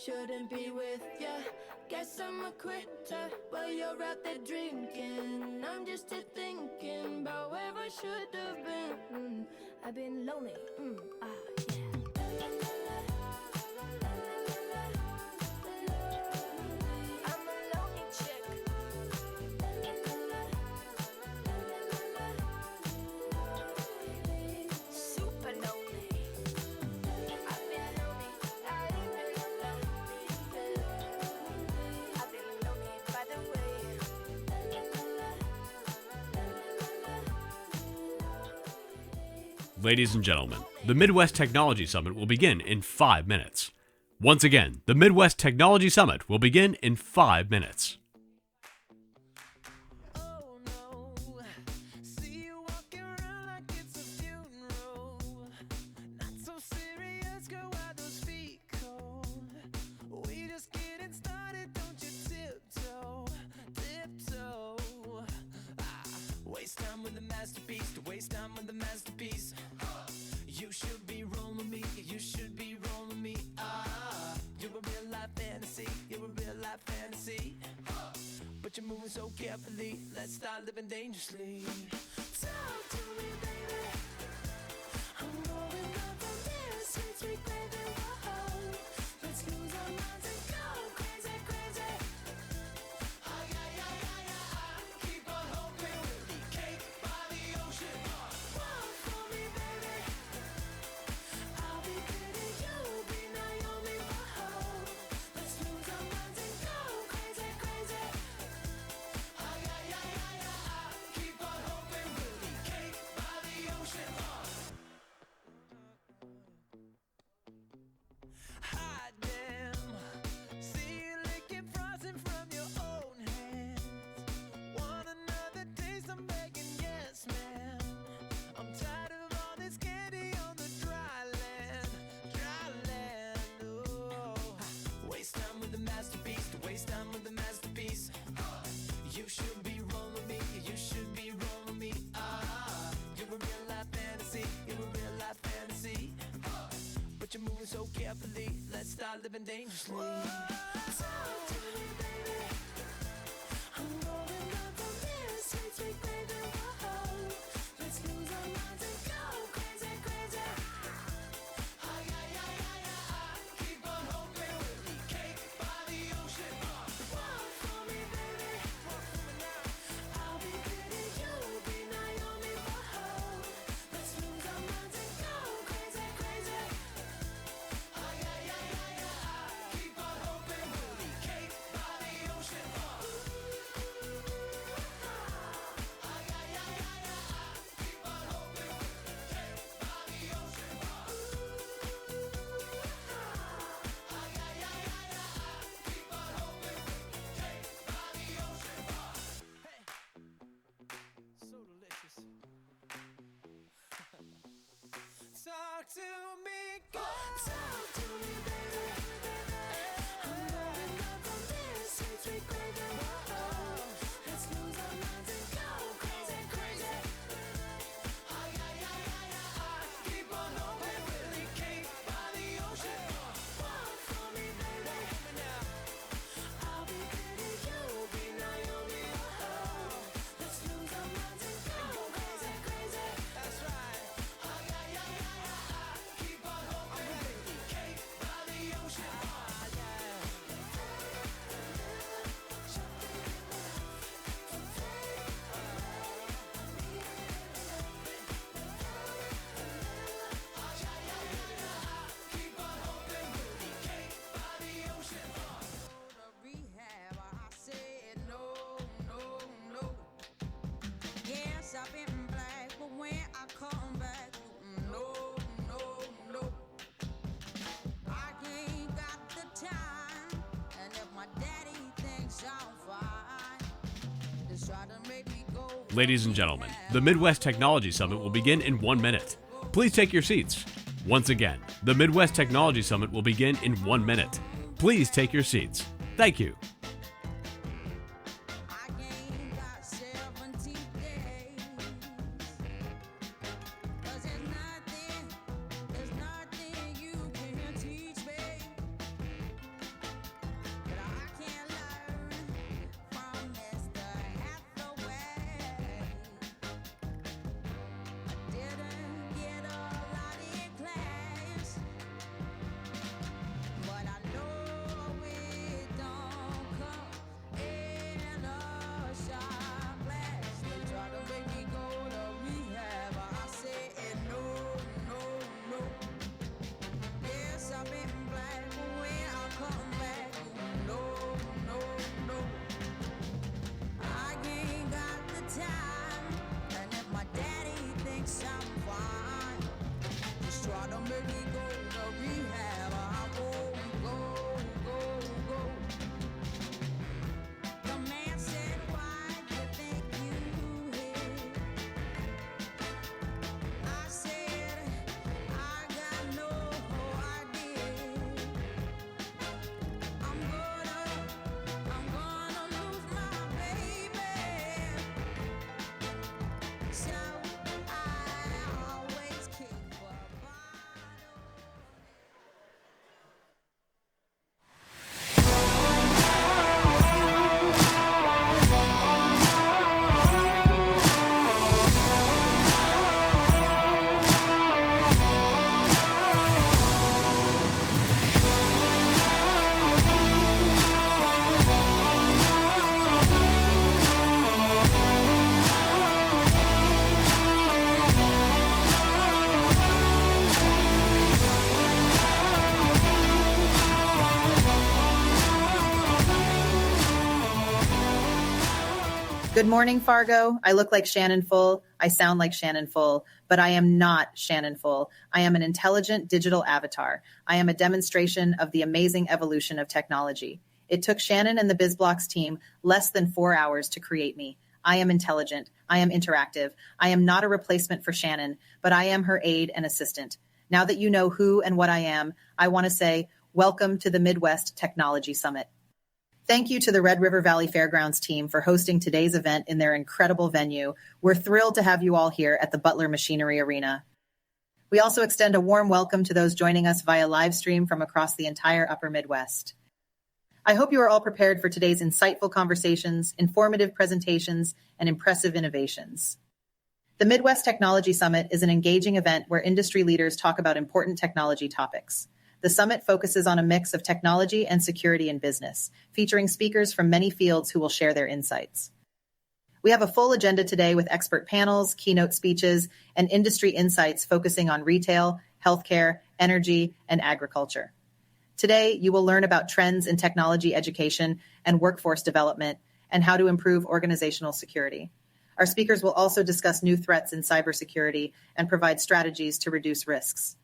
shouldn't be with ya. Guess I'm a quitter, but you're out there drinking. I'm just here thinking about where I should have been. I've been lonely, yeah. I'm a lonely chick. Super lonely. I've been lonely. I've been lonely by the way. Ladies and gentlemen, the Midwest Technology Summit will begin in 5 minutes. Once again, the Midwest Technology Summit will begin in 5 minutes. Oh no, see you walking around like it's a funeral. Not so serious, girl, why those feet cold? We just getting started, don't you tiptoe, tiptoe. Waste time with the masterpiece, to waste time with the masterpiece. You should be rolling me, you should be rolling me. You're a real life fantasy, you're a real life fantasy. But you're moving so carefully, let's start living dangerously. Talk to me, baby. I'm going up on this sweet, sweet baby. Whoa. Let's lose our minds and go crazy, crazy. Ay, ay, ay, ay, ay. Keep on hoping we'll be cake by the ocean. Walk for me, baby. I'll be pretty, you'll be Naomi. Whoa. Let's lose our minds and go crazy, crazy. Ay, ay, ay, ay, ay. Keep on hoping we'll be cake by the ocean. Hot damn. See you licking frosting from your own hands. Want another taste? I'm begging, yes, ma'am. I'm tired of all this candy on the dry land, dry land. Oh, waste time with the masterpiece, to waste time with the masterpiece. You should be rolling me, you should be rolling me. You're a real life fantasy, you're a real life fantasy. But you're moving so carefully, let's start living dangerously. Talk to me, baby. I'm rolling up on this sweet, sweet baby. Whoa. Let's lose our minds and go crazy, crazy. Ay, ay, ay, ay, ay. Keep on hoping we'll be cake by the ocean. Walk for me, baby. Walk for me now. I'll be pretty, you'll be Naomi. Whoa. Let's lose our minds and go crazy, crazy. Ay, ay, ay, ay, ay. Keep on hoping we'll be cake by the ocean. Ay, ay, ay, ay, ay. Keep on hoping we'll be cake by the ocean. Ay, ay, ay, ay, ay. Keep on hoping we'll be cake by the ocean. Hey, so delicious. Talk to me, girl. Talk to me, baby. I'm rolling up on this sweet, sweet baby. Whoa. Let's lose our minds and go crazy, crazy. Ay, ay, ay, ay, ay. Keep on hoping we'll be cake by the ocean. Walk for me, baby. I'll be pretty, you'll be Naomi. Whoa. Let's lose our minds and go crazy, crazy. That's right. Ay, ay, ay, ay, ay. Keep on hoping we'll be cake by the ocean. Keep on hoping we'll be cake by the ocean. Rehab, I said no, no, no. Yes, I've been black, but when I come back, no, no, no. I ain't got the time, and if my daddy thinks I'm fine, just try to make me go. Ladies and gentlemen, the Midwest Technology Summit will begin in 1 minute. Please take your seats. Once again, the Midwest Technology Summit will begin in 1 minute. Please take your seats. Thank you. I ain't got 70 days. 'Cause there's nothing you can teach me. Good morning, Fargo. I look like Shannon Full. I sound like Shannon Full, but I am not Shannon Full. I am an intelligent digital avatar. I am a demonstration of the amazing evolution of technology. It took Shannon and the BizBlocks team less than 4 hours to create me. I am intelligent. I am interactive. I am not a replacement for Shannon, but I am her aide and assistant. Now that you know who and what I am, I want to say, welcome to the Midwest Technology Summit. Thank you to the Red River Valley Fairgrounds team for hosting today's event in their incredible venue. We're thrilled to have you all here at the Butler Machinery Arena. We also extend a warm welcome to those joining us via live stream from across the entire Upper Midwest. I hope you are all prepared for today's insightful conversations, informative presentations, and impressive innovations. The Midwest Technology Summit is an engaging event where industry leaders talk about important technology topics. The summit focuses on a mix of technology and security in business, featuring speakers from many fields who will share their insights. We have a full agenda today with expert panels, keynote speeches, and industry insights focusing on retail, healthcare, energy, and agriculture. Today, you will learn about trends in technology education and workforce development and how to improve organizational security. Our speakers will also discuss new threats in cybersecurity and provide strategies to reduce risks.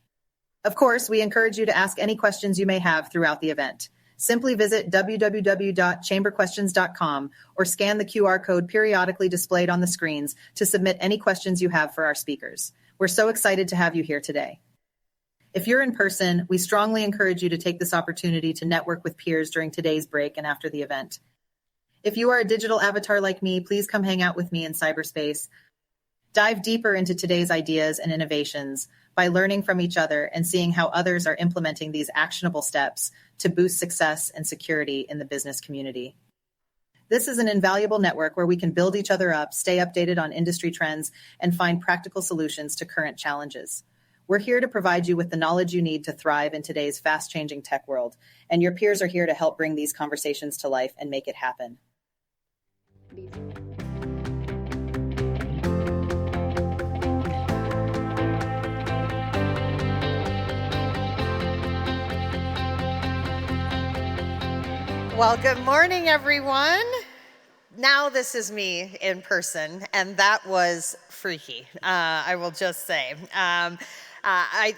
Of course, we encourage you to ask any questions you may have throughout the event. Simply visit www.chamberquestions.com or scan the QR code periodically displayed on the screens to submit any questions you have for our speakers. We're so excited to have you here today. If you're in person, we strongly encourage you to take this opportunity to network with peers during today's break and after the event. If you are a digital avatar like me, please come hang out with me in cyberspace. Dive deeper into today's ideas and innovations by learning from each other and seeing how others are implementing these actionable steps to boost success and security in the business community. This is an invaluable network where we can build each other up, stay updated on industry trends, and find practical solutions to current challenges. We're here to provide you with the knowledge you need to thrive in today's fast-changing tech world, and your peers are here to help bring these conversations to life and make it happen. Well, good morning, everyone. Now this is me in person, and that was freaky, I will just say. I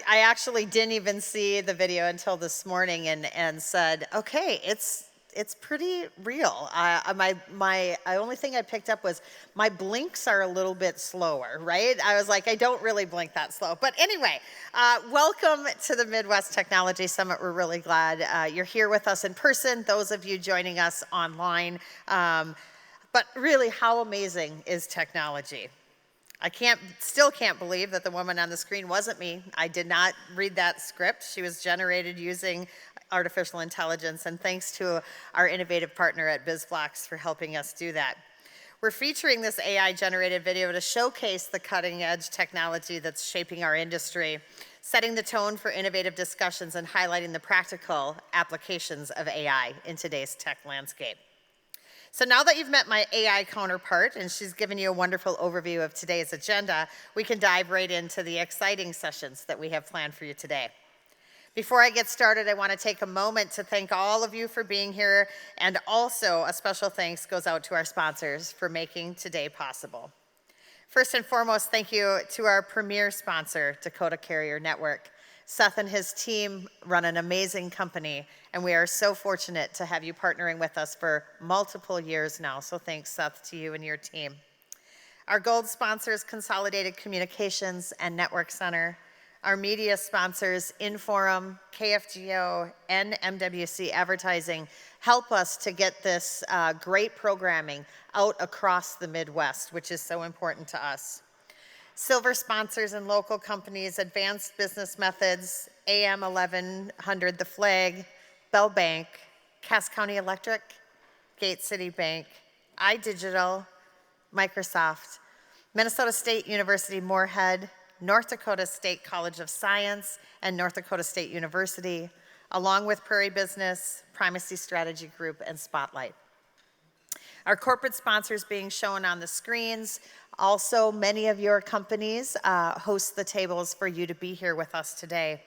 actually didn't even see the video until this morning and said, okay, it's pretty real. My only thing I picked up was my blinks are a little bit slower, right? I was like, I don't really blink that slow. But anyway, welcome to the Midwest Technology Summit. We're really glad you're here with us in person, those of you joining us online. But really, how amazing is technology? I still can't believe that the woman on the screen wasn't me. I did not read that script. She was generated using artificial intelligence, and thanks to our innovative partner at BizBlocks for helping us do that. We're featuring this AI-generated video to showcase the cutting-edge technology that's shaping our industry, setting the tone for innovative discussions and highlighting the practical applications of AI in today's tech landscape. So now that you've met my AI counterpart and she's given you a wonderful overview of today's agenda, we can dive right into the exciting sessions that we have planned for you today. Before I get started, I want to take a moment to thank all of you for being here, and also a special thanks goes out to our sponsors for making today possible. First and foremost, thank you to our premier sponsor, Dakota Carrier Network. Seth and his team run an amazing company, and we are so fortunate to have you partnering with us for multiple years now. So thanks, Seth, to you and your team. Our gold sponsors, Consolidated Communications and Network Center. Our media sponsors, Inforum, KFGO, and MWC Advertising, help us to get this great programming out across the Midwest, which is so important to us. Silver sponsors and local companies, Advanced Business Methods, AM 1100 The Flag, Bell Bank, Cass County Electric, Gate City Bank, iDigital, Microsoft, Minnesota State University Moorhead, North Dakota State College of Science, and North Dakota State University, along with Prairie Business, Primacy Strategy Group, and Spotlight. Our corporate sponsors being shown on the screens. Also, many of your companies host the tables for you to be here with us today.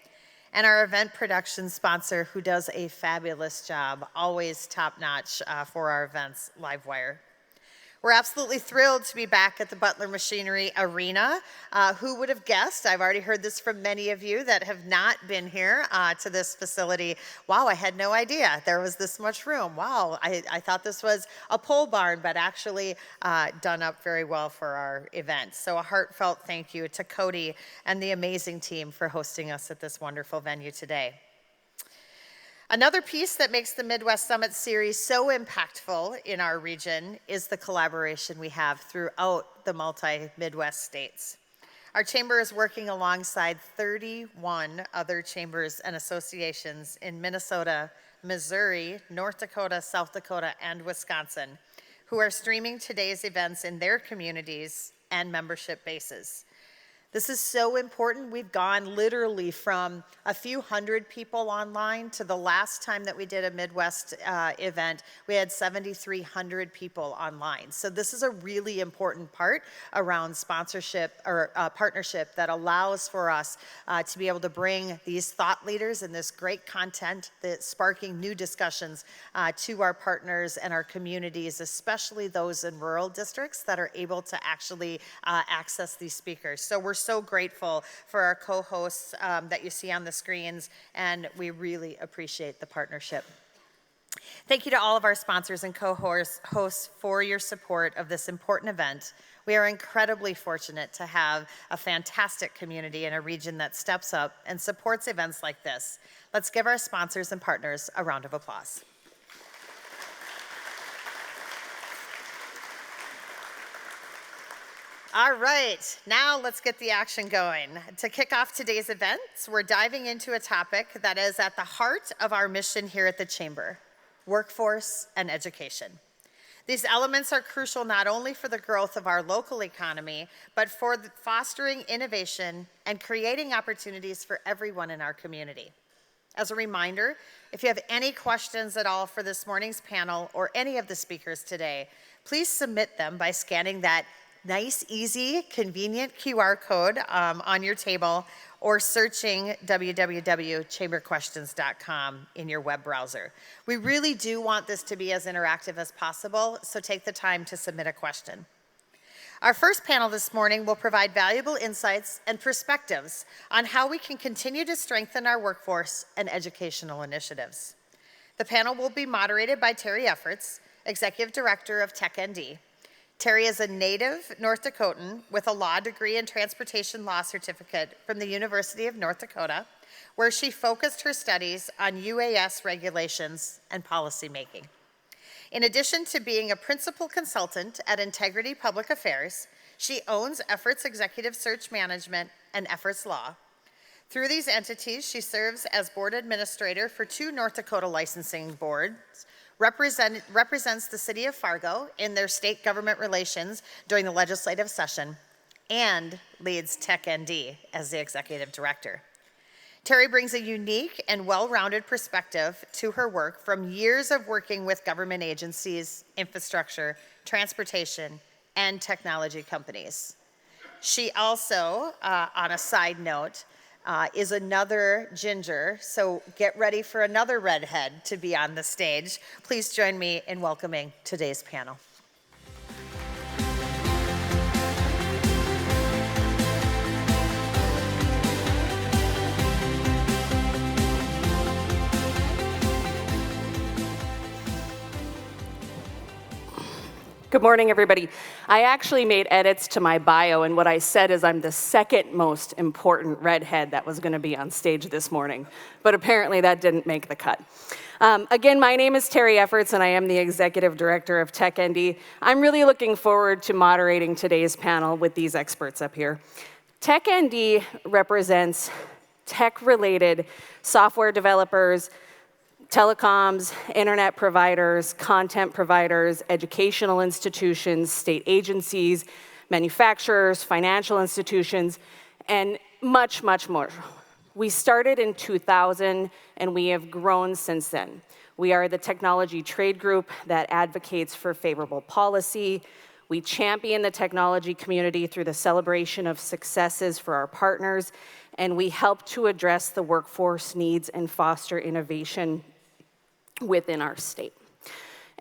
And our event production sponsor, who does a fabulous job, always top-notch for our events, Livewire. We're absolutely thrilled to be back at the Butler Machinery Arena. Who would have guessed? I've already heard this from many of you that have not been here to this facility. Wow, I had no idea there was this much room. Wow, I thought this was a pole barn, but actually done up very well for our event. So a heartfelt thank you to Cody and the amazing team for hosting us at this wonderful venue today. Another piece that makes the Midwest Summit Series so impactful in our region is the collaboration we have throughout the multi-Midwest states. Our chamber is working alongside 31 other chambers and associations in Minnesota, Missouri, North Dakota, South Dakota, and Wisconsin, who are streaming today's events in their communities and membership bases. This is so important. We've gone literally from a few hundred people online to the last time that we did a Midwest event, we had 7,300 people online. So this is a really important part around sponsorship or partnership that allows for us to be able to bring these thought leaders and this great content that's sparking new discussions to our partners and our communities, especially those in rural districts that are able to actually access these speakers. So we're so grateful for our co-hosts that you see on the screens, and we really appreciate the partnership. Thank you to all of our sponsors and co-hosts for your support of this important event. We are incredibly fortunate to have a fantastic community in a region that steps up and supports events like this. Let's give our sponsors and partners a round of applause. All right, now let's get the action going. To kick off today's events, we're diving into a topic that is at the heart of our mission here at the Chamber: workforce and education. These elements are crucial not only for the growth of our local economy, but for fostering innovation and creating opportunities for everyone in our community. As a reminder, if you have any questions at all for this morning's panel or any of the speakers today, please submit them by scanning that nice, easy, convenient QR code on your table or searching www.chamberquestions.com in your web browser. We really do want this to be as interactive as possible, so take the time to submit a question. Our first panel this morning will provide valuable insights and perspectives on how we can continue to strengthen our workforce and educational initiatives. The panel will be moderated by Terry Efforts, Executive Director of TechND. Terry is a native North Dakotan with a law degree and transportation law certificate from the University of North Dakota, where she focused her studies on UAS regulations and policymaking. In addition to being a principal consultant at Integrity Public Affairs, she owns Efforts Executive Search Management and Efforts Law. Through these entities, she serves as board administrator for 2 North Dakota licensing boards, represents the city of Fargo in their state government relations during the legislative session, and leads TechND as the executive director. Terry brings a unique and well-rounded perspective to her work from years of working with government agencies, infrastructure, transportation, and technology companies. She also, on a side note, is another ginger, so get ready for another redhead to be on the stage. Please join me in welcoming today's panel. Good morning, everybody. I actually made edits to my bio, and what I said is I'm the second most important redhead that was going to be on stage this morning, but apparently that didn't make the cut. Again, my name is Terry Efforts, and I am the Executive Director of TechND. I'm really looking forward to moderating today's panel with these experts up here. TechND represents tech-related software developers, telecoms, internet providers, content providers, educational institutions, state agencies, manufacturers, financial institutions, and much, much more. We started in 2000, and we have grown since then. We are the technology trade group that advocates for favorable policy. We champion the technology community through the celebration of successes for our partners, and we help to address the workforce needs and foster innovation within our state.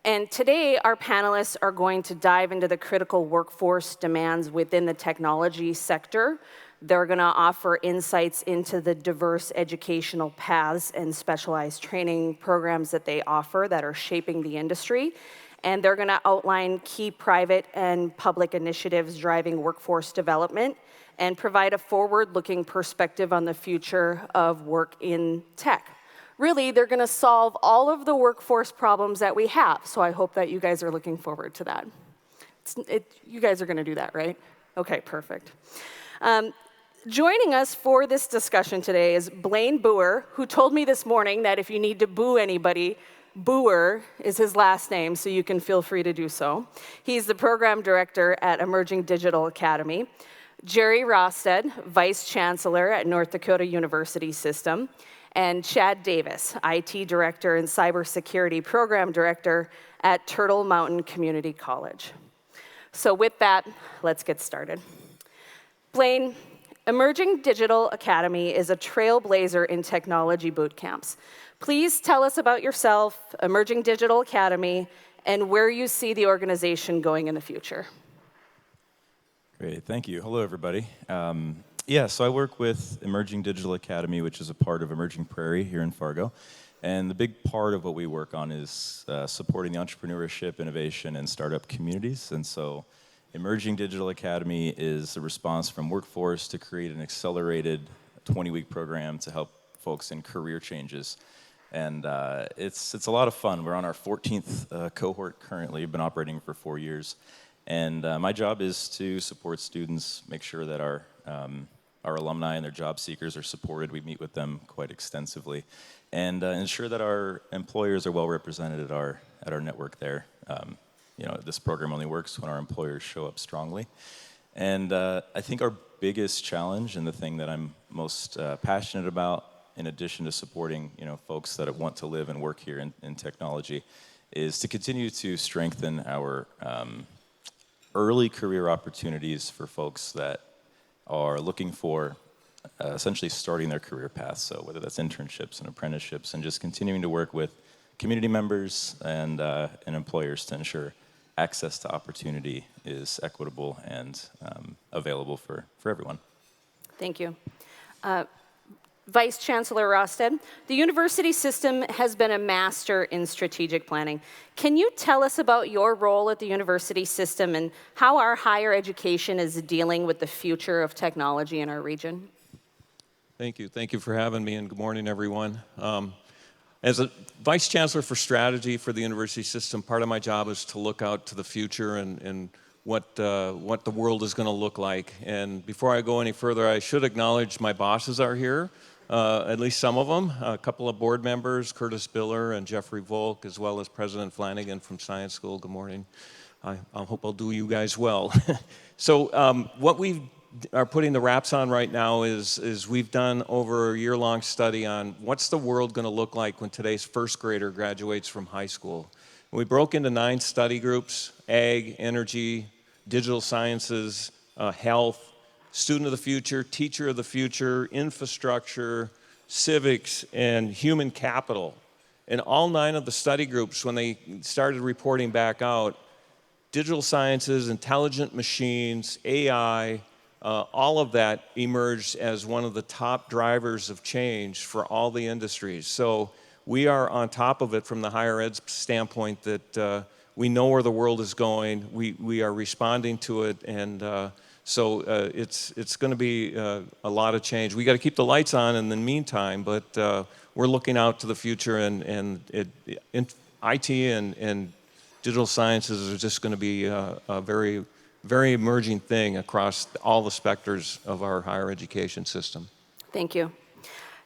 And today, our panelists are going to dive into the critical workforce demands within the technology sector. They're going to offer insights into the diverse educational paths and specialized training programs that they offer that are shaping the industry. And they're going to outline key private and public initiatives driving workforce development and provide a forward-looking perspective on the future of work in tech. Really, they're going to solve all of the workforce problems that we have. So I hope that you guys are looking forward to that. You guys are going to do that, right? Okay, perfect. Joining us for this discussion today is Blaine Booher, who told me this morning that if you need to boo anybody, Booher is his last name, so you can feel free to do so. He's the program director at Emerging Digital Academy. Jerry Rosted, vice chancellor at North Dakota University System. And Chad Davis, IT Director and Cybersecurity Program Director at Turtle Mountain Community College. So with that, let's get started. Blaine, Emerging Digital Academy is a trailblazer in technology boot camps. Please tell us about yourself, Emerging Digital Academy, and where you see the organization going in the future. Great, thank you. Hello, everybody. So I work with Emerging Digital Academy, which is a part of Emerging Prairie here in Fargo. And the big part of what we work on is supporting the entrepreneurship, innovation, and startup communities. And so Emerging Digital Academy is a response from Workforce to create an accelerated 20-week program to help folks in career changes. And it's a lot of fun. We're on our 14th cohort currently. We've been operating for 4 years. And my job is to support students, make sure that our alumni and their job seekers are supported. We meet with them quite extensively, and ensure that our employers are well represented at our network there. This program only works when our employers show up strongly. And I think our biggest challenge, and the thing that I'm most passionate about, in addition to supporting folks that want to live and work here in technology, is to continue to strengthen our early career opportunities for folks that are looking for essentially starting their career path. So whether that's internships and apprenticeships, and just continuing to work with community members and employers to ensure access to opportunity is equitable and available for everyone. Thank you. Vice Chancellor Rosted, the university system has been a master in strategic planning. Can you tell us about your role at the university system and how our higher education is dealing with the future of technology in our region? Thank you. Thank you for having me, and good morning, everyone. As a Vice Chancellor for Strategy for the university system, part of my job is to look out to the future and what the world is going to look like. And before I go any further, I should acknowledge my bosses are here. At least some of them, a couple of board members, Curtis Biller and Jeffrey Volk, as well as President Flanagan from Science School. Good morning. I hope I'll do you guys well. So what we are putting the wraps on right now is we've done over a year-long study on what's the world going to look like when today's first grader graduates from high school. We broke into 9 study groups: ag, energy, digital sciences, health, student of the future, teacher of the future, infrastructure, civics, and human capital. And all 9 of the study groups, when they started reporting back out, digital sciences, intelligent machines, AI, all of that emerged as one of the top drivers of change for all the industries. So we are on top of it from the higher ed standpoint that we know where the world is going. We are responding to it, and so it's going to be a lot of change. We got to keep the lights on in the meantime, but we're looking out to the future, and IT and digital sciences are just going to be a very, very emerging thing across all the specters of our higher education system. Thank you.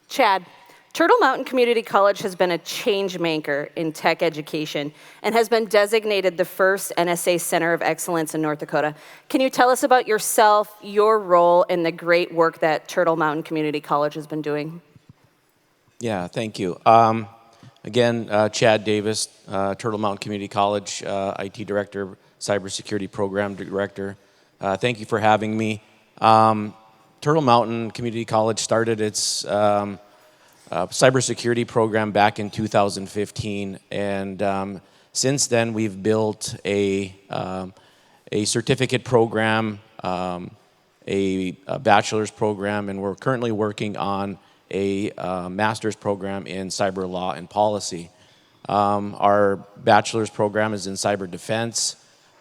Chad, Turtle Mountain Community College has been a change maker in tech education and has been designated the first NSA Center of Excellence in North Dakota. Can you tell us about yourself, your role, and the great work that Turtle Mountain Community College has been doing? Yeah, thank you. Again, Chad Davis, Turtle Mountain Community College, IT Director, Cybersecurity Program Director. Thank you for having me. Turtle Mountain Community College started its cybersecurity program back in 2015, and Since then, we've built a certificate program, a bachelor's program, and we're currently working on a master's program in cyber law and policy. Our bachelor's program is in cyber defense,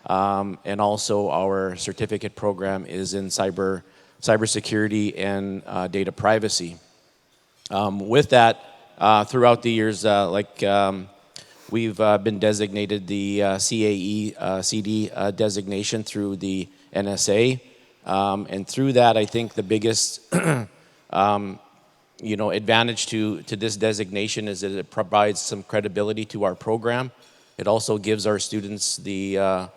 and also our certificate program is in cybersecurity and data privacy. With that, throughout the years, we've been designated the CAE CD designation through the NSA, and through that, I think the biggest advantage to this designation is that it provides some credibility to our program. It also gives our students the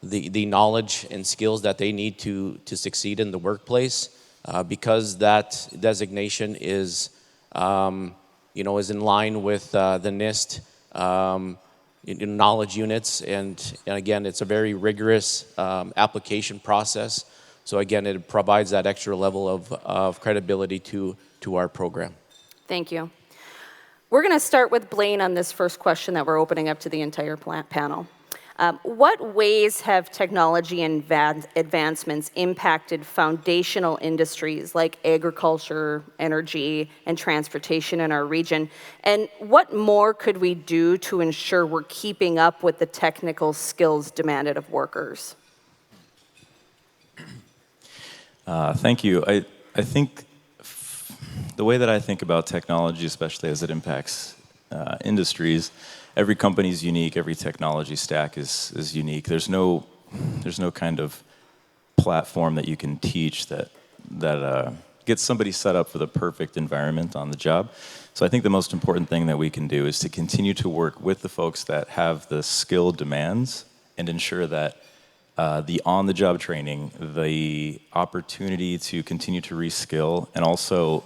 knowledge and skills that they need to succeed in the workplace, because that designation is in line with the NIST knowledge units, and again, it's a very rigorous application process. So again, it provides that extra level of credibility to our program. Thank you. We're going to start with Blaine on this first question that we're opening up to the entire panel. What ways have technology and advancements impacted foundational industries like agriculture, energy, and transportation in our region? And what more could we do to ensure we're keeping up with the technical skills demanded of workers? Thank you. I think the way that I think about technology, especially as it impacts industries, every company is unique. Every technology stack is unique. There's no kind of platform that you can teach that gets somebody set up for the perfect environment on the job. So I think the most important thing that we can do is to continue to work with the folks that have the skill demands and ensure that the on-the-job training, the opportunity to continue to reskill, and also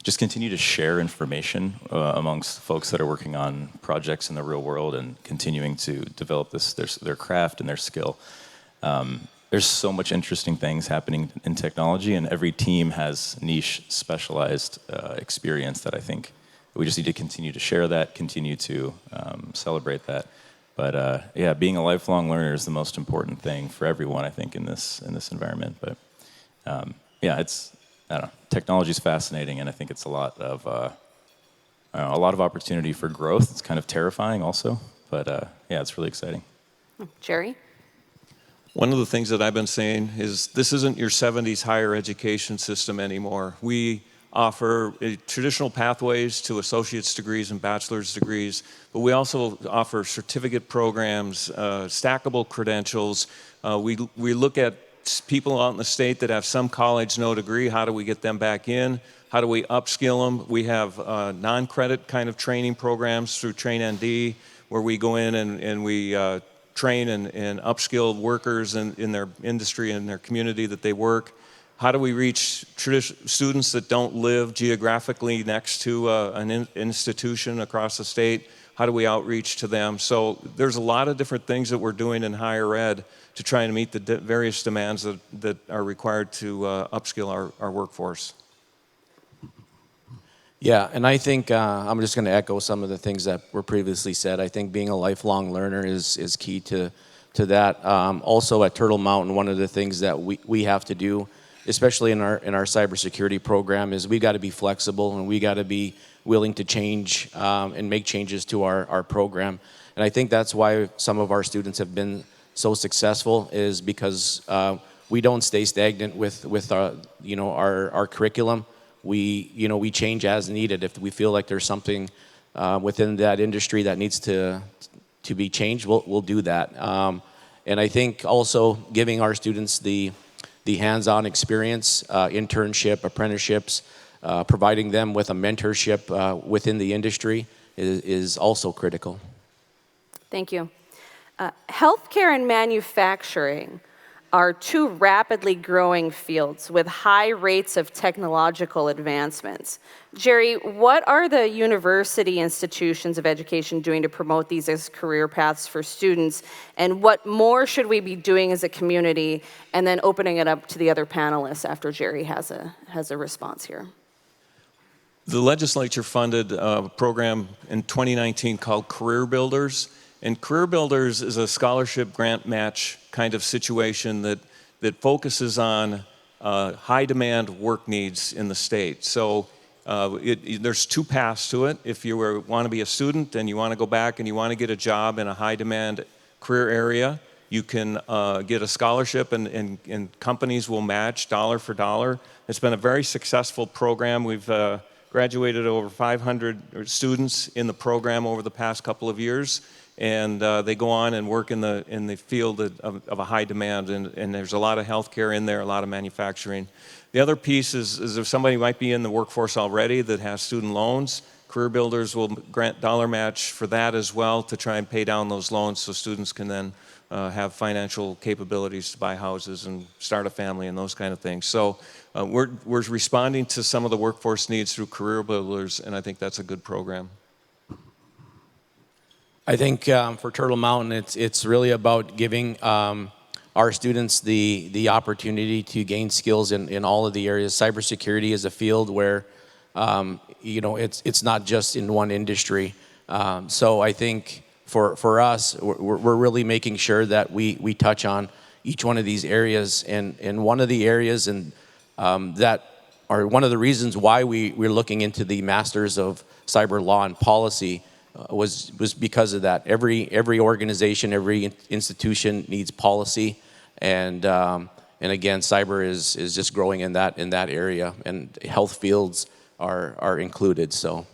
just continue to share information amongst folks that are working on projects in the real world and continuing to develop their craft and their skill. There's so much interesting things happening in technology, and every team has niche, specialized experience that I think we just need to continue to share that, continue to celebrate that. But being a lifelong learner is the most important thing for everyone, I think, in this environment. But I don't know. Technology is fascinating, and I think it's a lot of opportunity for growth. It's kind of terrifying, also, but it's really exciting. Jerry? One of the things that I've been saying is this isn't your 70s higher education system anymore. We offer traditional pathways to associate's degrees and bachelor's degrees, but we also offer certificate programs, stackable credentials. We look at people out in the state that have some college, no degree. How do we get them back in? How do we upskill them? We have non-credit kind of training programs through TrainND, where we go in and we train and upskill workers in their industry and their community that they work. How do we reach students that don't live geographically next to an institution across the state? How do we outreach to them? So there's a lot of different things that we're doing in higher ed to try and meet the various demands that are required to upskill our workforce. Yeah, and I think I'm just going to echo some of the things that were previously said. I think being a lifelong learner is key to that. Also at Turtle Mountain, one of the things that we have to do, especially in our cybersecurity program, is we got to be flexible and we got to be willing to change and make changes to our program. And I think that's why some of our students have been so successful, is because we don't stay stagnant with our curriculum. We change as needed. If we feel like there's something within that industry that needs to be changed, we'll do that. And I think also giving our students the hands-on experience, internship, apprenticeships, providing them with a mentorship within the industry is also critical. Thank you. Healthcare and manufacturing are two rapidly growing fields with high rates of technological advancements. Jerry, what are the university institutions of education doing to promote these as career paths for students? And what more should we be doing as a community? And then opening it up to the other panelists after Jerry has a response here. The legislature funded a program in 2019 called Career Builders, And Career Builders is a scholarship grant match kind of situation that focuses on high demand work needs in the state. So there's two paths to it. If you want to be a student and you want to go back and you want to get a job in a high demand career area, you can get a scholarship and companies will match dollar for dollar. It's been a very successful program. We've graduated over 500 students in the program over the past couple of years, and they go on and work in the field of a high demand, and there's a lot of healthcare in there, a lot of manufacturing. The other piece is if somebody might be in the workforce already that has student loans, Career Builders will grant dollar match for that as well to try and pay down those loans so students can then have financial capabilities to buy houses and start a family and those kind of things. So we're responding to some of the workforce needs through Career Builders, and I think that's a good program. I think for Turtle Mountain, it's really about giving our students the opportunity to gain skills in all of the areas. Cybersecurity is a field where it's not just in one industry. So I think for us, we're really making sure that we touch on each one of these areas. And one of the areas that are one of the reasons why we're looking into the Masters of Cyber Law and Policy was because of that. Every organization, every institution needs policy, and again, cyber is just growing in that area, and health fields are included. So.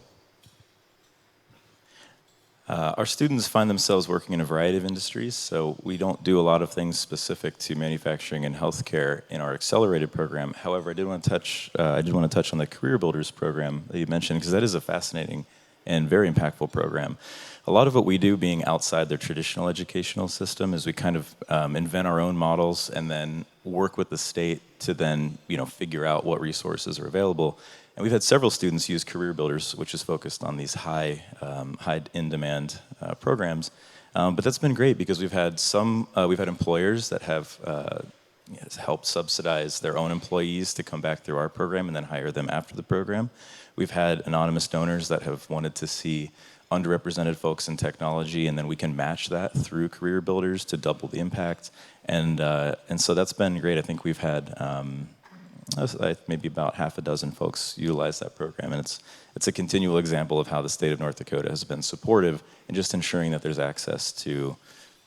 Our students find themselves working in a variety of industries, so we don't do a lot of things specific to manufacturing and healthcare in our accelerated program. However, I did want to touch on the Career Builders program that you mentioned, because that is a fascinating and very impactful program. A lot of what we do, being outside their traditional educational system, is we kind of invent our own models and then work with the state to then figure out what resources are available. And we've had several students use Career Builders, which is focused on these high in-demand programs. But that's been great because we've had employers that have helped subsidize their own employees to come back through our program and then hire them after the program. We've had anonymous donors that have wanted to see underrepresented folks in technology, and then we can match that through Career Builders to double the impact. And so that's been great. I think we've had maybe about half a dozen folks utilize that program, and it's a continual example of how the state of North Dakota has been supportive in just ensuring that there's access to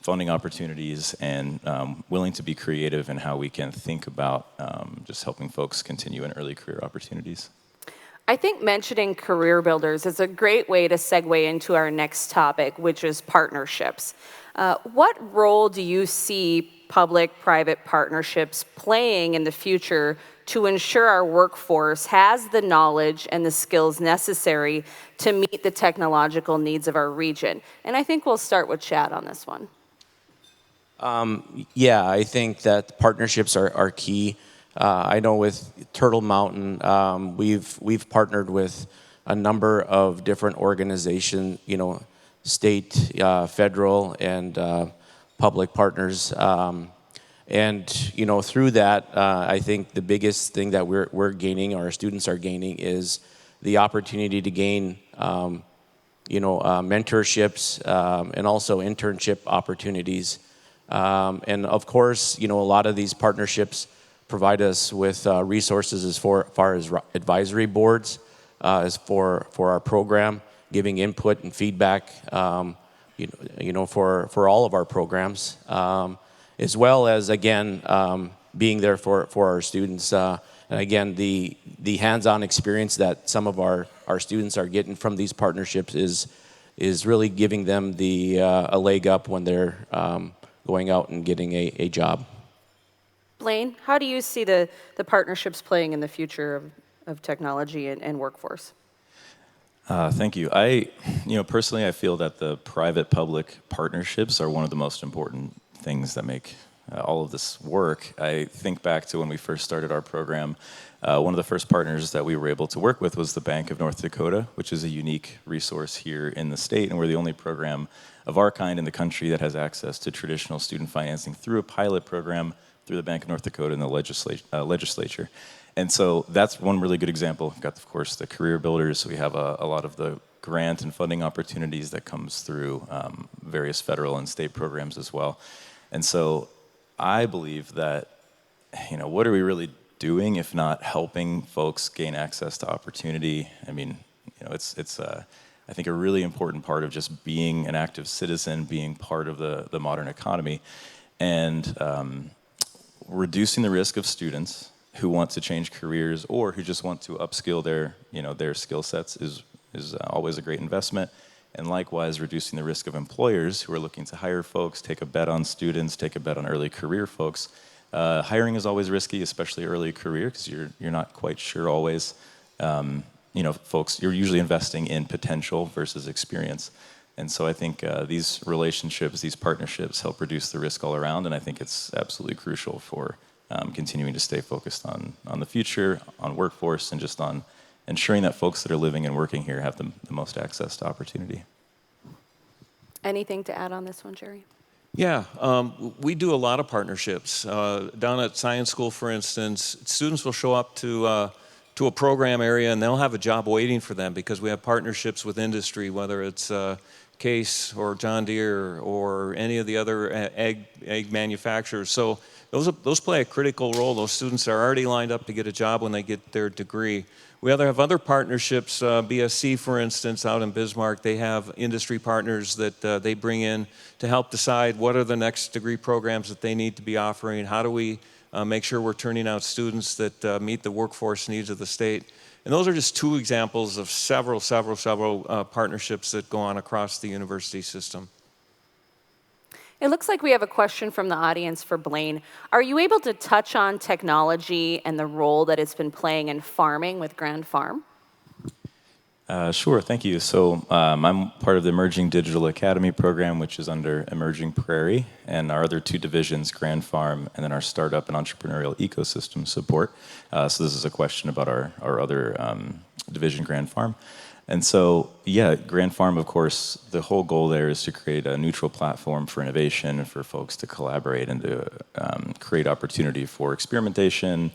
funding opportunities and willing to be creative in how we can think about just helping folks continue in early career opportunities. I think mentioning Career Builders is a great way to segue into our next topic, which is partnerships. What role do you see public-private partnerships playing in the future to ensure our workforce has the knowledge and the skills necessary to meet the technological needs of our region? And I think we'll start with Chad on this one. Yeah, I think that partnerships are key. I know with Turtle Mountain, we've partnered with a number of different organizations, state, federal, and public partners. And through that, I think the biggest thing that we're gaining, our students are gaining, is the opportunity to gain, mentorships and also internship opportunities. And of course, a lot of these partnerships provide us with resources as far as advisory boards, as for our program, giving input and feedback, for all of our programs. As well as, again, being there for our students. And again, the hands-on experience that some of our students are getting from these partnerships is really giving them a leg up when they're going out and getting a job. Blaine, how do you see the partnerships playing in the future of technology and workforce? Thank you. Personally, I feel that the private-public partnerships are one of the most important things that make all of this work. I think back to when we first started our program. One of the first partners that we were able to work with was the Bank of North Dakota, which is a unique resource here in the state, and we're the only program of our kind in the country that has access to traditional student financing through a pilot program through the Bank of North Dakota and the legislature. And so that's one really good example. We've got, of course, the Career Builders. We have a lot of the grant and funding opportunities that comes through various federal and state programs as well. And so I believe that, what are we really doing if not helping folks gain access to opportunity? I mean, it's I think a really important part of just being an active citizen, being part of the modern economy, and reducing the risk of students who want to change careers or who just want to upskill their skill sets is always a great investment. And likewise, reducing the risk of employers who are looking to hire folks, take a bet on students, take a bet on early career folks. Hiring is always risky, especially early career, because you're not quite sure always. Folks, you're usually investing in potential versus experience. And so I think these relationships, these partnerships help reduce the risk all around, and I think it's absolutely crucial for continuing to stay focused on the future, on workforce, and just on ensuring that folks that are living and working here have the most access to opportunity. Anything to add on this one, Jerry? Yeah, we do a lot of partnerships. Down at Science School, for instance, students will show up to a program area and they'll have a job waiting for them because we have partnerships with industry, whether it's Case or John Deere or any of the other egg manufacturers. So those play a critical role. Those students are already lined up to get a job when they get their degree. We have other partnerships. BSC, for instance, out in Bismarck, they have industry partners that they bring in to help decide what are the next degree programs that they need to be offering. How do we make sure we're turning out students that meet the workforce needs of the state? And those are just two examples of several partnerships that go on across the university system. It looks like we have a question from the audience for Blaine. Are you able to touch on technology and the role that it's been playing in farming with Grand Farm? Sure, thank you. So I'm part of the Emerging Digital Academy program, which is under Emerging Prairie, and our other two divisions, Grand Farm, and then our startup and entrepreneurial ecosystem support. So this is a question about our other division, Grand Farm. And so, yeah, Grand Farm, of course, the whole goal there is to create a neutral platform for innovation and for folks to collaborate and to create opportunity for experimentation,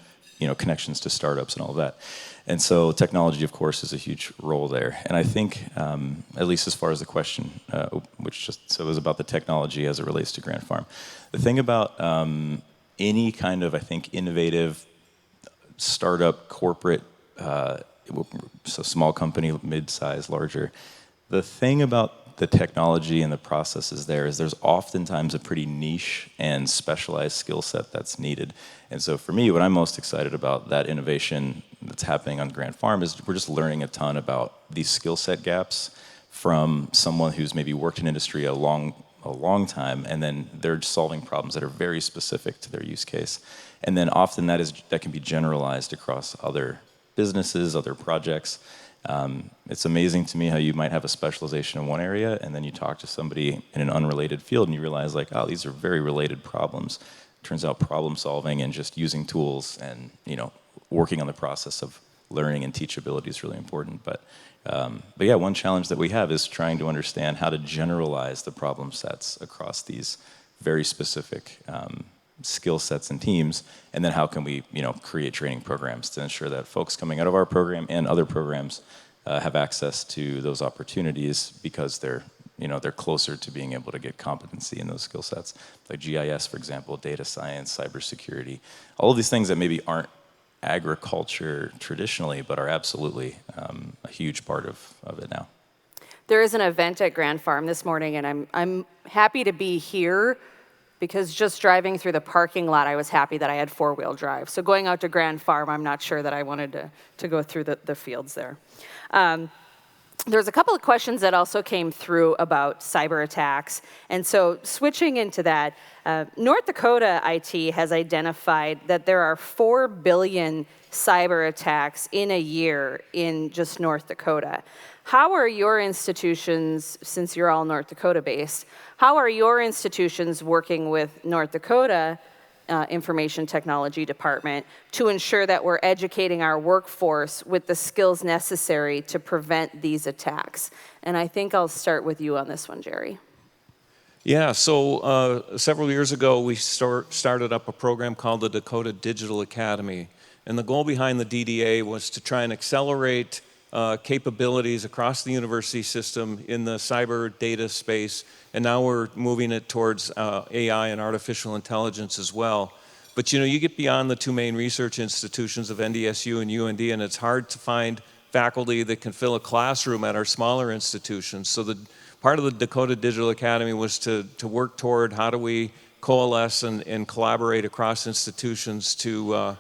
connections to startups and all of that. And so technology, of course, is a huge role there. And I think, at least as far as the question, which was about the technology as it relates to Grand Farm. The thing about any kind of, I think, innovative startup, corporate, so small company, mid-size, larger. The thing about the technology and the processes there is there's oftentimes a pretty niche and specialized skill set that's needed. And so for me, what I'm most excited about that innovation that's happening on Grand Farm is we're just learning a ton about these skill set gaps from someone who's maybe worked in industry a long time, and then they're solving problems that are very specific to their use case. And then often that can be generalized across other businesses, other projects. It's amazing to me how you might have a specialization in one area and then you talk to somebody in an unrelated field and you realize these are very related problems. Turns out problem solving and just using tools and working on the process of learning and teachability is really important. But yeah, one challenge that we have is trying to understand how to generalize the problem sets across these very specific skill sets and teams, and then how can we create training programs to ensure that folks coming out of our program and other programs have access to those opportunities because they're closer to being able to get competency in those skill sets, like GIS, for example, data science, cybersecurity, all of these things that maybe aren't agriculture traditionally, but are absolutely a huge part of it now. There is an event at Grand Farm this morning, and I'm happy to be here because just driving through the parking lot, I was happy that I had four-wheel drive. So going out to Grand Farm, I'm not sure that I wanted to go through the fields there. There's a couple of questions that also came through about cyber attacks. And so switching into that, North Dakota IT has identified that there are 4 billion cyber attacks in a year in just North Dakota. How are your institutions, since you're all North Dakota based, how are your institutions working with North Dakota Information Technology Department to ensure that we're educating our workforce with the skills necessary to prevent these attacks? And I think I'll start with you on this one, Jerry. Yeah, so several years ago, we started up a program called the Dakota Digital Academy. And the goal behind the DDA was to try and accelerate capabilities across the university system in the cyber data space, and now we're moving it towards AI and artificial intelligence as well. But you get beyond the two main research institutions of NDSU and UND, and it's hard to find faculty that can fill a classroom at our smaller institutions. So the part of the Dakota Digital Academy was to work toward how do we coalesce and collaborate across institutions to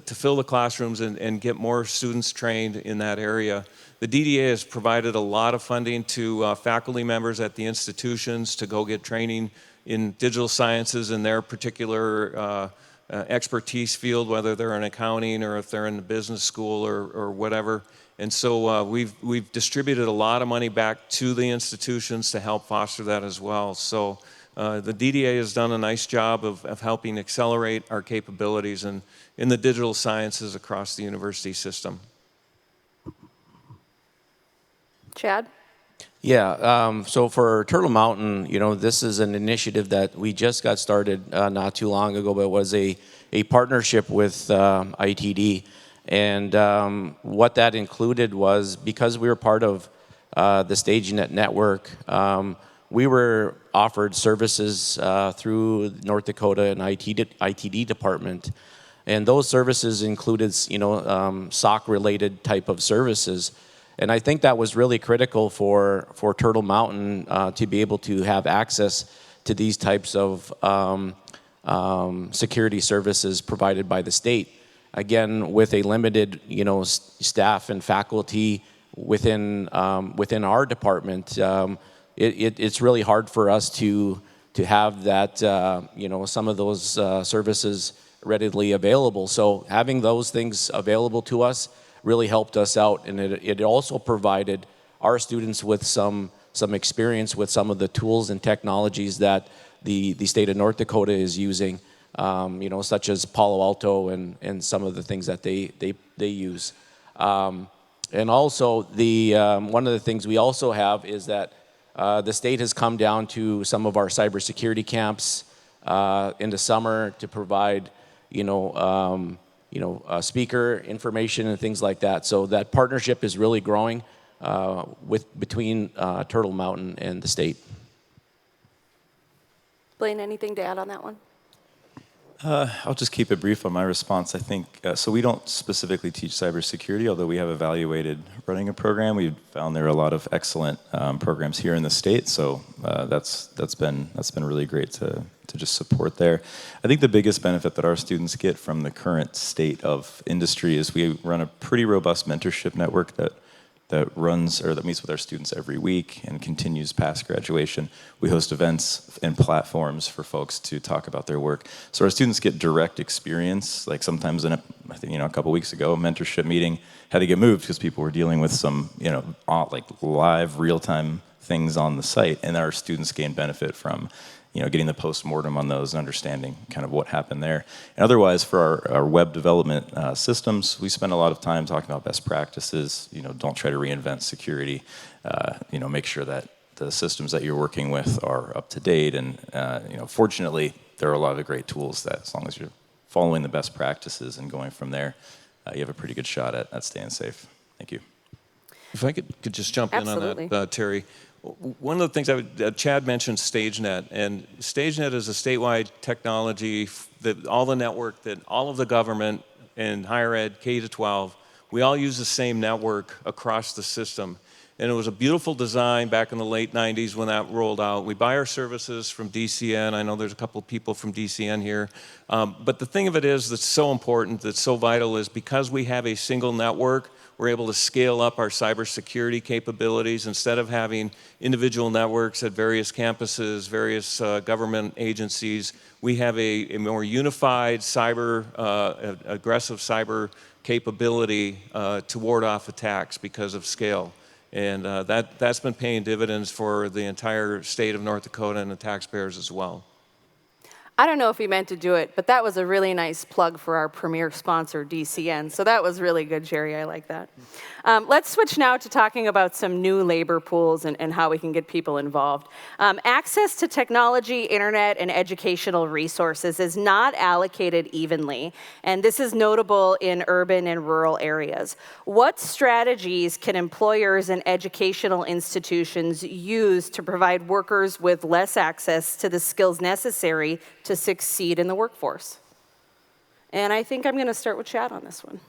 fill the classrooms and get more students trained in that area. The DDA has provided a lot of funding to faculty members at the institutions to go get training in digital sciences in their particular expertise field, whether they're in accounting or if they're in the business school or whatever. And so we've distributed a lot of money back to the institutions to help foster that as well. So the DDA has done a nice job of helping accelerate our capabilities in the digital sciences across the university system. Chad? Yeah, so for Turtle Mountain, this is an initiative that we just got started not too long ago, but it was a partnership with ITD. And what that included was, because we were part of the StageNet network, we were offered services through North Dakota and ITD department. And those services included, SOC-related type of services. And I think that was really critical for Turtle Mountain to be able to have access to these types of security services provided by the state. Again, with a limited, staff and faculty within our department, it's really hard for us to have that, some of those services readily available. So having those things available to us really helped us out, and it also provided our students with some experience with some of the tools and technologies that the state of North Dakota is using, such as Palo Alto and some of the things that they use. And also one of the things we also have is that the state has come down to some of our cybersecurity camps in the summer to provide, speaker information and things like that. So that partnership is really growing between Turtle Mountain and the state. Blaine, anything to add on that one? I'll just keep it brief on my response. I think, so we don't specifically teach cybersecurity, although we have evaluated running a program. We've found there are a lot of excellent programs here in the state, so that's been really great to just support there. I think the biggest benefit that our students get from the current state of industry is we run a pretty robust mentorship network that meets with our students every week and continues past graduation. We host events and platforms for folks to talk about their work. So our students get direct experience. Like sometimes a couple weeks ago, a mentorship meeting had to get moved because people were dealing with some, like live real-time things on the site, and our students gain benefit from getting the post-mortem on those and understanding kind of what happened there. And otherwise, for our web development systems, we spend a lot of time talking about best practices. Don't try to reinvent security. Make sure that the systems that you're working with are up to date. And fortunately, there are a lot of great tools that, as long as you're following the best practices and going from there, you have a pretty good shot at staying safe. Thank you. If I could just jump Absolutely. in on that, Terry. One of the things Chad mentioned StageNet, and StageNet is a statewide technology that all the network that all of the government and higher ed, K-12, we all use the same network across the system. And it was a beautiful design back in the late 90s when that rolled out. We buy our services from DCN. I know there's a couple of people from DCN here. But the thing of it is that's so important, that's so vital, is because we have a single network, we're able to scale up our cybersecurity capabilities. Instead of having individual networks at various campuses, various government agencies, we have a more unified aggressive cyber capability to ward off attacks because of scale. And that's been paying dividends for the entire state of North Dakota and the taxpayers as well. I don't know if he meant to do it, but that was a really nice plug for our premier sponsor, DCN. So that was really good, Jerry. I like that. Let's switch now to talking about some new labor pools and how we can get people involved. Access to technology, internet, and educational resources is not allocated evenly, and this is notable in urban and rural areas. What strategies can employers and educational institutions use to provide workers with less access to the skills necessary to succeed in the workforce? And I think I'm going to start with Chad on this one.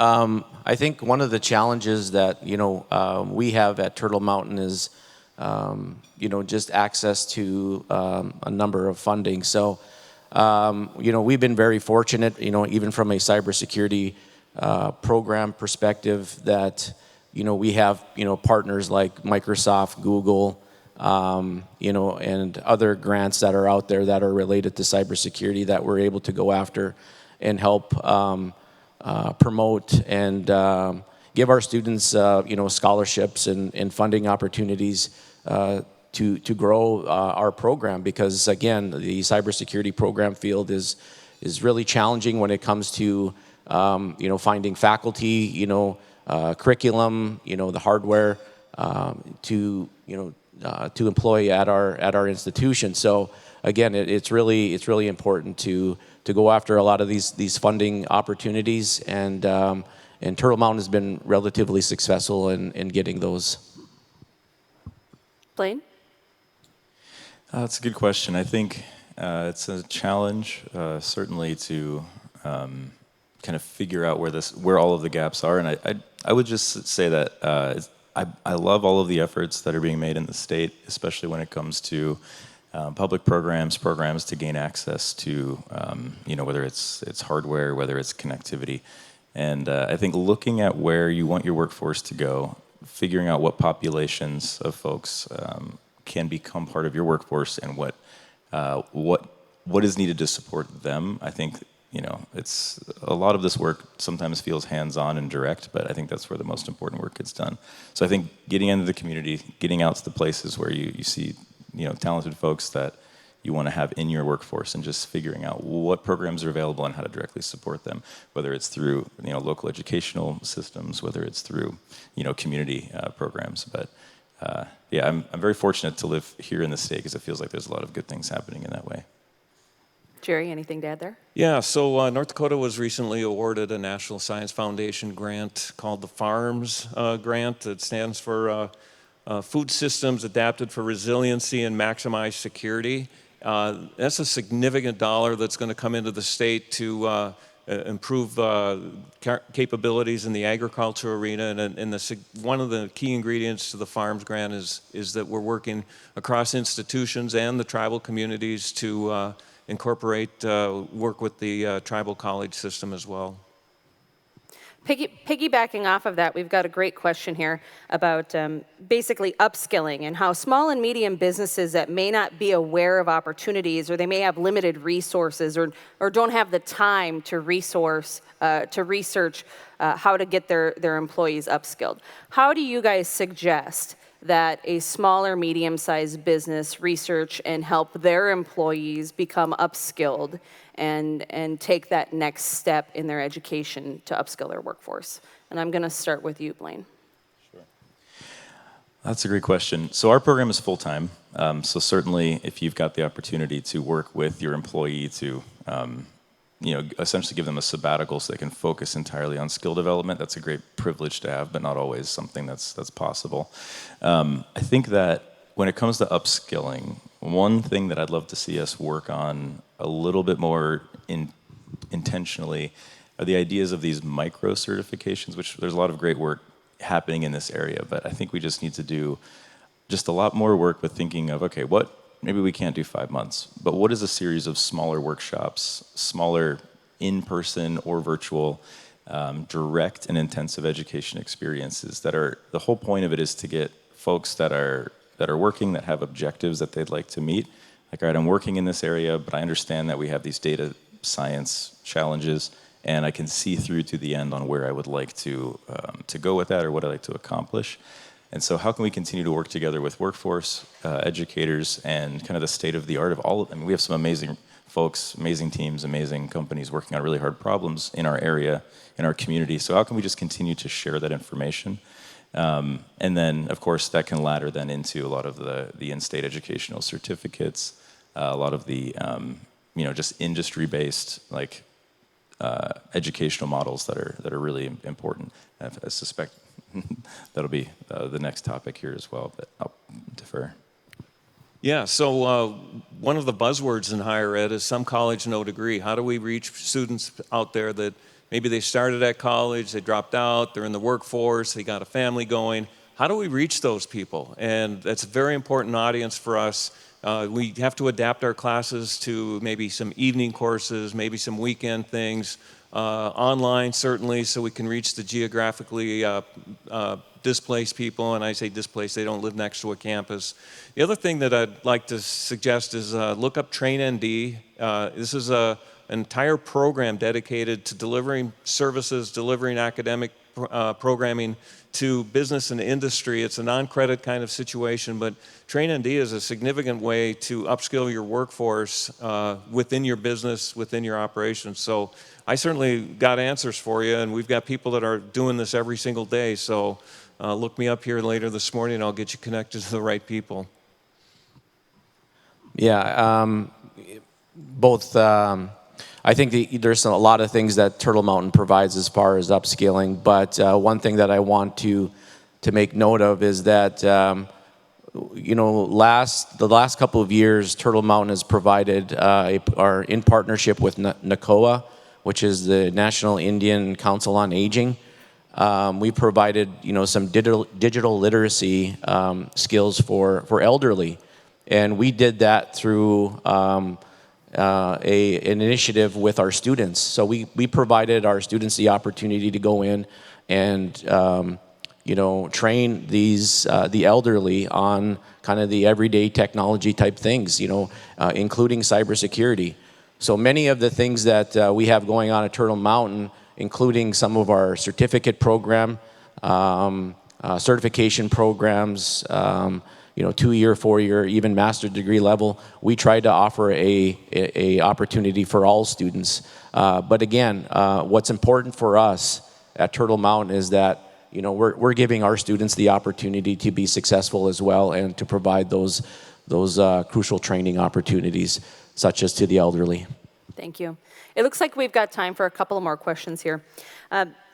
I think one of the challenges that we have at Turtle Mountain is just access to a number of funding. So we've been very fortunate, even from a cybersecurity program perspective, that we have partners like Microsoft, Google, and other grants that are out there that are related to cybersecurity that we're able to go after and help promote and give our students, scholarships and funding opportunities to grow our program. Because again, the cybersecurity program field is really challenging when it comes to finding faculty, curriculum, the hardware to employ at our institution. So again, it's really important to go after a lot of these funding opportunities, and Turtle Mountain has been relatively successful in getting those. Blaine? That's a good question. I think it's a challenge, certainly, to kind of figure out where all of the gaps are. And I would just say that I love all of the efforts that are being made in the state, especially when it comes to public programs to gain access to, whether it's hardware, whether it's connectivity. And I think looking at where you want your workforce to go, figuring out what populations of folks can become part of your workforce and what is needed to support them. I think, it's a lot of this work sometimes feels hands-on and direct, but I think that's where the most important work gets done. So I think getting into the community, getting out to the places where you see, talented folks that you want to have in your workforce, and just figuring out what programs are available and how to directly support them, whether it's through, local educational systems, whether it's through, community programs. But I'm very fortunate to live here in the state because it feels like there's a lot of good things happening in that way. Jerry, anything to add there? Yeah, so North Dakota was recently awarded a National Science Foundation grant called the FARMS grant. It stands for Food Systems Adapted for Resiliency and Maximize Security. That's a significant dollar that's going to come into the state to improve capabilities in the agriculture arena. And one of the key ingredients to the FARMS grant is that we're working across institutions and the tribal communities to incorporate work with the tribal college system as well. Piggybacking off of that, we've got a great question here about basically upskilling and how small and medium businesses that may not be aware of opportunities, or they may have limited resources, or don't have the time to research how to get their employees upskilled. How do you guys suggest that a small or medium-sized business research and help their employees become upskilled and take that next step in their education to upskill their workforce? And I'm going to start with you, Blaine. Sure. That's a great question. So our program is full-time. So certainly if you've got the opportunity to work with your employee to essentially give them a sabbatical so they can focus entirely on skill development, that's a great privilege to have, but not always something that's possible. I think that when it comes to upskilling, one thing that I'd love to see us work on a little bit more intentionally are the ideas of these micro certifications, which there's a lot of great work happening in this area, but I think we just need to do just a lot more work with thinking of, okay, maybe we can't do 5 months, but what is a series of smaller workshops, smaller in-person or virtual, direct and intensive education experiences that are, the whole point of it is to get folks that are working, that have objectives that they'd like to meet. Like, all right, I'm working in this area, but I understand that we have these data science challenges, and I can see through to the end on where I would like to go with that or what I'd like to accomplish. And so how can we continue to work together with workforce, educators, and kind of the state of the art of all of them? I mean, we have some amazing folks, amazing teams, amazing companies working on really hard problems in our area, in our community. So how can we just continue to share that information? And then, of course, that can ladder then into a lot of the in-state educational certificates, a lot of the, just industry-based, like, educational models that are really important. I suspect that'll be the next topic here as well, but I'll defer. Yeah, so one of the buzzwords in higher ed is some college, no degree. How do we reach students out there that maybe they started at college, they dropped out, they're in the workforce, they got a family going? How do we reach those people? And that's a very important audience for us. We have to adapt our classes to maybe some evening courses, maybe some weekend things, online certainly, so we can reach the geographically displaced people. And I say displaced, they don't live next to a campus. The other thing that I'd like to suggest is look up TrainND. This is an entire program dedicated to delivering services, delivering academic programming to business and industry. It's a non-credit kind of situation, but TrainND is a significant way to upskill your workforce within your business, within your operations. So I certainly got answers for you, and we've got people that are doing this every single day. So look me up here later this morning, and I'll get you connected to the right people. Yeah, both. I think there's a lot of things that Turtle Mountain provides as far as upskilling, but one thing that I want to make note of is that the last couple of years, Turtle Mountain has provided, are in partnership with NACOA, which is the National Indian Council on Aging. We provided some digital literacy skills for elderly, and we did that through an initiative with our students. So we provided our students the opportunity to go in and train the elderly on kind of the everyday technology type things, including cybersecurity. So many of the things that we have going on at Turtle Mountain, including some of our certificate program, certification programs, 2-year, 4-year, even master's degree level, we try to offer a opportunity for all students. But again, what's important for us at Turtle Mountain is that we're giving our students the opportunity to be successful as well and to provide those crucial training opportunities, such as to the elderly. Thank you. It looks like we've got time for a couple more questions here.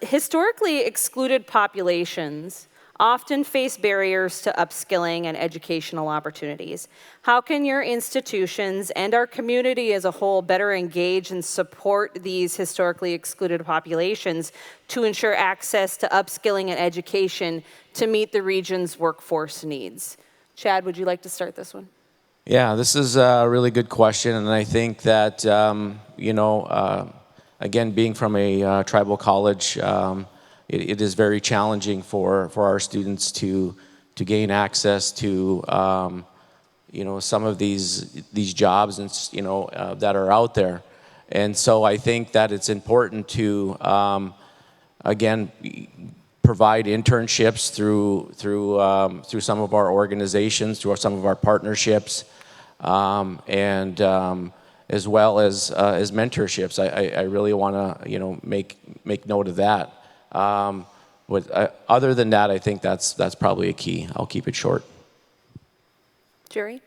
Historically excluded populations often face barriers to upskilling and educational opportunities. How can your institutions and our community as a whole better engage and support these historically excluded populations to ensure access to upskilling and education to meet the region's workforce needs? Chad, would you like to start this one? Yeah, this is a really good question, and I think that, again, being from a tribal college, it is very challenging for our students to gain access to some of these jobs and that are out there, and so I think that it's important to again provide internships through some of our organizations, through some of our partnerships, and as well as mentorships. I really want to make note of that. But other than that, I think that's probably a key. I'll keep it short. Jerry?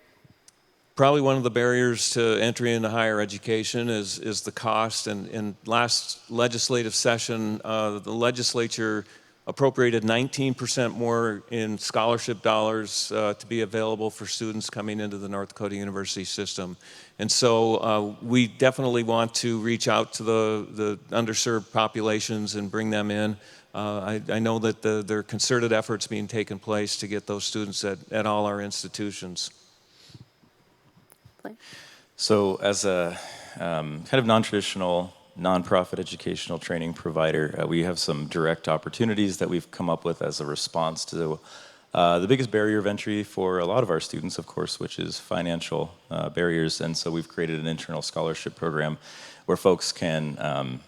Probably one of the barriers to entry into higher education is the cost. And in last legislative session, the legislature appropriated 19% more in scholarship dollars to be available for students coming into the North Dakota University system. And so we definitely want to reach out to the underserved populations and bring them in. I know that there are concerted efforts being taken place to get those students at all our institutions. So as a kind of non-traditional nonprofit educational training provider, we have some direct opportunities that we've come up with as a response to the biggest barrier of entry for a lot of our students, of course, which is financial barriers. And so we've created an internal scholarship program where folks can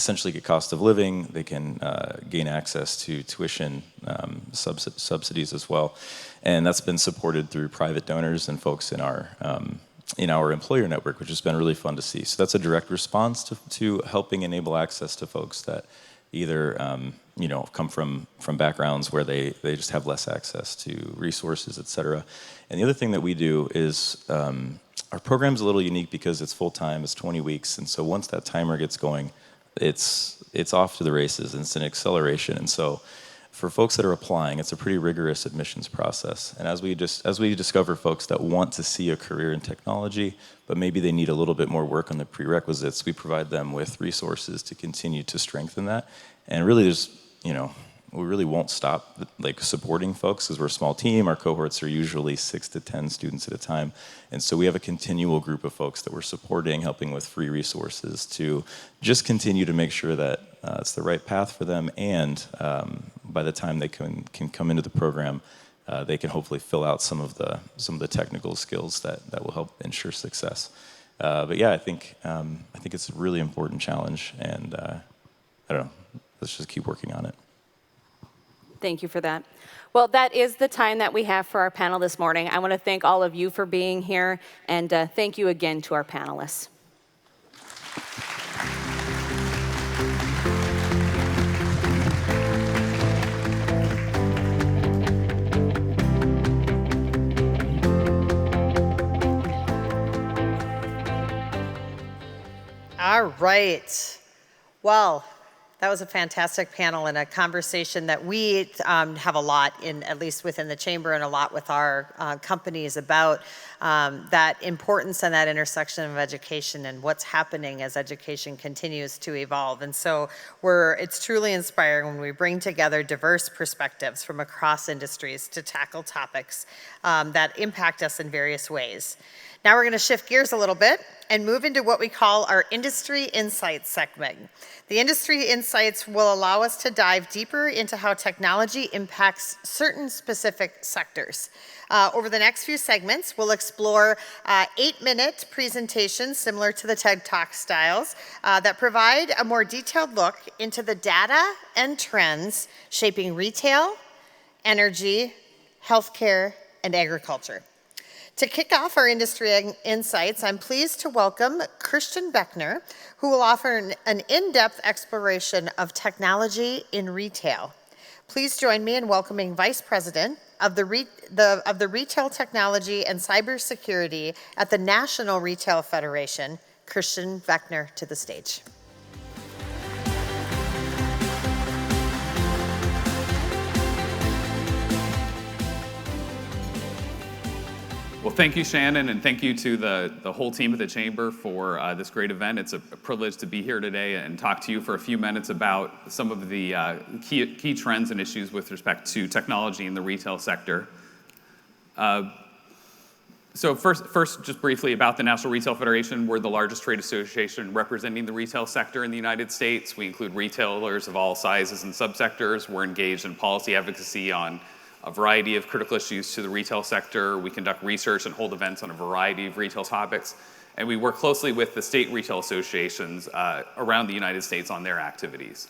essentially get cost of living. They can gain access to tuition subsidies as well, and that's been supported through private donors and folks in our employer network, which has been really fun to see. So that's a direct response to helping enable access to folks that either come from backgrounds where they just have less access to resources, et cetera. And the other thing that we do is our program's a little unique because it's full-time, it's 20 weeks, and so once that timer gets going, it's off to the races, and it's an acceleration. And so for folks that are applying, it's a pretty rigorous admissions process. And as we discover folks that want to see a career in technology, but maybe they need a little bit more work on the prerequisites, we provide them with resources to continue to strengthen that. And really, we really won't stop supporting folks because we're a small team. Our cohorts are usually 6 to 10 students at a time. And so we have a continual group of folks that we're supporting, helping with free resources to just continue to make sure that it's the right path for them. And by the time they can come into the program, they can hopefully fill out some of the technical skills that will help ensure success. But yeah, I think it's a really important challenge, and I don't know. Let's just keep working on it. Thank you for that. Well, that is the time that we have for our panel this morning. I want to thank all of you for being here, and thank you again to our panelists. All right. Well, that was a fantastic panel and a conversation that we have a lot in, at least within the chamber, and a lot with our companies about that importance and that intersection of education and what's happening as education continues to evolve. And so it's truly inspiring when we bring together diverse perspectives from across industries to tackle topics that impact us in various ways. Now we're going to shift gears a little bit and move into what we call our Industry Insights segment. The Industry Insights will allow us to dive deeper into how technology impacts certain specific sectors. Over the next few segments, we'll explore 8-minute presentations similar to the TED Talk styles that provide a more detailed look into the data and trends shaping retail, energy, healthcare, and agriculture. To kick off our Industry Insights, I'm pleased to welcome Christian Beckner, who will offer an in-depth exploration of technology in retail. Please join me in welcoming Vice President of the Retail Technology and Cybersecurity at the National Retail Federation, Christian Beckner, to the stage. Well, thank you, Shannon, and thank you to the whole team at the Chamber for this great event. It's a privilege to be here today and talk to you for a few minutes about some of the key trends and issues with respect to technology in the retail sector. So first, just briefly about the National Retail Federation. We're the largest trade association representing the retail sector in the United States. We include retailers of all sizes and subsectors. We're engaged in policy advocacy on a variety of critical issues to the retail sector. We conduct research and hold events on a variety of retail topics. And we work closely with the state retail associations around the United States on their activities.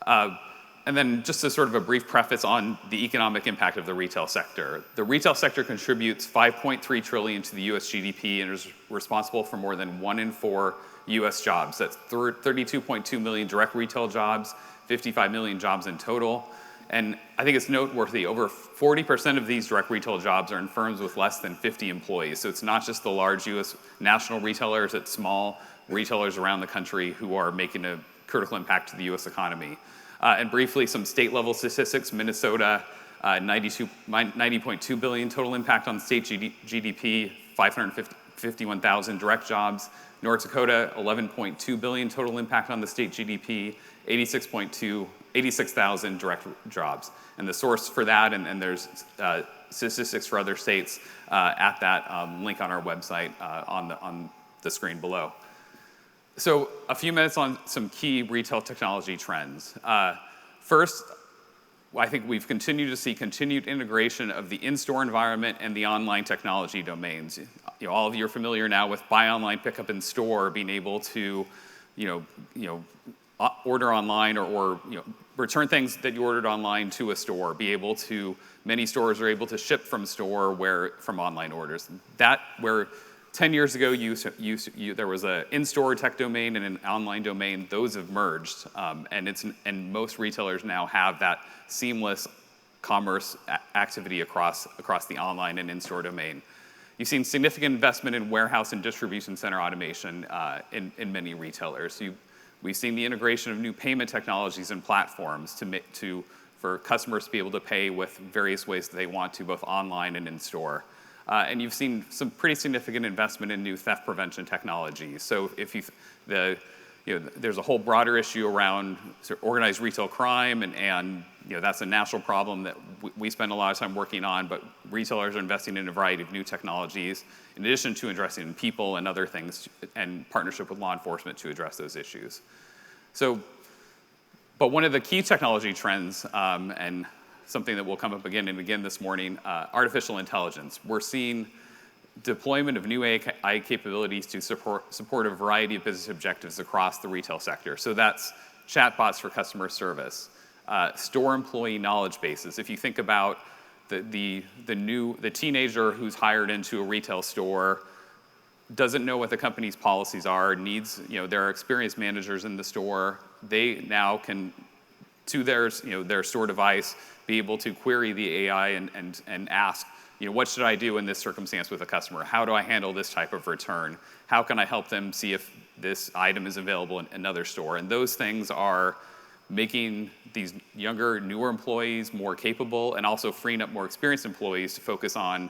And then just a sort of a brief preface on the economic impact of the retail sector. The retail sector contributes $5.3 trillion to the US GDP and is responsible for more than 1 in 4 US jobs. That's 32.2 million direct retail jobs, 55 million jobs in total. And I think it's noteworthy, over 40% of these direct retail jobs are in firms with less than 50 employees. So it's not just the large US national retailers, it's small retailers around the country who are making a critical impact to the US economy. And briefly, some state level statistics. Minnesota, 90.2 billion total impact on state GDP, 551,000 direct jobs. North Dakota, 11.2 billion total impact on the state GDP, 86,000 direct jobs. And the source for that, and there's statistics for other states at that link on our website on the screen below. So a few minutes on some key retail technology trends. First, I think we've continued to see continued integration of the in-store environment and the online technology domains. All of you are familiar now with buy online, pick up in store, being able to, order online or return things that you ordered online to a store. Many stores are able to ship from store from online orders. That where 10 years ago there was an in-store tech domain and an online domain. Those have merged, and most retailers now have that seamless commerce activity across the online and in-store domain. You've seen significant investment in warehouse and distribution center automation in many retailers. We've seen the integration of new payment technologies and platforms for customers to be able to pay with various ways that they want to, both online and in store. And you've seen some pretty significant investment in new theft prevention technologies. So there's a whole broader issue around sort of organized retail crime, and that's a national problem that we spend a lot of time working on, but retailers are investing in a variety of new technologies, in addition to addressing people and other things, and partnership with law enforcement to address those issues. But one of the key technology trends, and something that will come up again and again this morning, artificial intelligence. We're seeing deployment of new AI capabilities to support a variety of business objectives across the retail sector. So that's chatbots for customer service, store employee knowledge bases. If you think about the teenager who's hired into a retail store, doesn't know what the company's policies are, there are experienced managers in the store. They now can, to their store device, be able to query the AI and ask, what should I do in this circumstance with a customer? How do I handle this type of return? How can I help them see if this item is available in another store? And those things are making these younger, newer employees more capable, and also freeing up more experienced employees to focus on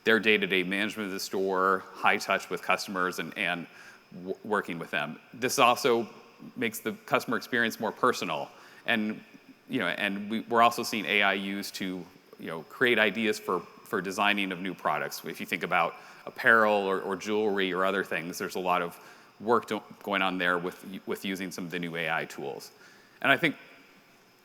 their day-to-day management of the store, high touch with customers, and working with them. This also makes the customer experience more personal. And we're also seeing AI used to create ideas for designing of new products. If you think about apparel or jewelry or other things, there's a lot of work going on there with using some of the new AI tools. And I think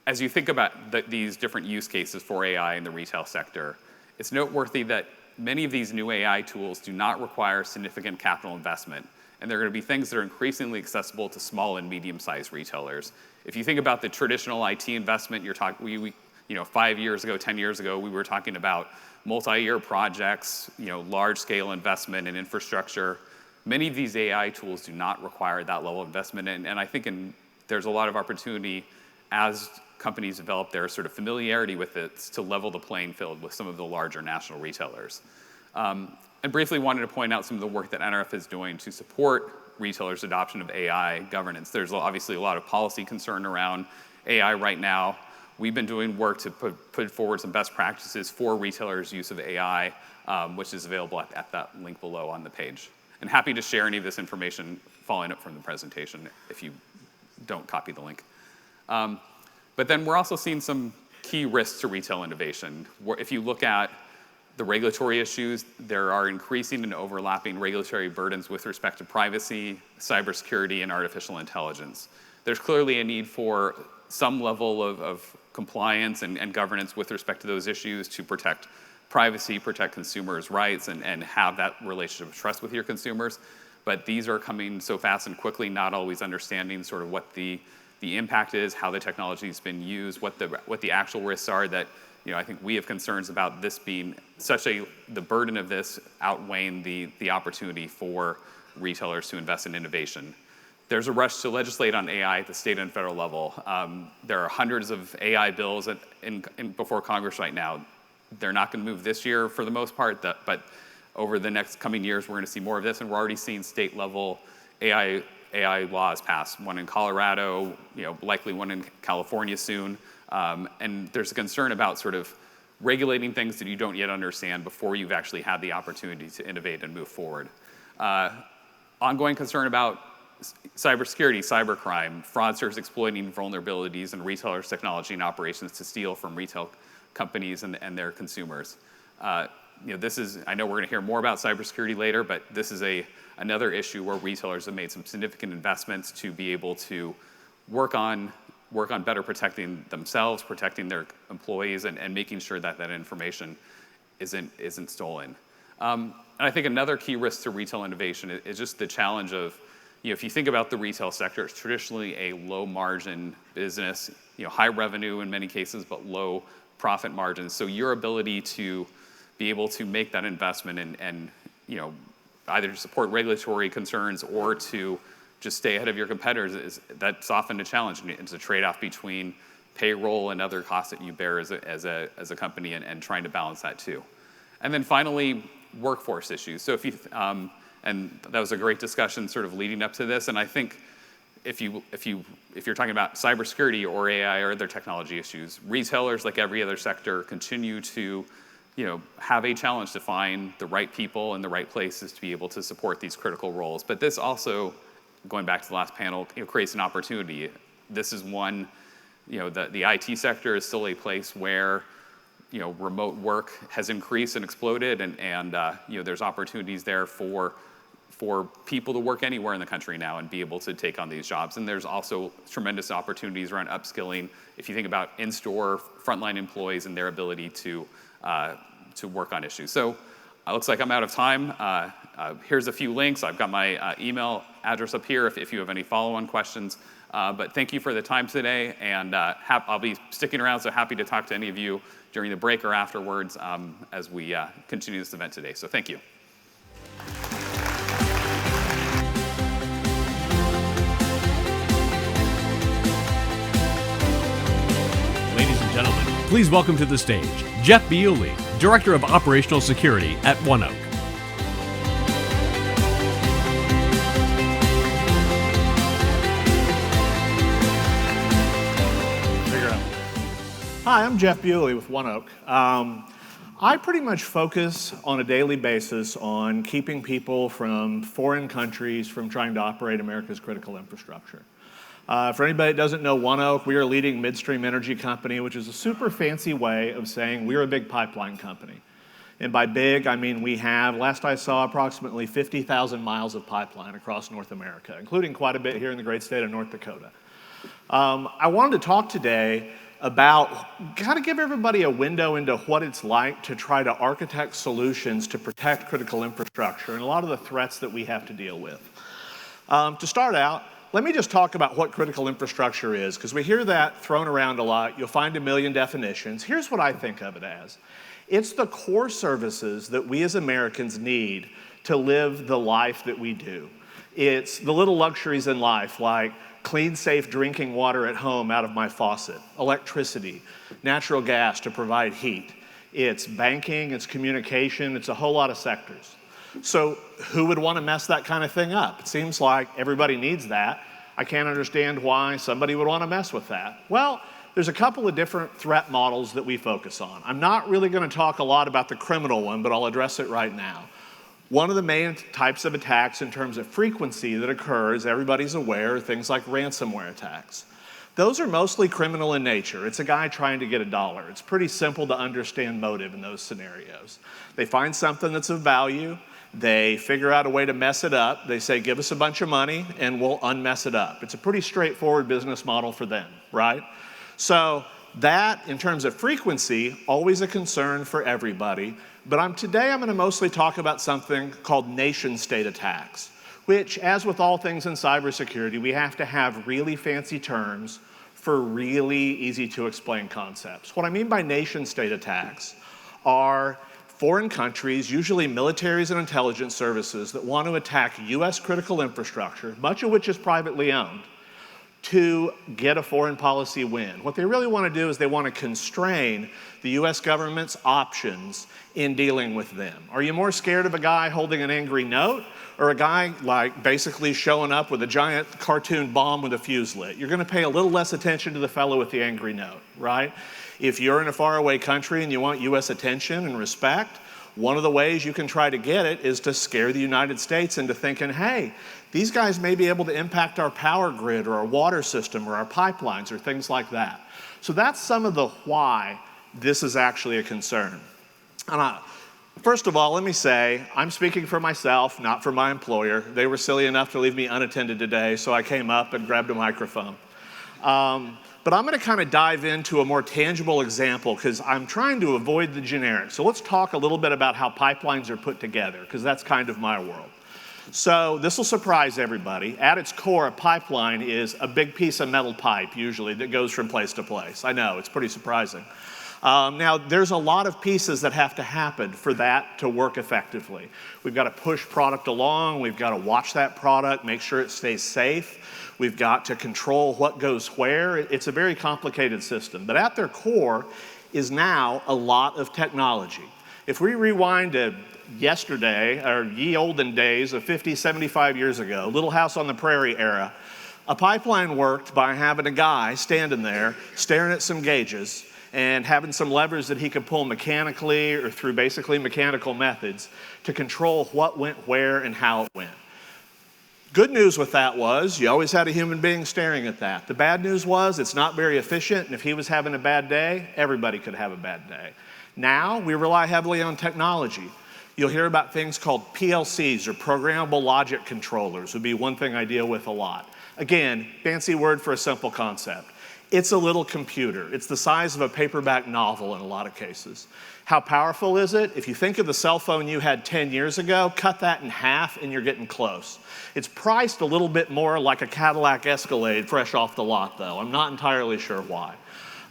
as you think about these different use cases for AI in the retail sector, it's noteworthy that many of these new AI tools do not require significant capital investment, and they're going to be things that are increasingly accessible to small and medium-sized retailers. If you think about the traditional IT investment, 5 years ago, 10 years ago, we were talking about multi-year projects, large-scale investment in infrastructure. Many of these AI tools do not require that level of investment, and I think there's a lot of opportunity as companies develop their sort of familiarity with it to level the playing field with some of the larger national retailers. And briefly wanted to point out some of the work that NRF is doing to support retailers' adoption of AI governance. There's obviously a lot of policy concern around AI right now. We've been doing work to put forward some best practices for retailers' use of AI, which is available at that link below on the page. And happy to share any of this information following up from the presentation if you don't copy the link. But then we're also seeing some key risks to retail innovation. If you look at the regulatory issues, there are increasing and overlapping regulatory burdens with respect to privacy, cybersecurity, and artificial intelligence. There's clearly a need for some level of compliance and governance with respect to those issues to protect privacy, protect consumers' rights, and have that relationship of trust with your consumers. But these are coming so fast and quickly, not always understanding sort of what the impact is, how the technology has been used, what the actual risks are that I think we have concerns about this being the burden of this outweighing the opportunity for retailers to invest in innovation. There's a rush to legislate on AI at the state and federal level. There are hundreds of AI bills before Congress right now. They're not going to move this year for the most part, but over the next coming years, we're going to see more of this, and we're already seeing state-level AI laws passed. One in Colorado, likely one in California soon. And there's a concern about sort of regulating things that you don't yet understand before you've actually had the opportunity to innovate and move forward. Ongoing concern about cybersecurity, cybercrime, fraudsters exploiting vulnerabilities in retailers' technology and operations to steal from retail companies and their consumers. I know we're going to hear more about cybersecurity later, but this is another issue where retailers have made some significant investments to be able to work on better protecting themselves, protecting their employees, and making sure that information isn't stolen. And I think another key risk to retail innovation is just the challenge of if you think about the retail sector, it's traditionally a low margin business, high revenue in many cases, but low profit margins. So your ability to be able to make that investment and either to support regulatory concerns or to just stay ahead of your competitors, that's often a challenge. It's a trade-off between payroll and other costs that you bear as a company and trying to balance that too. And then finally, workforce issues. So and that was a great discussion sort of leading up to this. And I think if you're talking about cybersecurity or AI or other technology issues, retailers, like every other sector, continue to have a challenge to find the right people in the right places to be able to support these critical roles. But this also, going back to the last panel, creates an opportunity. This is one, the IT sector is still a place where remote work has increased and exploded, and there's opportunities there for people to work anywhere in the country now and be able to take on these jobs. And there's also tremendous opportunities around upskilling. If you think about in-store frontline employees and their ability to work on issues. So it looks like I'm out of time. Here's a few links. I've got my email address up here if you have any follow-on questions. But thank you for the time today, and I'll be sticking around, so happy to talk to any of you during the break or afterwards as we continue this event today. So thank you. Ladies and gentlemen, please welcome to the stage Jeff Biuli, Director of Operational Security at ONEOK. Hi, I'm Jeff Biuli with ONEOK. I pretty much focus on a daily basis on keeping people from foreign countries from trying to operate America's critical infrastructure. For anybody that doesn't know ONEOK, we are a leading midstream energy company, which is a super fancy way of saying we're a big pipeline company. And by big, I mean we have, last I saw, approximately 50,000 miles of pipeline across North America, including quite a bit here in the great state of North Dakota. I wanted to talk today about kind of give everybody a window into what it's like to try to architect solutions to protect critical infrastructure and a lot of the threats that we have to deal with. To start out, let me just talk about what critical infrastructure is, because we hear that thrown around a lot. You'll find a million definitions. Here's what I think of it as. It's the core services that we as Americans need to live the life that we do. It's the little luxuries in life, like clean, safe drinking water at home out of my faucet, electricity, natural gas to provide heat. It's banking, it's communication, it's a whole lot of sectors. So who would want to mess that kind of thing up? It seems like everybody needs that. I can't understand why somebody would want to mess with that. Well, there's a couple of different threat models that we focus on. I'm not really going to talk a lot about the criminal one, but I'll address it right now. One of the main types of attacks in terms of frequency that occurs, everybody's aware, are things like ransomware attacks. Those are mostly criminal in nature. It's a guy trying to get $1. It's pretty simple to understand motive in those scenarios. They find something that's of value. They figure out a way to mess it up. They say, give us a bunch of money and we'll unmess it up. It's a pretty straightforward business model for them, right? So that, in terms of frequency, always a concern for everybody. But today I'm going to mostly talk about something called nation-state attacks, which, as with all things in cybersecurity, we have to have really fancy terms for really easy-to-explain concepts. What I mean by nation-state attacks are foreign countries, usually militaries and intelligence services, that want to attack U.S. critical infrastructure, much of which is privately owned, to get a foreign policy win. What they really want to do is they want to constrain the U.S. government's options in dealing with them. Are you more scared of a guy holding an angry note or a guy like basically showing up with a giant cartoon bomb with a fuse lit? You're going to pay a little less attention to the fellow with the angry note, right? If you're in a faraway country and you want U.S. attention and respect, one of the ways you can try to get it is to scare the United States into thinking, hey, these guys may be able to impact our power grid or our water system or our pipelines or things like that. So that's some of the why this is actually a concern. And first of all, let me say, I'm speaking for myself, not for my employer. They were silly enough to leave me unattended today, so I came up and grabbed a microphone. But I'm going to kind of dive into a more tangible example because I'm trying to avoid the generic. So let's talk a little bit about how pipelines are put together, because that's kind of my world. So this will surprise everybody. At its core, a pipeline is a big piece of metal pipe, usually, that goes from place to place. I know, it's pretty surprising. Now, there's a lot of pieces that have to happen for that to work effectively. We've got to push product along. We've got to watch that product, make sure it stays safe. We've got to control what goes where. It's a very complicated system. But at their core is now a lot of technology. If we rewind to yesterday, or ye olden days of 50, 75 years ago, Little House on the Prairie era, a pipeline worked by having a guy standing there staring at some gauges and having some levers that he could pull mechanically or through basically mechanical methods to control what went where and how it went. Good news with that was you always had a human being staring at that. The bad news was it's not very efficient, and if he was having a bad day, everybody could have a bad day. Now we rely heavily on technology. You'll hear about things called PLCs, or programmable logic controllers, would be one thing I deal with a lot. Again, fancy word for a simple concept. It's a little computer. It's the size of a paperback novel in a lot of cases. How powerful is it? If you think of the cell phone you had 10 years ago, cut that in half and you're getting close. It's priced a little bit more like a Cadillac Escalade fresh off the lot, though. I'm not entirely sure why.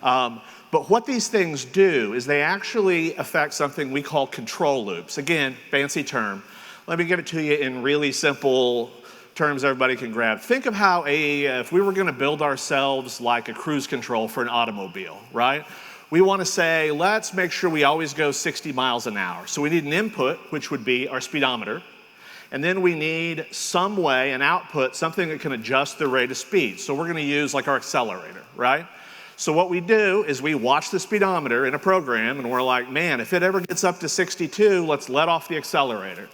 But what these things do is they actually affect something we call control loops. Again, fancy term. Let me give it to you in really simple terms everybody can grab. Think of how if we were going to build ourselves like a cruise control for an automobile, right? We want to say, let's make sure we always go 60 miles an hour. So we need an input, which would be our speedometer. And then we need some way, an output, something that can adjust the rate of speed. So we're going to use like our accelerator, right? So what we do is we watch the speedometer in a program and we're like, man, if it ever gets up to 62, let's let off the accelerator.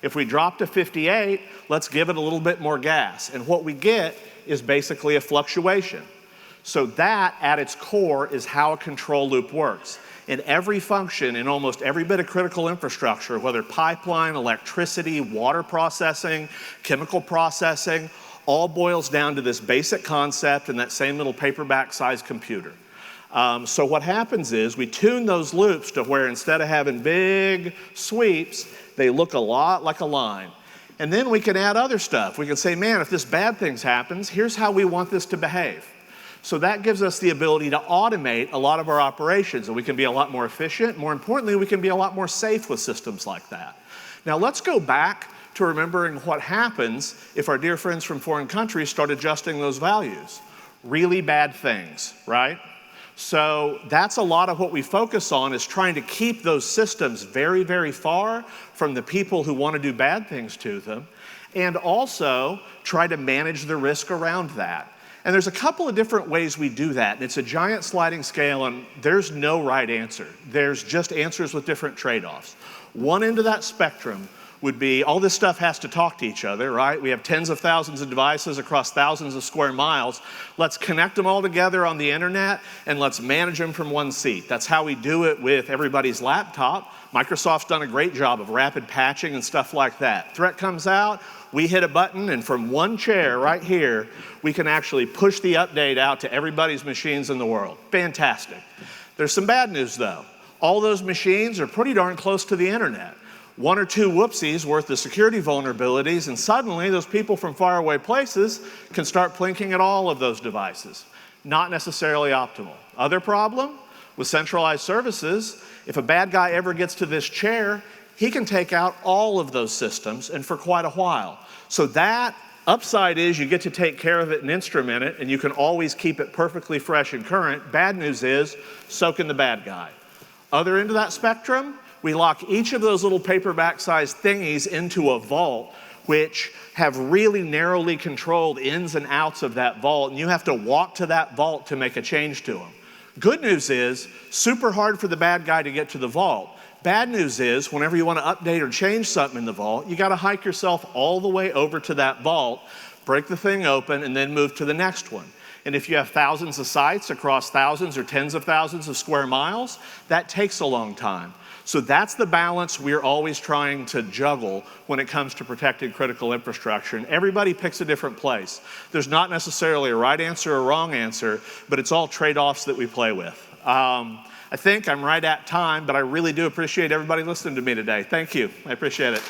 If we drop to 58, let's give it a little bit more gas. And what we get is basically a fluctuation. So that, at its core, is how a control loop works. In every function, in almost every bit of critical infrastructure, whether pipeline, electricity, water processing, chemical processing, all boils down to this basic concept in that same little paperback-sized computer. So what happens is we tune those loops to where instead of having big sweeps, they look a lot like a line. And then we can add other stuff. We can say, man, if this bad thing happens, here's how we want this to behave. So that gives us the ability to automate a lot of our operations, and we can be a lot more efficient. More importantly, we can be a lot more safe with systems like that. Now let's go back to remembering what happens if our dear friends from foreign countries start adjusting those values. Really bad things, right? So that's a lot of what we focus on, is trying to keep those systems very, very far from the people who want to do bad things to them, and also try to manage the risk around that. And there's a couple of different ways we do that. And it's a giant sliding scale, and there's no right answer. There's just answers with different trade-offs. One end of that spectrum would be all this stuff has to talk to each other, right? We have tens of thousands of devices across thousands of square miles. Let's connect them all together on the internet and let's manage them from one seat. That's how we do it with everybody's laptop. Microsoft's done a great job of rapid patching and stuff like that. Threat comes out, we hit a button, and from one chair right here, we can actually push the update out to everybody's machines in the world. Fantastic. There's some bad news though. All those machines are pretty darn close to the internet. One or two whoopsies worth of security vulnerabilities, and suddenly those people from faraway places can start plinking at all of those devices. Not necessarily optimal. Other problem with centralized services, if a bad guy ever gets to this chair, he can take out all of those systems, and for quite a while. So that upside is you get to take care of it and instrument it, and you can always keep it perfectly fresh and current. Bad news is, so can the bad guy. Other end of that spectrum, we lock each of those little paperback-sized thingies into a vault, which have really narrowly controlled ins and outs of that vault, and you have to walk to that vault to make a change to them. Good news is, super hard for the bad guy to get to the vault. Bad news is, whenever you want to update or change something in the vault, you got to hike yourself all the way over to that vault, break the thing open, and then move to the next one. And if you have thousands of sites across thousands or tens of thousands of square miles, that takes a long time. So that's the balance we're always trying to juggle when it comes to protecting critical infrastructure. And everybody picks a different place. There's not necessarily a right answer or a wrong answer, but it's all trade-offs that we play with. I think I'm right at time, but I really do appreciate everybody listening to me today. Thank you. I appreciate it.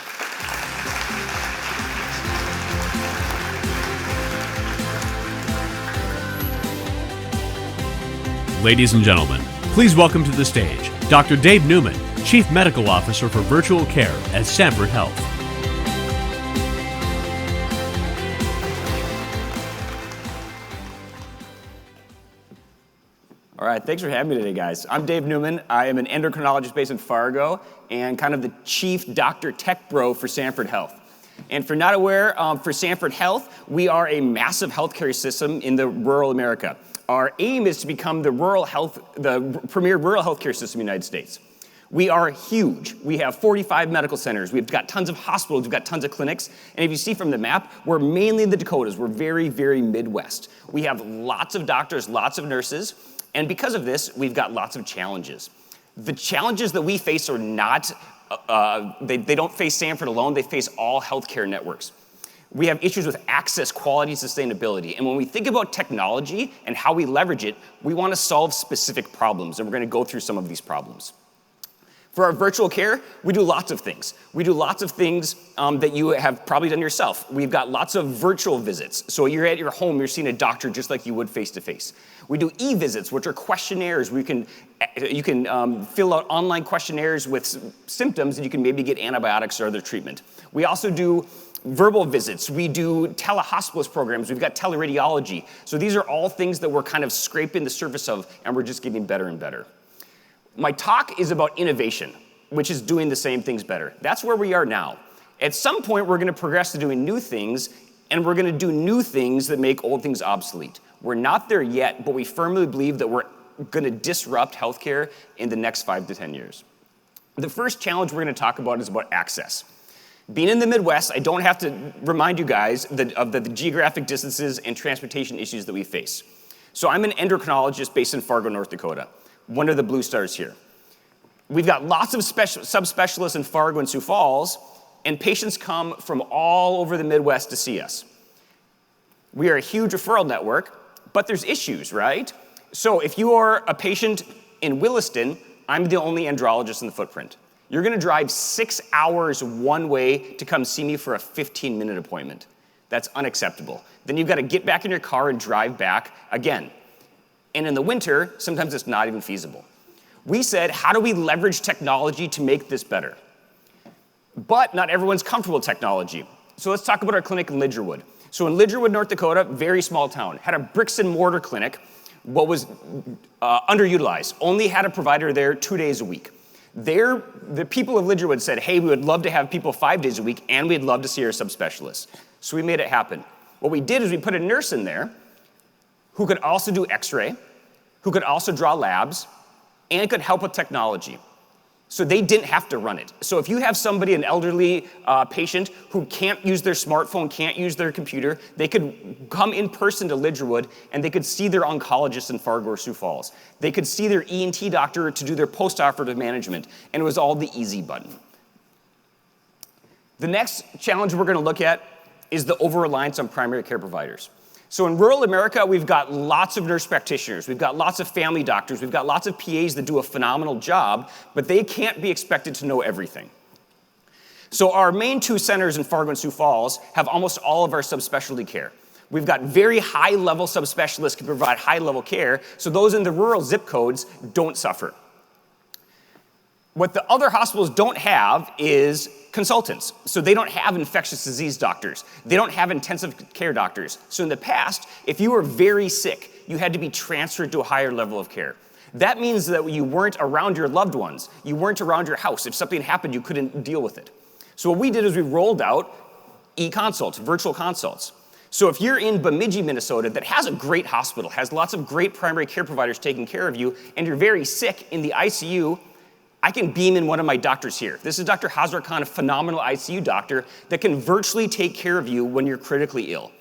Ladies and gentlemen, please welcome to the stage Dr. Dave Newman, Chief Medical Officer for Virtual Care at Sanford Health. All right, thanks for having me today, guys. I'm Dave Newman. I am an endocrinologist based in Fargo and kind of the chief doctor tech bro for Sanford Health. And if you're not aware, for Sanford Health, we are a massive healthcare system in the rural America. Our aim is to become the premier rural healthcare system in the United States. We are huge. We have 45 medical centers. We've got tons of hospitals. We've got tons of clinics. And if you see from the map, we're mainly in the Dakotas. We're very, very Midwest. We have lots of doctors, lots of nurses. And because of this, we've got lots of challenges. The challenges that we face are not, they don't face Sanford alone, they face all healthcare networks. We have issues with access, quality, and sustainability. And when we think about technology and how we leverage it, we want to solve specific problems, and we're going to go through some of these problems. For our virtual care, we do lots of things. We do lots of things that you have probably done yourself. We've got lots of virtual visits. So you're at your home, you're seeing a doctor just like you would face-to-face. We do e-visits, which are questionnaires where you can fill out online questionnaires with symptoms and you can maybe get antibiotics or other treatment. We also do verbal visits. We do telehospitalist programs. We've got teleradiology. So these are all things that we're kind of scraping the surface of, and we're just getting better and better. My talk is about innovation, which is doing the same things better. That's where we are now. At some point, we're going to progress to doing new things, and we're going to do new things that make old things obsolete. We're not there yet, but we firmly believe that we're going to disrupt healthcare in the next 5 to 10 years. The first challenge we're going to talk about is about access. Being in the Midwest, I don't have to remind you guys of the geographic distances and transportation issues that we face. So I'm an endocrinologist based in Fargo, North Dakota. One of the blue stars here. We've got lots of subspecialists in Fargo and Sioux Falls, and patients come from all over the Midwest to see us. We are a huge referral network, but there's issues, right? So if you are a patient in Williston, I'm the only andrologist in the footprint. You're gonna drive 6 hours one way to come see me for a 15-minute appointment. That's unacceptable. Then you've got to get back in your car and drive back again. And in the winter, sometimes it's not even feasible. We said, how do we leverage technology to make this better? But not everyone's comfortable with technology. So let's talk about our clinic in Lidgerwood. So in Lidgerwood, North Dakota, very small town, had a bricks and mortar clinic, what was underutilized, only had a provider there 2 days a week. The people of Lidgerwood said, hey, we would love to have people 5 days a week, and we'd love to see our subspecialists. So we made it happen. What we did is we put a nurse in there who could also do x-ray, who could also draw labs, and could help with technology. So they didn't have to run it. So if you have somebody, an elderly patient, who can't use their smartphone, can't use their computer, they could come in person to Lidgerwood, and they could see their oncologist in Fargo or Sioux Falls. They could see their ENT doctor to do their post-operative management, and it was all the easy button. The next challenge we're gonna look at is the over-reliance on primary care providers. So in rural America, we've got lots of nurse practitioners, we've got lots of family doctors, we've got lots of PAs that do a phenomenal job, but they can't be expected to know everything. So our main 2 centers in Fargo and Sioux Falls have almost all of our subspecialty care. We've got very high-level subspecialists who can provide high-level care, so those in the rural zip codes don't suffer. What the other hospitals don't have is consultants. So they don't have infectious disease doctors. They don't have intensive care doctors. So in the past, if you were very sick, you had to be transferred to a higher level of care. That means that you weren't around your loved ones. You weren't around your house. If something happened, you couldn't deal with it. So what we did is we rolled out e-consults, virtual consults. So if you're in Bemidji, Minnesota, that has a great hospital, has lots of great primary care providers taking care of you, and you're very sick in the ICU, I can beam in one of my doctors here. This is Dr. Hazrat Khan, a phenomenal ICU doctor that can virtually take care of you when you're critically ill.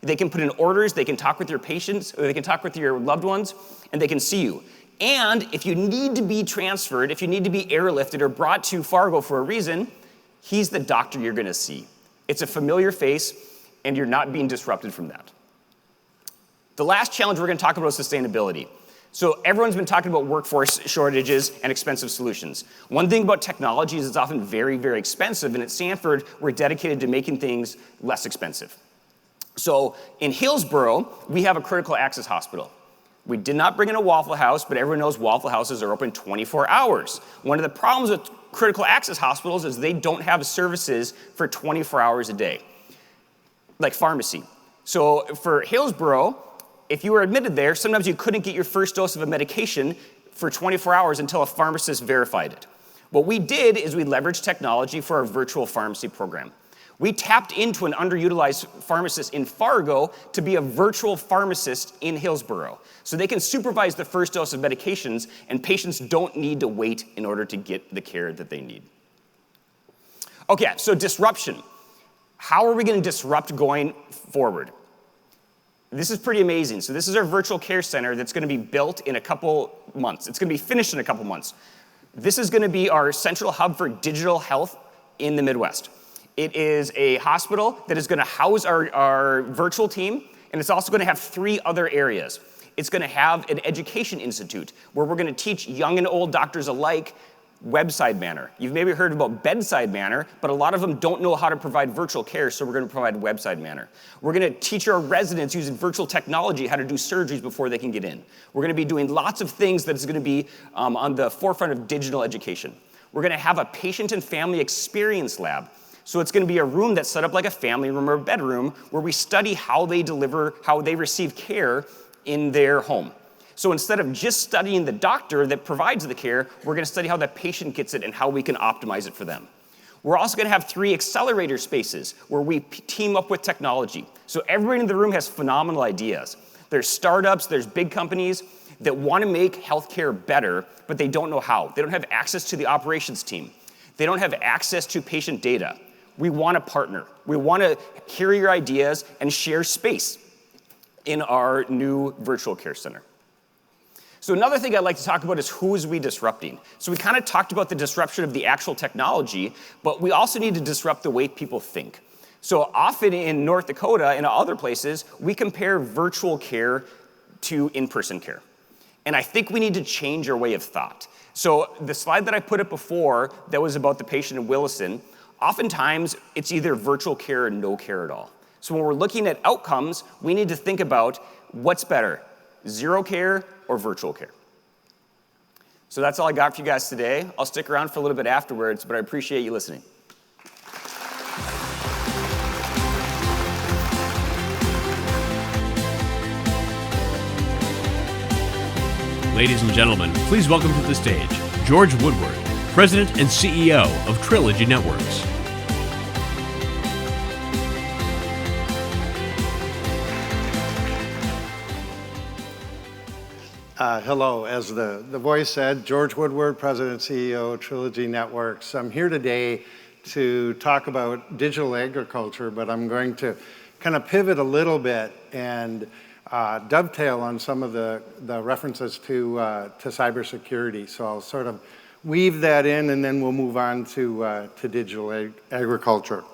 They can put in orders, they can talk with your patients, or they can talk with your loved ones, and they can see you. And if you need to be transferred, if you need to be airlifted or brought to Fargo for a reason, he's the doctor you're gonna see. It's a familiar face, and you're not being disrupted from that. The last challenge we're gonna talk about is sustainability. So everyone's been talking about workforce shortages and expensive solutions. One thing about technology is it's often very, very expensive, and at Sanford, we're dedicated to making things less expensive. So in Hillsboro, we have a critical access hospital. We did not bring in a Waffle House, but everyone knows Waffle Houses are open 24 hours. One of the problems with critical access hospitals is they don't have services for 24 hours a day, like pharmacy. So for Hillsborough, if you were admitted there, sometimes you couldn't get your first dose of a medication for 24 hours until a pharmacist verified it. What we did is we leveraged technology for our virtual pharmacy program. We tapped into an underutilized pharmacist in Fargo to be a virtual pharmacist in Hillsborough. So they can supervise the first dose of medications, and patients don't need to wait in order to get the care that they need. Okay, so disruption. How are we going to disrupt going forward? This is pretty amazing. So this is our virtual care center that's going to be built in a couple months. It's going to be finished in a couple months. This is going to be our central hub for digital health in the Midwest. It is a hospital that is going to house our virtual team, and it's also going to have 3 other areas. It's going to have an education institute where we're going to teach young and old doctors alike webside manner. You've maybe heard about bedside manner, but a lot of them don't know how to provide virtual care, so we're going to provide webside manner. We're going to teach our residents using virtual technology how to do surgeries before they can get in. We're going to be doing lots of things that is going to be on the forefront of digital education. We're going to have a patient and family experience lab. So it's going to be a room that's set up like a family room or a bedroom where we study how they receive care in their home. So instead of just studying the doctor that provides the care, we're going to study how the patient gets it and how we can optimize it for them. We're also going to have 3 accelerator spaces where we team up with technology. So everybody in the room has phenomenal ideas. There's startups, there's big companies that want to make healthcare better, but they don't know how. They don't have access to the operations team. They don't have access to patient data. We want to partner. We want to hear your ideas and share space in our new virtual care center. So another thing I'd like to talk about is who is we disrupting? So we kind of talked about the disruption of the actual technology, but we also need to disrupt the way people think. So often in North Dakota and other places, we compare virtual care to in-person care. And I think we need to change our way of thought. So the slide that I put up before that was about the patient in Williston, oftentimes it's either virtual care or no care at all. So when we're looking at outcomes, we need to think about what's better, zero care or virtual care. So that's all I got for you guys today. I'll stick around for a little bit afterwards, but I appreciate you listening. Ladies and gentlemen, please welcome to the stage George Woodward, President and CEO of Trilogy Networks. Hello, as the voice said, George Woodward, President and CEO of Trilogy Networks. I'm here today to talk about digital agriculture, but I'm going to kind of pivot a little bit and dovetail on some of the references to cybersecurity. So I'll sort of weave that in, and then we'll move on to digital agriculture.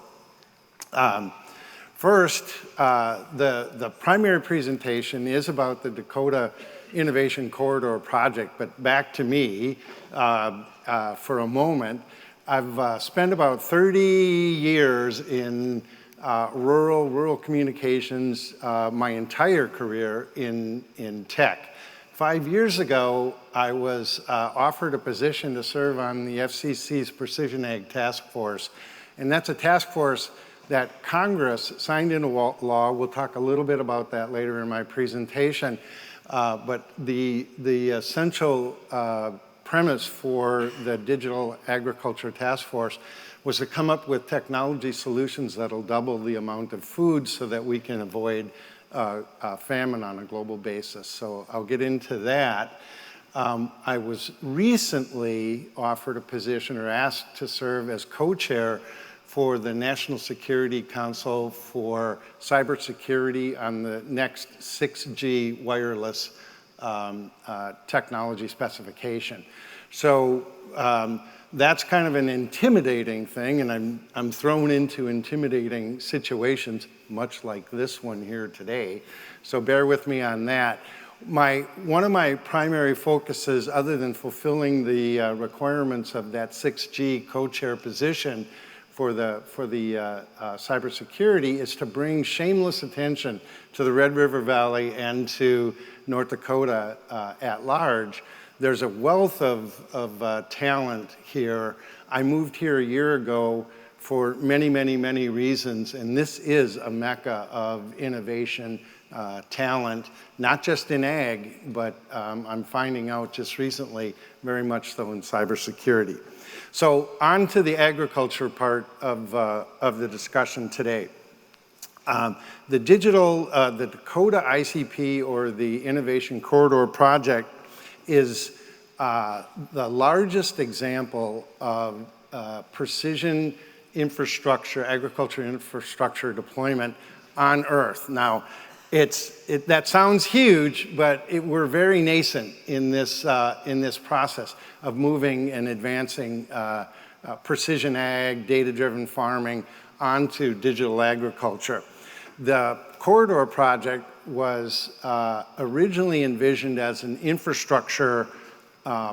First, the primary presentation is about the Dakota Innovation Corridor project, but back to me for a moment. I've spent about 30 years in rural communications, my entire career in tech. 5 years ago, I was offered a position to serve on the FCC's Precision Ag Task Force, and that's a task force that Congress signed into law. We'll talk a little bit about that later in my presentation. But the essential premise for the Digital Agriculture Task Force was to come up with technology solutions that'll double the amount of food so that we can avoid famine on a global basis. So I'll get into that. I was recently offered a position or asked to serve as co-chair for the National Security Council for Cybersecurity on the next 6G wireless technology specification. So that's kind of an intimidating thing, and I'm thrown into intimidating situations, much like this one here today. So bear with me on that. One of my primary focuses, other than fulfilling the requirements of that 6G co-chair position for the cybersecurity is to bring shameless attention to the Red River Valley and to North Dakota at large. There's a wealth of talent here. I moved here a year ago for many, many, many reasons, and this is a mecca of innovation, talent, not just in ag, but I'm finding out just recently, very much so in cybersecurity. So on to the agriculture part of the discussion today. The Dakota ICP, or the Innovation Corridor Project, is the largest example of precision infrastructure, agriculture infrastructure deployment on Earth. Now, that sounds huge, but we're very nascent in this process of moving and advancing precision ag, data-driven farming onto digital agriculture. The Corridor Project was originally envisioned as an infrastructure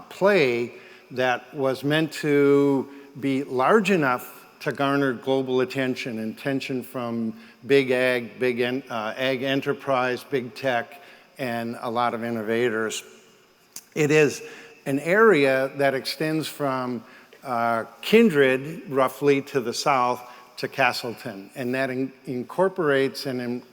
play that was meant to be large enough to garner global attention and attention from big ag, ag enterprise, big tech, and a lot of innovators. It is an area that extends from Kindred, roughly to the south, to Castleton, and that incorporates and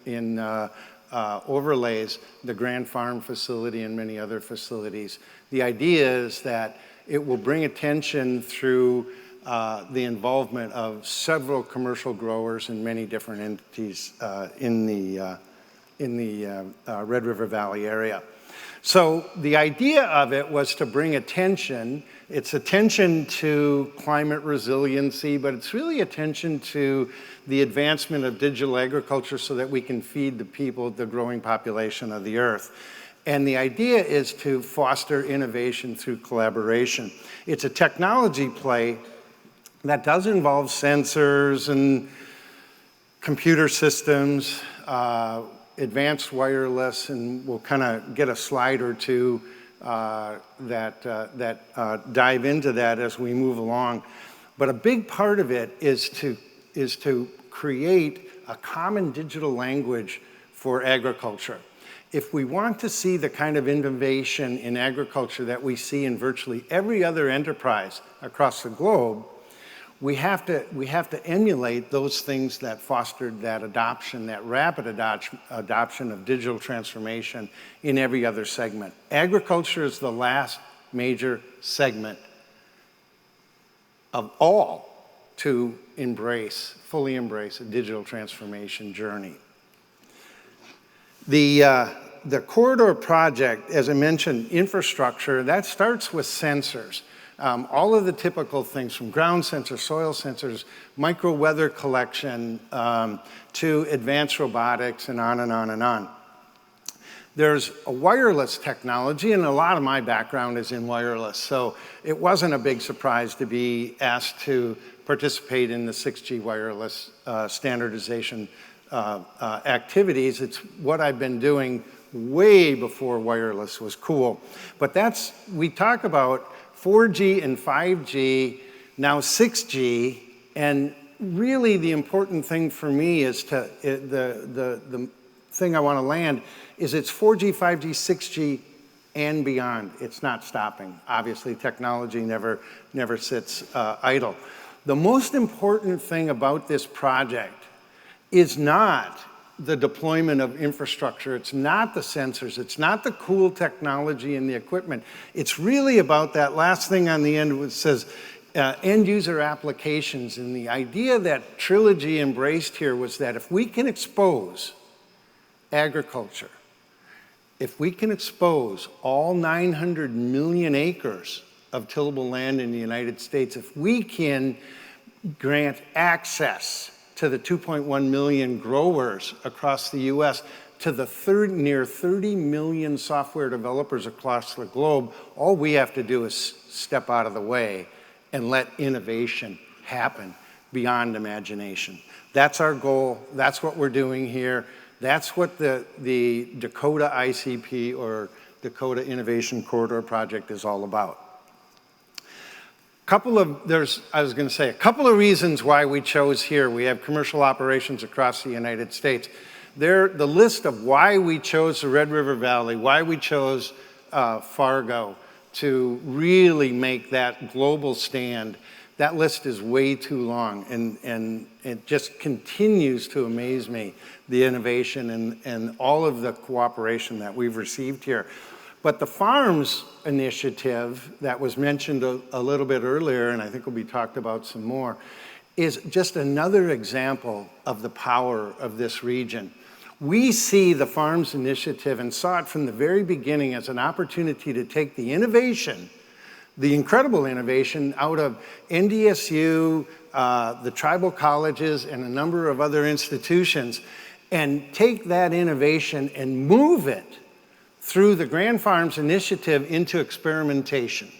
overlays the Grand Farm facility and many other facilities. The idea is that it will bring attention through the involvement of several commercial growers and many different entities in the Red River Valley area. So the idea of it was to bring attention. It's attention to climate resiliency, but it's really attention to the advancement of digital agriculture so that we can feed the people, the growing population of the earth. And the idea is to foster innovation through collaboration. It's a technology play that does involve sensors and computer systems, advanced wireless, and we'll kind of get a slide or two that dive into that as we move along. But a big part of it is to create a common digital language for agriculture. If we want to see the kind of innovation in agriculture that we see in virtually every other enterprise across the globe, we have to emulate those things that fostered that adoption, that rapid adoption of digital transformation in every other segment. Agriculture is the last major segment of all to fully embrace a digital transformation journey. The Corridor Project, as I mentioned, infrastructure, that starts with sensors. All of the typical things from ground sensors, soil sensors, micro weather collection, to advanced robotics, and on and on and on. There's a wireless technology, and a lot of my background is in wireless, so it wasn't a big surprise to be asked to participate in the 6G wireless standardization activities. It's what I've been doing way before wireless was cool. But we talk about 4G and 5G, now 6G, and really the important thing for me is the thing I want to land is it's 4G, 5G, 6G, and beyond. It's not stopping. Obviously, technology never sits idle. The most important thing about this project is not the deployment of infrastructure. It's not the sensors. It's not the cool technology and the equipment. It's really about that last thing on the end which says end user applications. And the idea that Trilogy embraced here was that if we can expose agriculture, if we can expose all 900 million acres of tillable land in the United States, if we can grant access to the 2.1 million growers across the US, to the near 30 million software developers across the globe, all we have to do is step out of the way and let innovation happen beyond imagination. That's our goal. That's what we're doing here. That's what the Dakota ICP, or Dakota Innovation Corridor Project, is all about. a couple of reasons why we chose here. We have commercial operations across the United States. The list of why we chose the Red River Valley, why we chose Fargo to really make that global stand, that list is way too long, and it just continues to amaze me, the innovation and all of the cooperation that we've received here. But the Farms initiative that was mentioned a little bit earlier, and I think will be talked about some more, is just another example of the power of this region. We see the Farms initiative and saw it from the very beginning as an opportunity to take the innovation, the incredible innovation out of NDSU, the tribal colleges, and a number of other institutions, and take that innovation and move it through the Grand Farms initiative into experimentation.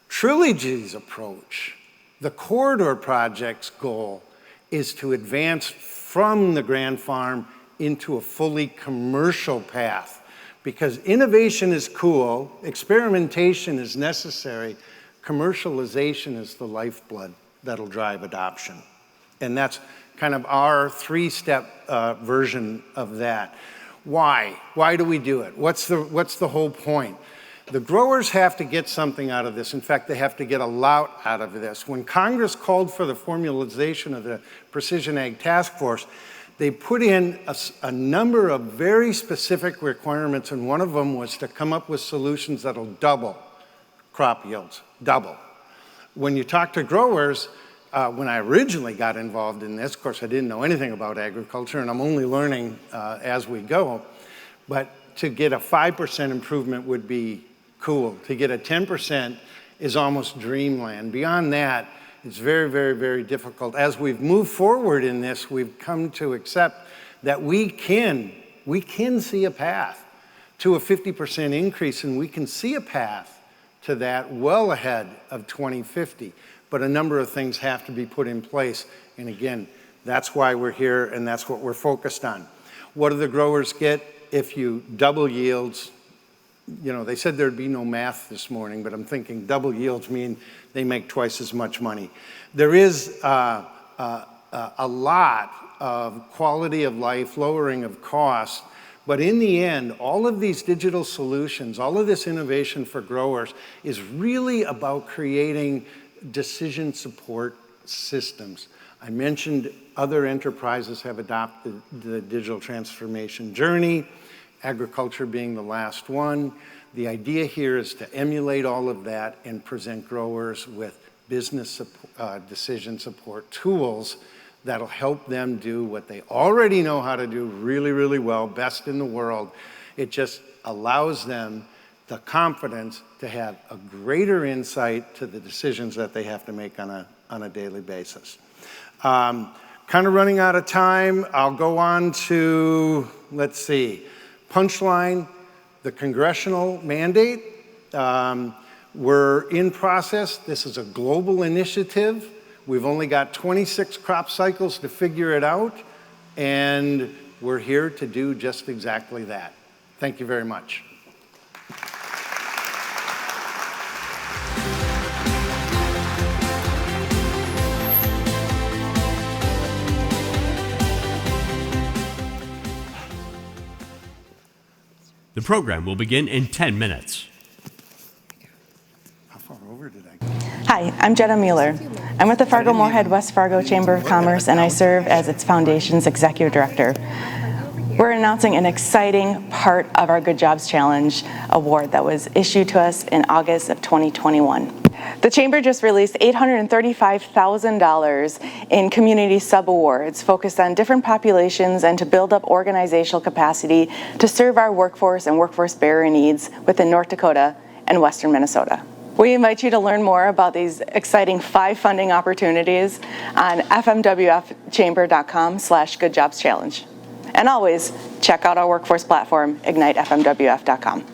Trilogy's approach, the Corridor Project's goal, is to advance from the Grand Farm into a fully commercial path. Because innovation is cool, experimentation is necessary, commercialization is the lifeblood that'll drive adoption. And that's kind of our three-step version of that. Why? Why do we do it? What's the whole point? The growers have to get something out of this. In fact, they have to get a lot out of this. When Congress called for the formalization of the Precision Ag Task Force, they put in a number of very specific requirements, and one of them was to come up with solutions that'll double crop yields, double. When you talk to growers, when I originally got involved in this, of course I didn't know anything about agriculture, and I'm only learning as we go, but to get a 5% improvement would be cool. To get a 10% is almost dreamland. Beyond that, it's very, very, very difficult. As we've moved forward in this, we've come to accept that we can see a path to a 50% increase, and we can see a path to that well ahead of 2050. But a number of things have to be put in place. And again, that's why we're here, and that's what we're focused on. What do the growers get if you double yields? You know, they said there'd be no math this morning, but I'm thinking double yields mean they make twice as much money. There is a lot of quality of life, lowering of costs, but in the end, all of these digital solutions, all of this innovation for growers is really about creating decision support systems. I mentioned other enterprises have adopted the digital transformation journey, agriculture being the last one. The idea here is to emulate all of that and present growers with business decision support tools that'll help them do what they already know how to do really, really well, best in the world. It just allows them the confidence to have a greater insight to the decisions that they have to make on a daily basis. Kind of running out of time. I'll go on to, let's see, punchline, the congressional mandate. We're in process. This is a global initiative. We've only got 26 crop cycles to figure it out, and we're here to do just exactly that. Thank you very much. The program will begin in 10 minutes. How far over did I go? Hi, I'm Jenna Mueller. I'm with the Fargo-Moorhead West Fargo Chamber of Commerce, and I serve as its foundation's executive director. We're announcing an exciting part of our Good Jobs Challenge award that was issued to us in August of 2021. The Chamber just released $835,000 in community sub-awards focused on different populations and to build up organizational capacity to serve our workforce and workforce-bearer needs within North Dakota and Western Minnesota. We invite you to learn more about these exciting 5 funding opportunities on fmwfchamber.com/goodjobschallenge. And always, check out our workforce platform, ignitefmwf.com.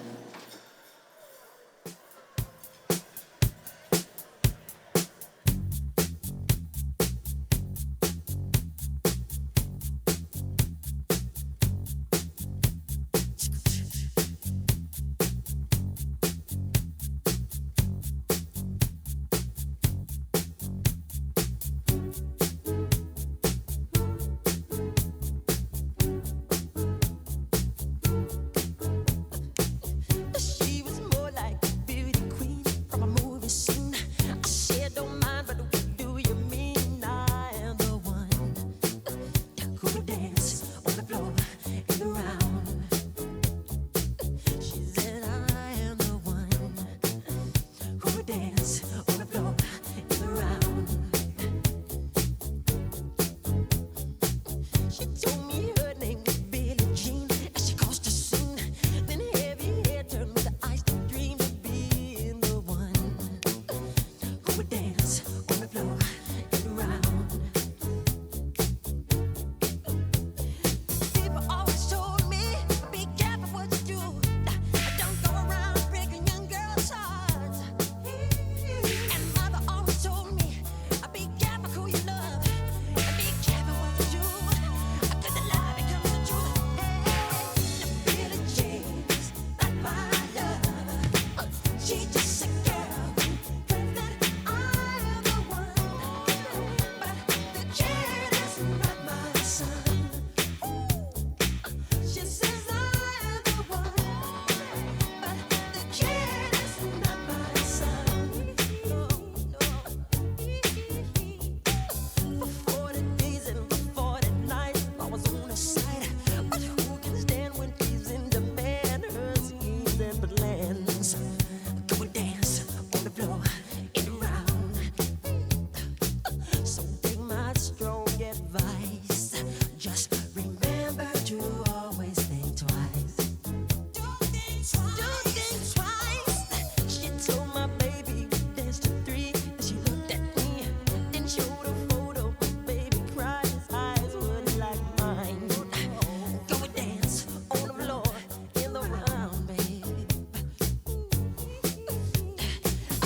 Just remember to always think twice. Do things twice. She told my baby we danced to 3. And she looked at me and showed a photo. Baby cried, his eyes were like mine. Go and dance on the floor in the round, baby.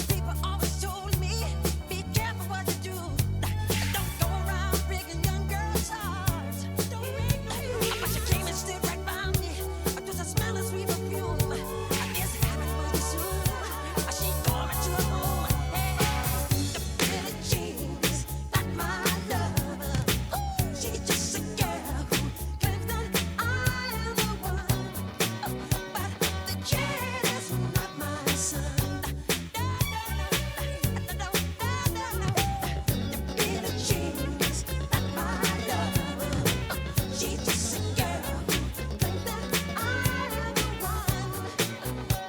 People always told me, be careful what you do. Don't go around breaking young girls' hearts. But she came and stood right by me. Just a smell of sweet perfume. I guess it happened pretty soon. She called me to her room. Hey, the Billie Jean's not my love. She's just a girl who claims that I am the one. But the kid is not my son. Billie Jean's not my love. She's just a girl who claims that I am the one.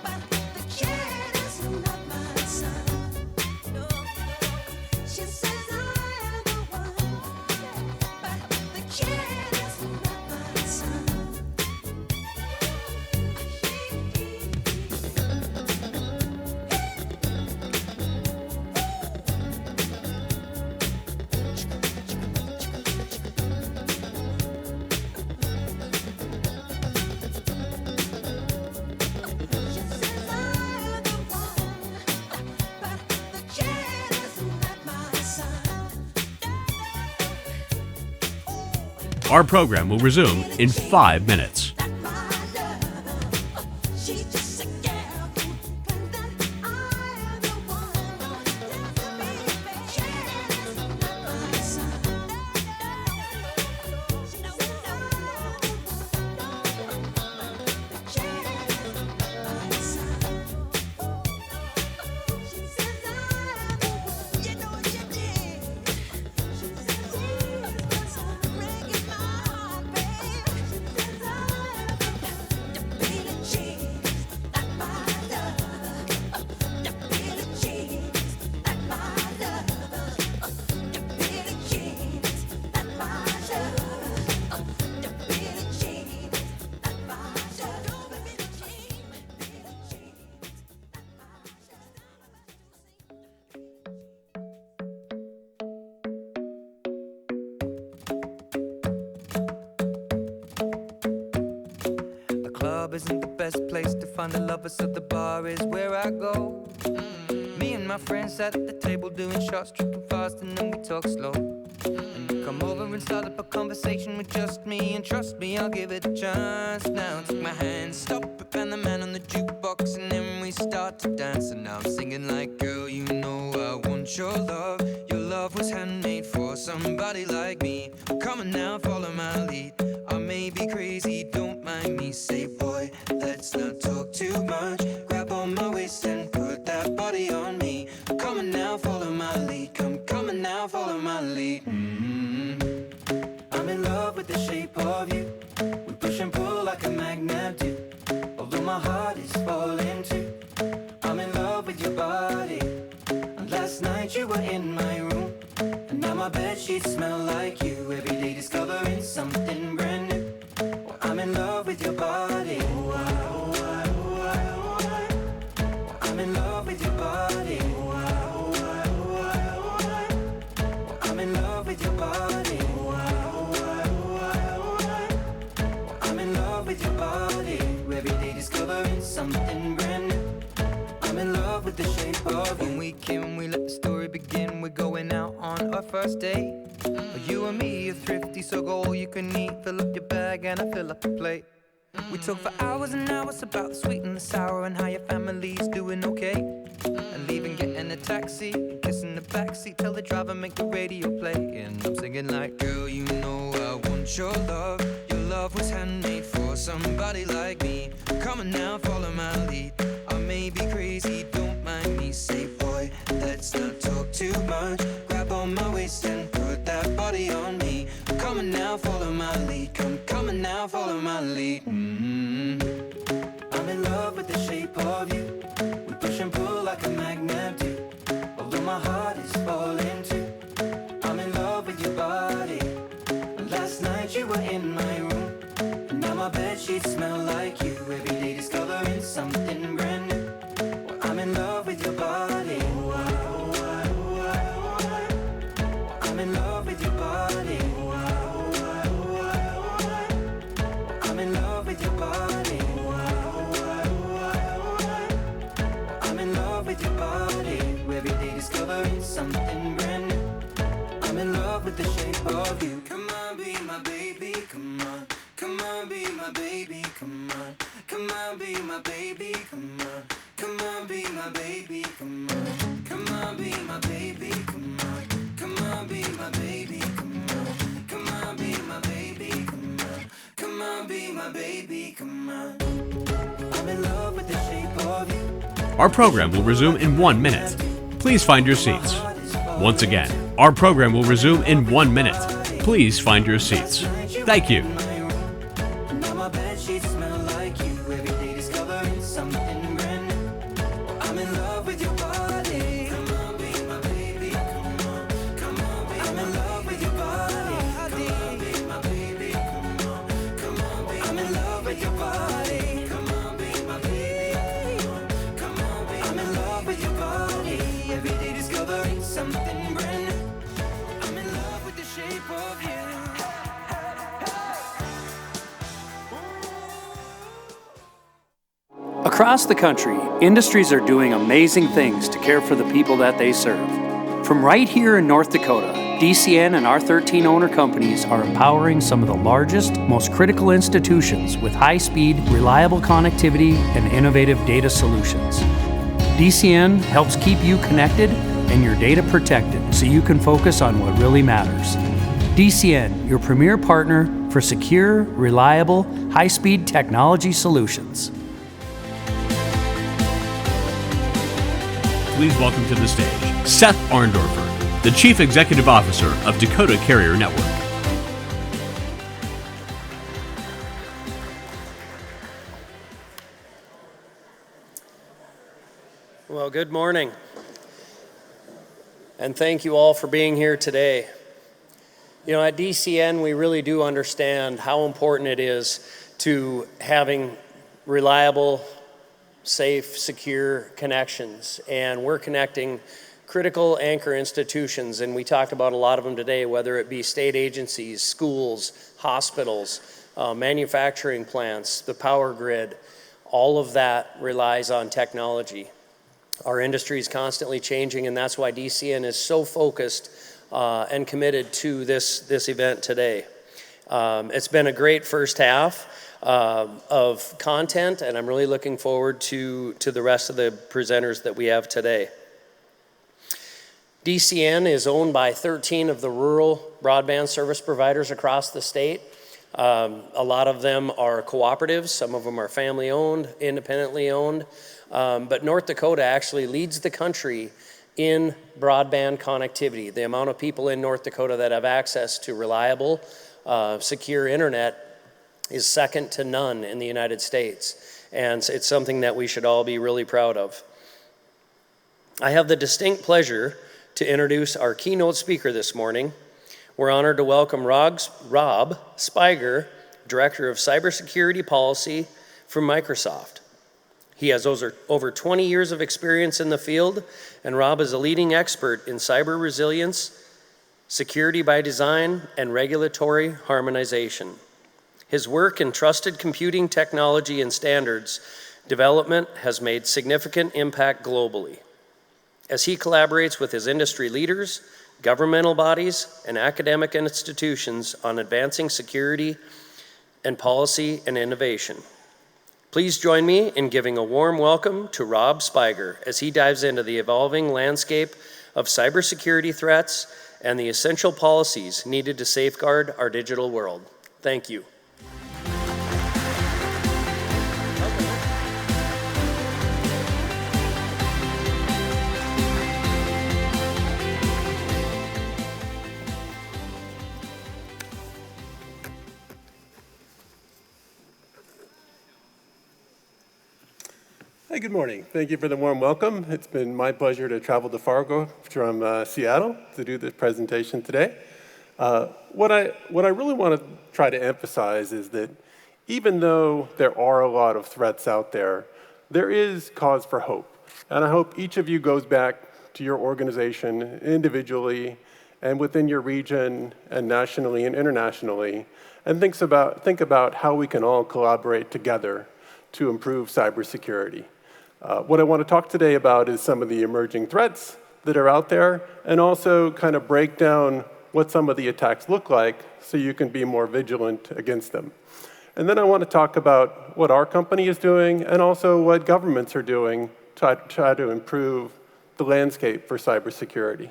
But the kid is not my son. No, she says I am the one. But the kid is not my son. Our program will resume in 5 minutes. She's just a girl who claims that I am the one. Baby, the kid is not my son. The club isn't the best place to find a lover, so the bar is where I go. Me and my friends at the table doing shots, tripping fast, and then we talk slow. And you come over and start up a conversation with just me, and trust me, I'll give it a chance. Now take my hand, stop it, and the man on the jukebox, and then we start to dance. And now I'm singing like, girl, you know I want your love. Your love was handmade for somebody like me. Come on now, follow my lead. I may be crazy, don't mind me. Say, boy, let's not talk too much. Grab on my waist and put that body on me. Come on now, follow my lead. Come on now, follow my lead. I'm in love with the shape of you. We push and pull like a magnet do. Although my heart is falling too. I'm in love with your body. And last night you were in my room. And now my bedsheets smell like you. Every day discovering something brand new. Well, I'm in love with your body. I'm in love with your body. I'm in love with your body. I'm in love with your body. Every day discovering something brand new. I'm in love with the shape of you. When we came, we let the story begin. We're going out on our first date. You and me are thrifty, so go all you can eat. Fill up your bag and I fill up the plate. We talk for hours and hours about the sweet and the sour and how your family's doing okay. And leaving, getting a taxi, kissing the backseat, tell the driver make the radio play. And I'm singing like, girl, you know I want your love. Your love was handmade for somebody like me. Come on now, follow my lead. I may be crazy, don't mind me. Say, boy, let's not talk too much. Grab on my waist and put that body on me. Come on now, follow my lead. Come on now, follow my lead. I'm in love with the shape of you. We push and pull like a magnet do. Although my heart is falling too. I'm in love with your body. And last Last night you were in my room, and now my bedsheets smell like you. Every day discovering something brand new. Well, I'm in love with your body. I'm in love with your body. I'm in love with your body. I'm in love with your body. Every day discovering something brand new. I'm in love with the shape of you. Come on, be my baby, come on. Come on, be my baby, come on. Come on, be my baby, come on. Come on, be my baby, come on. Come on, be my baby, come on. Come on, be my baby, come on. Come on, be my baby, come on. Come on, be my baby, come on. I'm in love with the shape of you. Our program will resume in 1 minute. Please find your seats. Once again, our program will resume in 1 minute. Please find your seats. Thank you. Now my bedsheets smell like you. Every day discovering something brand new. I'm in love with your body. Come on, be my baby. Come on, come on, be I'm in love with your body. Come on, be my baby. Come on, come on, be I'm in love with your body. Come on, be my baby. Come on, be I'm in love with your body. Every day discovering something brand new. I'm in love with the shape of you. Across the country, industries are doing amazing things to care for the people that they serve. From right here in North Dakota, DCN and R13 owner companies are empowering some of the largest, most critical institutions with high-speed, reliable connectivity and innovative data solutions. DCN helps keep you connected and your data protected so you can focus on what really matters. DCN, your premier partner for secure, reliable, high-speed technology solutions. Please welcome to the stage Seth Arndorfer, the Chief Executive Officer of Dakota Carrier Network. Well, good morning. And thank you all for being here today. You know, at DCN, we really do understand how important it is to having reliable, safe, secure connections. And we're connecting critical anchor institutions, and we talked about a lot of them today, whether it be state agencies, schools, hospitals, manufacturing plants, the power grid. All of that relies on technology. Our industry is constantly changing, and that's why DCN is so focused and committed to this event today. It's been a great first half of content, and I'm really looking forward to the rest of the presenters that we have today. DCN is owned by 13 of the rural broadband service providers across the state. A lot of them are cooperatives, some of them are family owned, independently owned, but North Dakota actually leads the country in broadband connectivity. The amount of people in North Dakota that have access to reliable, secure internet is second to none in the United States. And it's something that we should all be really proud of. I have the distinct pleasure to introduce our keynote speaker this morning. We're honored to welcome Rob Spiger, Director of Cybersecurity Policy from Microsoft. He has over 20 years of experience in the field, and Rob is a leading expert in cyber resilience, security by design, and regulatory harmonization. His work in trusted computing technology and standards development has made significant impact globally. As he collaborates with his industry leaders, governmental bodies, and academic institutions on advancing security and policy and innovation. Please join me in giving a warm welcome to Rob Spiger as he dives into the evolving landscape of cybersecurity threats and the essential policies needed to safeguard our digital world. Thank you. Hi, good morning. Thank you for the warm welcome. It's been my pleasure to travel to Fargo from Seattle to do this presentation today. What I really want to try to emphasize is that even though there are a lot of threats out there, there is cause for hope. And I hope each of you goes back to your organization individually and within your region and nationally and internationally and think about how we can all collaborate together to improve cybersecurity. What I want to talk today about is some of the emerging threats that are out there and also kind of break down what some of the attacks look like so you can be more vigilant against them. And then I want to talk about what our company is doing and also what governments are doing to try to improve the landscape for cybersecurity.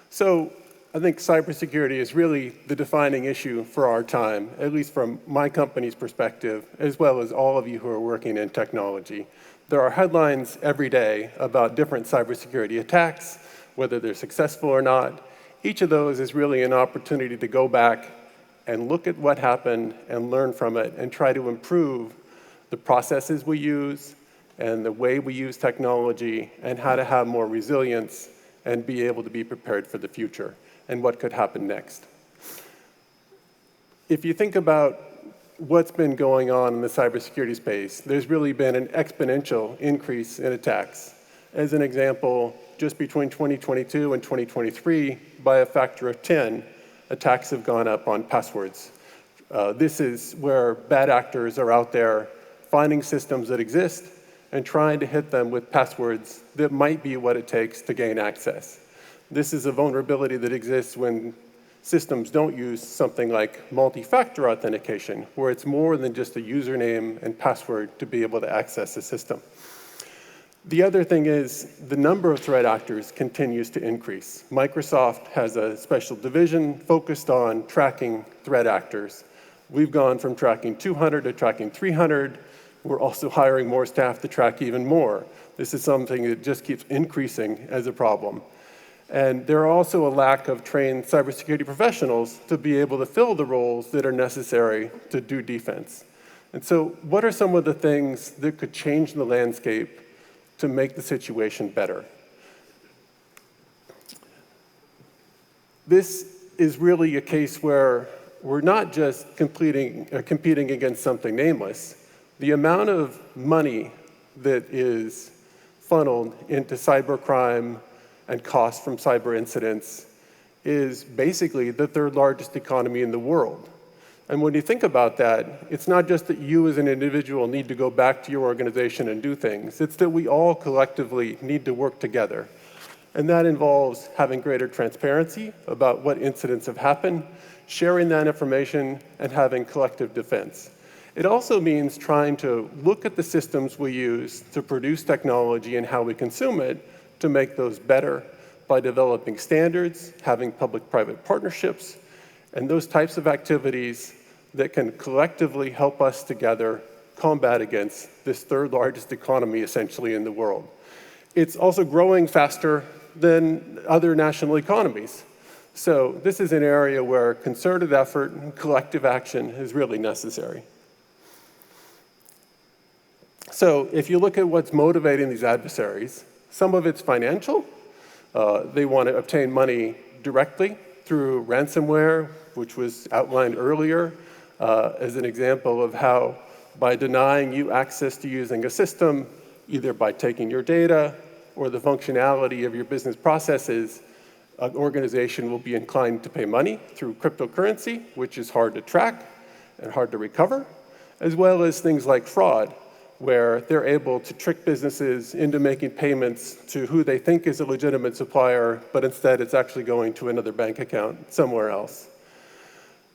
So I think cybersecurity is really the defining issue for our time, at least from my company's perspective, as well as all of you who are working in technology. There are headlines every day about different cybersecurity attacks, whether they're successful or not. Each of those is really an opportunity to go back and look at what happened and learn from it and try to improve the processes we use and the way we use technology and how to have more resilience and be able to be prepared for the future and what could happen next. If you think about what's been going on in the cybersecurity space, there's really been an exponential increase in attacks. As an example, just between 2022 and 2023, by a factor of 10, attacks have gone up on passwords. This is where bad actors are out there finding systems that exist and trying to hit them with passwords that might be what it takes to gain access. This is a vulnerability that exists when systems don't use something like multi-factor authentication, where it's more than just a username and password to be able to access the system. The other thing is the number of threat actors continues to increase. Microsoft has a special division focused on tracking threat actors. We've gone from tracking 200 to tracking 300. We're also hiring more staff to track even more. This is something that just keeps increasing as a problem. And there are also a lack of trained cybersecurity professionals to be able to fill the roles that are necessary to do defense. And so what are some of the things that could change the landscape to make the situation better? This is really a case where we're not just competing against something nameless. The amount of money that is funneled into cybercrime and costs from cyber incidents is basically the third largest economy in the world. And when you think about that, it's not just that you as an individual need to go back to your organization and do things, it's that we all collectively need to work together. And that involves having greater transparency about what incidents have happened, sharing that information, and having collective defense. It also means trying to look at the systems we use to produce technology and how we consume it to make those better by developing standards, having public-private partnerships, and those types of activities that can collectively help us together combat against this third largest economy essentially in the world. It's also growing faster than other national economies. So this is an area where concerted effort and collective action is really necessary. So if you look at what's motivating these adversaries, some of it's financial. They want to obtain money directly through ransomware, which was outlined earlier as an example of how by denying you access to using a system, either by taking your data or the functionality of your business processes, an organization will be inclined to pay money through cryptocurrency, which is hard to track and hard to recover, as well as things like fraud, where they're able to trick businesses into making payments to who they think is a legitimate supplier, but instead it's actually going to another bank account somewhere else.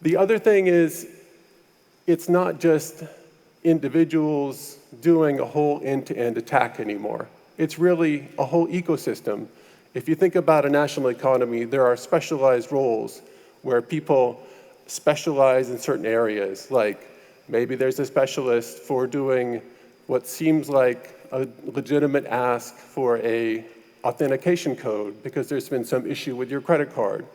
The other thing is, it's not just individuals doing a whole end-to-end attack anymore. It's really a whole ecosystem. If you think about a national economy, there are specialized roles where people specialize in certain areas, like maybe there's a specialist for doing what seems like a legitimate ask for a authentication code because there's been some issue with your credit card,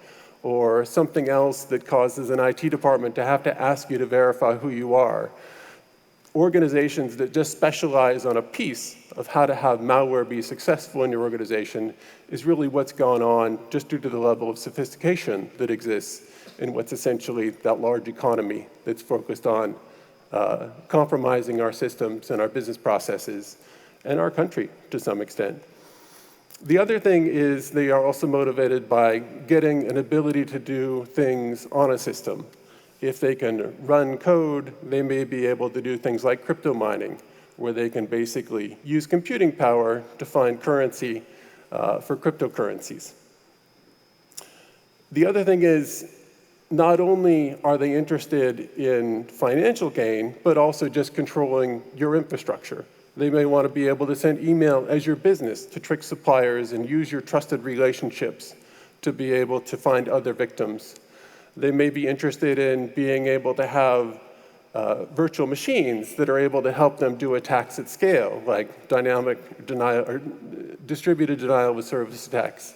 or something else that causes an IT department to have to ask you to verify who you are. Organizations that just specialize on a piece of how to have malware be successful in your organization is really what's gone on just due to the level of sophistication that exists in what's essentially that large economy that's focused on compromising our systems and our business processes and our country to some extent. The other thing is they are also motivated by getting an ability to do things on a system. If they can run code, they may be able to do things like crypto mining, where they can basically use computing power to find currency for cryptocurrencies. The other thing is, not only are they interested in financial gain, but also just controlling your infrastructure. They may want to be able to send email as your business to trick suppliers and use your trusted relationships to be able to find other victims. They may be interested in being able to have virtual machines that are able to help them do attacks at scale, like dynamic denial or distributed denial of service attacks.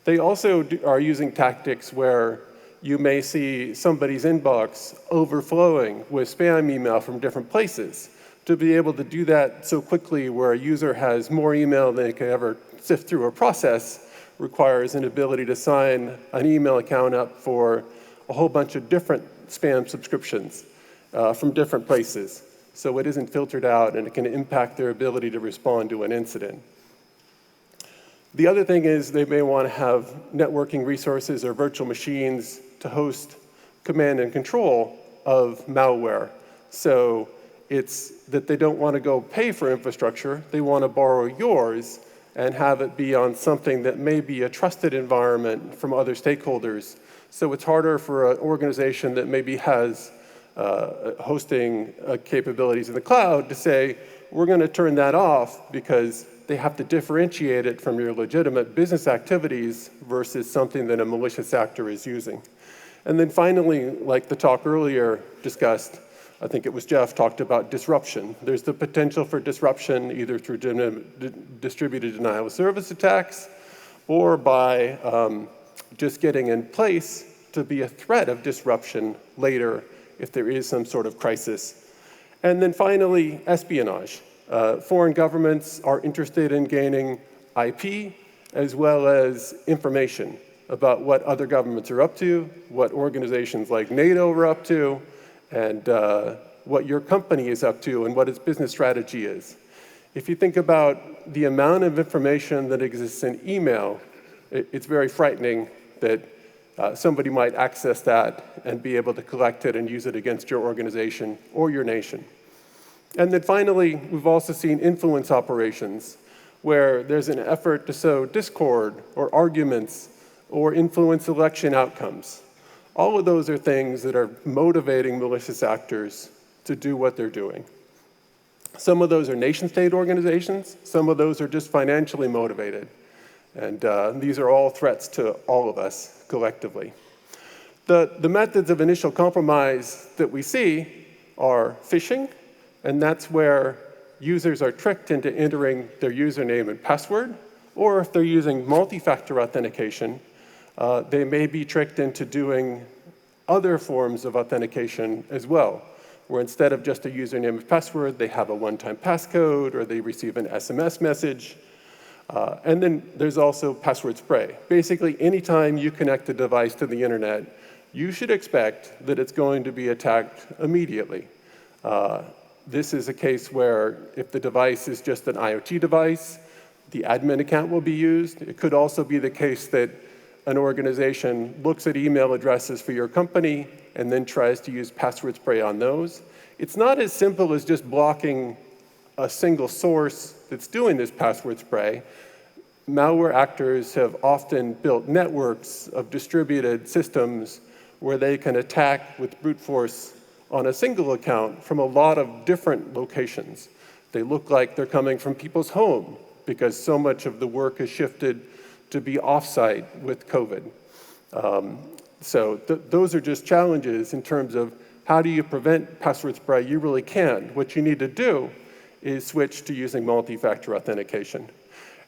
They also are using tactics where you may see somebody's inbox overflowing with spam email from different places. To be able to do that so quickly where a user has more email than they can ever sift through or process requires an ability to sign an email account up for a whole bunch of different spam subscriptions from different places. So it isn't filtered out and it can impact their ability to respond to an incident. The other thing is they may want to have networking resources or virtual machines to host command and control of malware. So it's that they don't want to go pay for infrastructure, they want to borrow yours and have it be on something that may be a trusted environment from other stakeholders. So it's harder for an organization that maybe has hosting capabilities in the cloud to say, we're going to turn that off because they have to differentiate it from your legitimate business activities versus something that a malicious actor is using. And then finally, like the talk earlier discussed, I think it was Jeff, talked about disruption. There's the potential for disruption either through distributed denial of service attacks or by just getting in place to be a threat of disruption later if there is some sort of crisis. And then finally, espionage. Foreign governments are interested in gaining IP as well as information about what other governments are up to, what organizations like NATO are up to, and what your company is up to and what its business strategy is. If you think about the amount of information that exists in email, it's very frightening that somebody might access that and be able to collect it and use it against your organization or your nation. And then finally, we've also seen influence operations where there's an effort to sow discord or arguments or influence election outcomes. All of those are things that are motivating malicious actors to do what they're doing. Some of those are nation-state organizations, some of those are just financially motivated. And these are all threats to all of us collectively. The methods of initial compromise that we see are phishing, and that's where users are tricked into entering their username and password, or if they're using multi-factor authentication, they may be tricked into doing other forms of authentication as well, where instead of just a username and password, they have a one-time passcode, or they receive an SMS message. And then there's also password spray. Basically, anytime you connect a device to the internet, you should expect that it's going to be attacked immediately. This is a case where if the device is just an IoT device, the admin account will be used. It could also be the case that an organization looks at email addresses for your company and then tries to use password spray on those. It's not as simple as just blocking a single source that's doing this password spray. Malware actors have often built networks of distributed systems where they can attack with brute force on a single account from a lot of different locations. They look like they're coming from people's home because so much of the work has shifted to be offsite with COVID. So those are just challenges in terms of how do you prevent password spray? You really can. What you need to do is switch to using multi-factor authentication.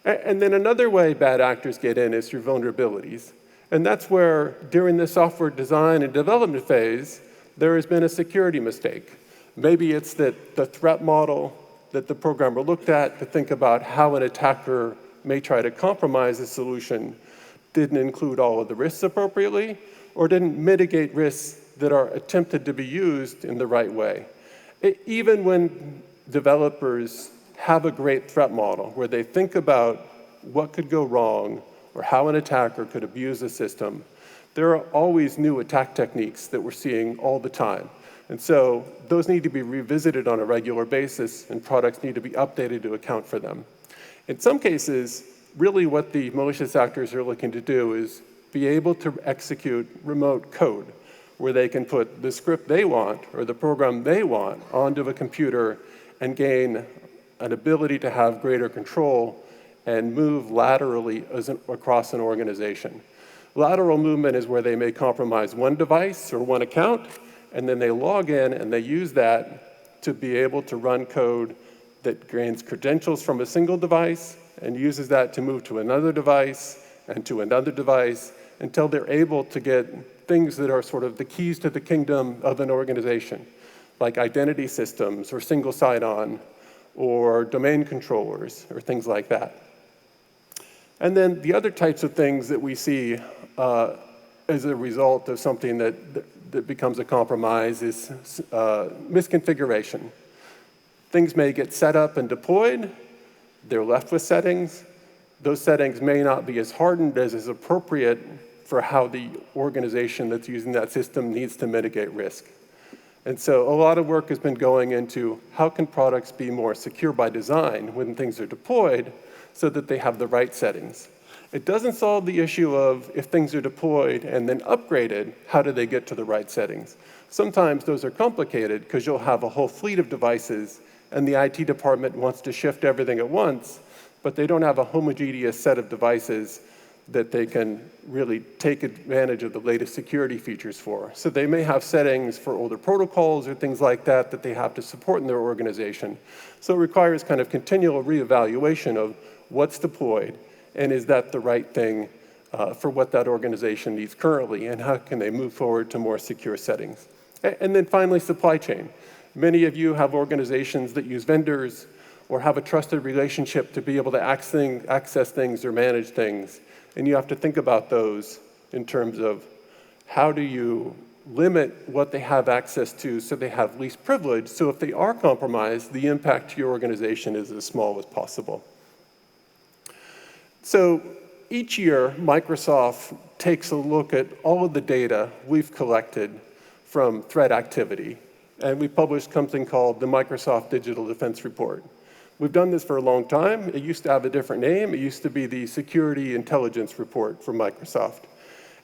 And then another way bad actors get in is through vulnerabilities. And that's where during the software design and development phase, there has been a security mistake. Maybe it's that the threat model that the programmer looked at to think about how an attacker may try to compromise a solution didn't include all of the risks appropriately, or didn't mitigate risks that are attempted to be used in the right way. Even when developers have a great threat model where they think about what could go wrong or how an attacker could abuse the system, there are always new attack techniques that we're seeing all the time. And so those need to be revisited on a regular basis, and products need to be updated to account for them. In some cases, really what the malicious actors are looking to do is be able to execute remote code where they can put the script they want or the program they want onto a computer and gain an ability to have greater control and move laterally across an organization. Lateral movement is where they may compromise one device or one account, and then they log in and they use that to be able to run code that gains credentials from a single device and uses that to move to another device and to another device until they're able to get things that are sort of the keys to the kingdom of an organization, like identity systems or single sign-on or domain controllers or things like that. And then the other types of things that we see as a result of something that becomes a compromise is misconfiguration. Things may get set up and deployed. They're left with settings. Those settings may not be as hardened as is appropriate for how the organization that's using that system needs to mitigate risk. And so a lot of work has been going into how can products be more secure by design when things are deployed so that they have the right settings. It doesn't solve the issue of if things are deployed and then upgraded, how do they get to the right settings? Sometimes those are complicated because you'll have a whole fleet of devices and the IT department wants to shift everything at once, but they don't have a homogeneous set of devices that they can really take advantage of the latest security features for. So they may have settings for older protocols or things like that that they have to support in their organization. So it requires kind of continual reevaluation of what's deployed and is that the right thing for what that organization needs currently, and how can they move forward to more secure settings. And then finally, supply chain. Many of you have organizations that use vendors or have a trusted relationship to be able to access things or manage things. And you have to think about those in terms of how do you limit what they have access to so they have least privilege, so if they are compromised, the impact to your organization is as small as possible. So each year, Microsoft takes a look at all of the data we've collected from threat activity, and we published something called the Microsoft Digital Defense Report. We've done this for a long time. It used to have a different name. It used to be the Security Intelligence Report from Microsoft.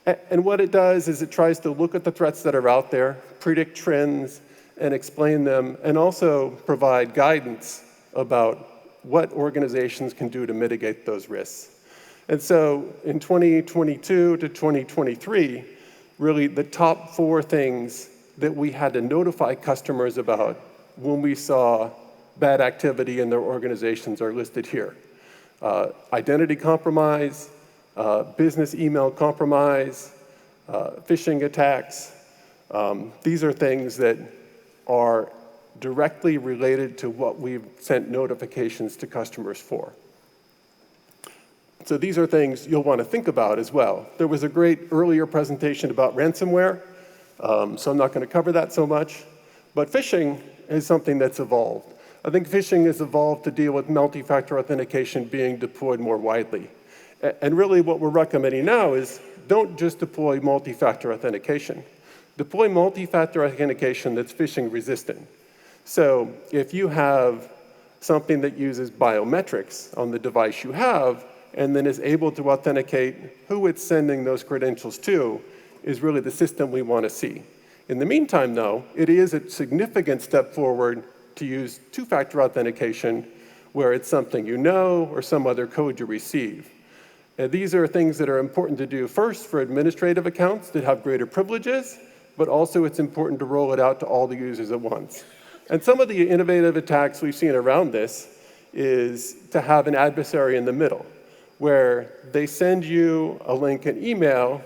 And what it does is it tries to look at the threats that are out there, predict trends, and explain them, and also provide guidance about what organizations can do to mitigate those risks. And so in 2022 to 2023, really the top 4 things that we had to notify customers about when we saw bad activity in their organizations are listed here. Identity compromise, business email compromise, phishing attacks. These are things that are directly related to what we've sent notifications to customers for. So these are things you'll want to think about as well. There was a great earlier presentation about ransomware, so I'm not going to cover that so much. But phishing is something that's evolved. I think phishing has evolved to deal with multi-factor authentication being deployed more widely. And really what we're recommending now is don't just deploy multi-factor authentication. Deploy multi-factor authentication that's phishing resistant. So if you have something that uses biometrics on the device you have and then is able to authenticate who it's sending those credentials to, is really the system we want to see. In the meantime, though, it is a significant step forward to use two-factor authentication where it's something you know or some other code you receive. And these are things that are important to do first for administrative accounts that have greater privileges, but also it's important to roll it out to all the users at once. And some of the innovative attacks we've seen around this is to have an adversary in the middle, where they send you a link in email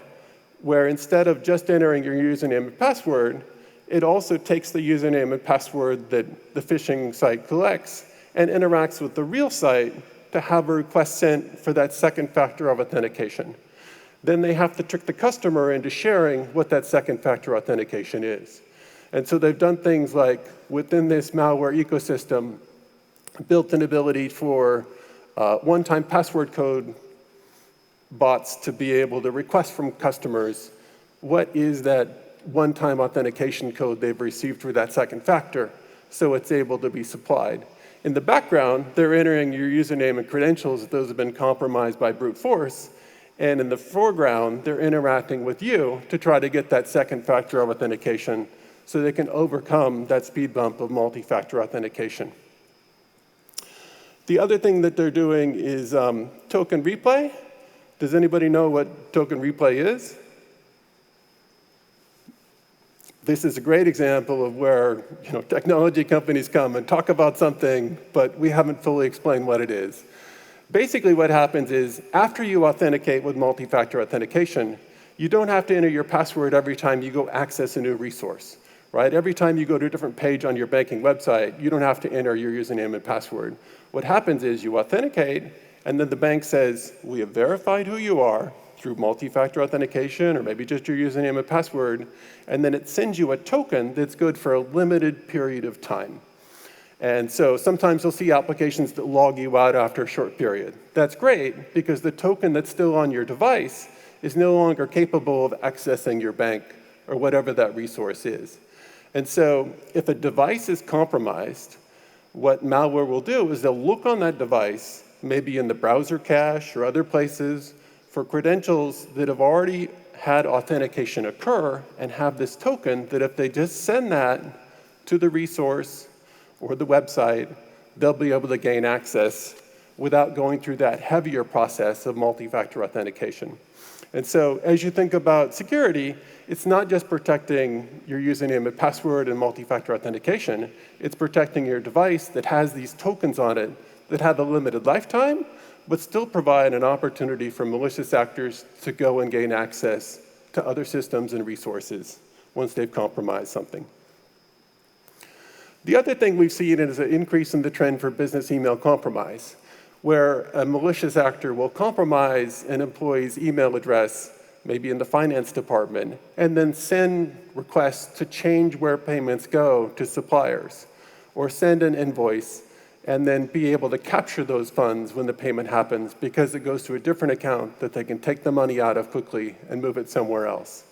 where instead of just entering your username and password, it also takes the username and password that the phishing site collects and interacts with the real site to have a request sent for that second factor of authentication. Then they have to trick the customer into sharing what that second factor authentication is. And so they've done things like, within this malware ecosystem, built an ability for one-time password code bots to be able to request from customers what is that one-time authentication code they've received through that second factor, so it's able to be supplied. In the background, they're entering your username and credentials if those have been compromised by brute force, and in the foreground, they're interacting with you to try to get that second factor of authentication so they can overcome that speed bump of multi-factor authentication. The other thing that they're doing is token replay. Does anybody know what token replay is? This is a great example of where technology companies come and talk about something, but we haven't fully explained what it is. Basically what happens is, after you authenticate with multi-factor authentication, you don't have to enter your password every time you go access a new resource, right? Every time you go to a different page on your banking website, you don't have to enter your username and password. What happens is you authenticate, and then the bank says, we have verified who you are through multi-factor authentication, or maybe just your username and password, and then it sends you a token that's good for a limited period of time. And so sometimes you'll see applications that log you out after a short period. That's great, because the token that's still on your device is no longer capable of accessing your bank or whatever that resource is. And so if a device is compromised, what malware will do is they'll look on that device, maybe in the browser cache or other places, for credentials that have already had authentication occur and have this token that if they just send that to the resource or the website, they'll be able to gain access without going through that heavier process of multi-factor authentication. And so as you think about security, it's not just protecting your username and password and multi-factor authentication, it's protecting your device that has these tokens on it that have a limited lifetime, but still provide an opportunity for malicious actors to go and gain access to other systems and resources once they've compromised something. The other thing we've seen is an increase in the trend for business email compromise, where a malicious actor will compromise an employee's email address, maybe in the finance department, and then send requests to change where payments go to suppliers, or send an invoice and then be able to capture those funds when the payment happens because it goes to a different account that they can take the money out of quickly and move it somewhere else.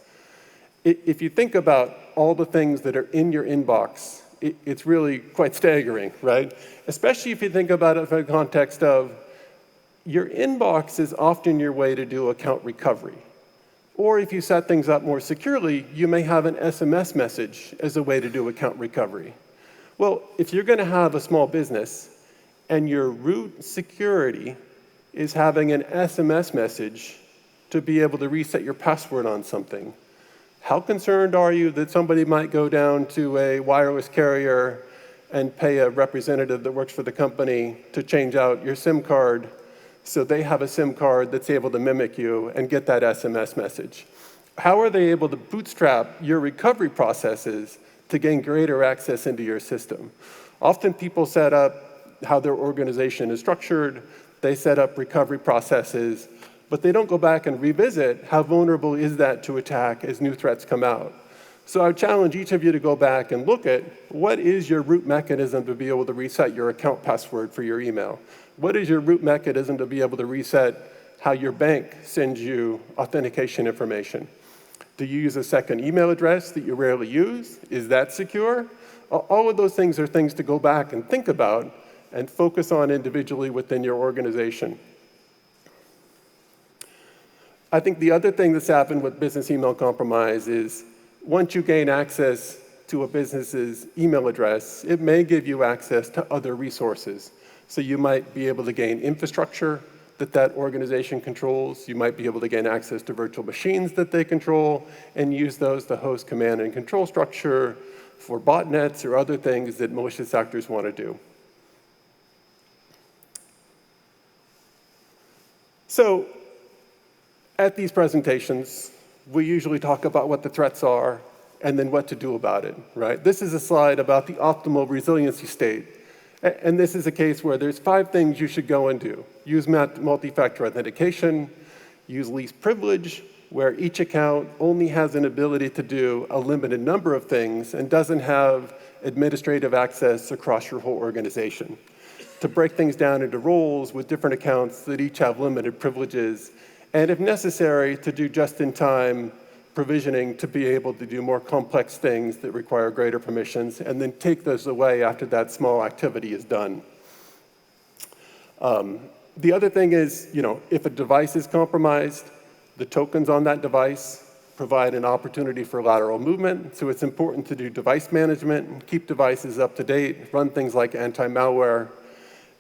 If you think about all the things that are in your inbox, it's really quite staggering, right? Especially if you think about it from the context of your inbox is often your way to do account recovery. Or if you set things up more securely, you may have an SMS message as a way to do account recovery. Well, if you're going to have a small business and your root security is having an SMS message to be able to reset your password on something, how concerned are you that somebody might go down to a wireless carrier and pay a representative that works for the company to change out your SIM card so they have a SIM card that's able to mimic you and get that SMS message? How are they able to bootstrap your recovery processes to gain greater access into your system? Often people set up how their organization is structured, they set up recovery processes, but they don't go back and revisit how vulnerable is that to attack as new threats come out. So I would challenge each of you to go back and look at what is your root mechanism to be able to reset your account password for your email? What is your root mechanism to be able to reset how your bank sends you authentication information? Do you use a second email address that you rarely use? Is that secure? All of those things are things to go back and think about and focus on individually within your organization. I think the other thing that's happened with business email compromise is once you gain access to a business's email address, it may give you access to other resources. So you might be able to gain infrastructure that organization controls. You might be able to gain access to virtual machines that they control and use those to host command and control structure for botnets or other things that malicious actors want to do. So at these presentations, we usually talk about what the threats are and then what to do about it, right? This is a slide about the optimal resiliency state. And this is a case where there's 5 things you should go and do. Use multi-factor authentication, use least privilege, where each account only has an ability to do a limited number of things and doesn't have administrative access across your whole organization. To break things down into roles with different accounts that each have limited privileges, and if necessary, to do just-in-time provisioning to be able to do more complex things that require greater permissions, and then take those away after that small activity is done. The other thing is, if a device is compromised, the tokens on that device provide an opportunity for lateral movement, so it's important to do device management and keep devices up to date, run things like anti-malware.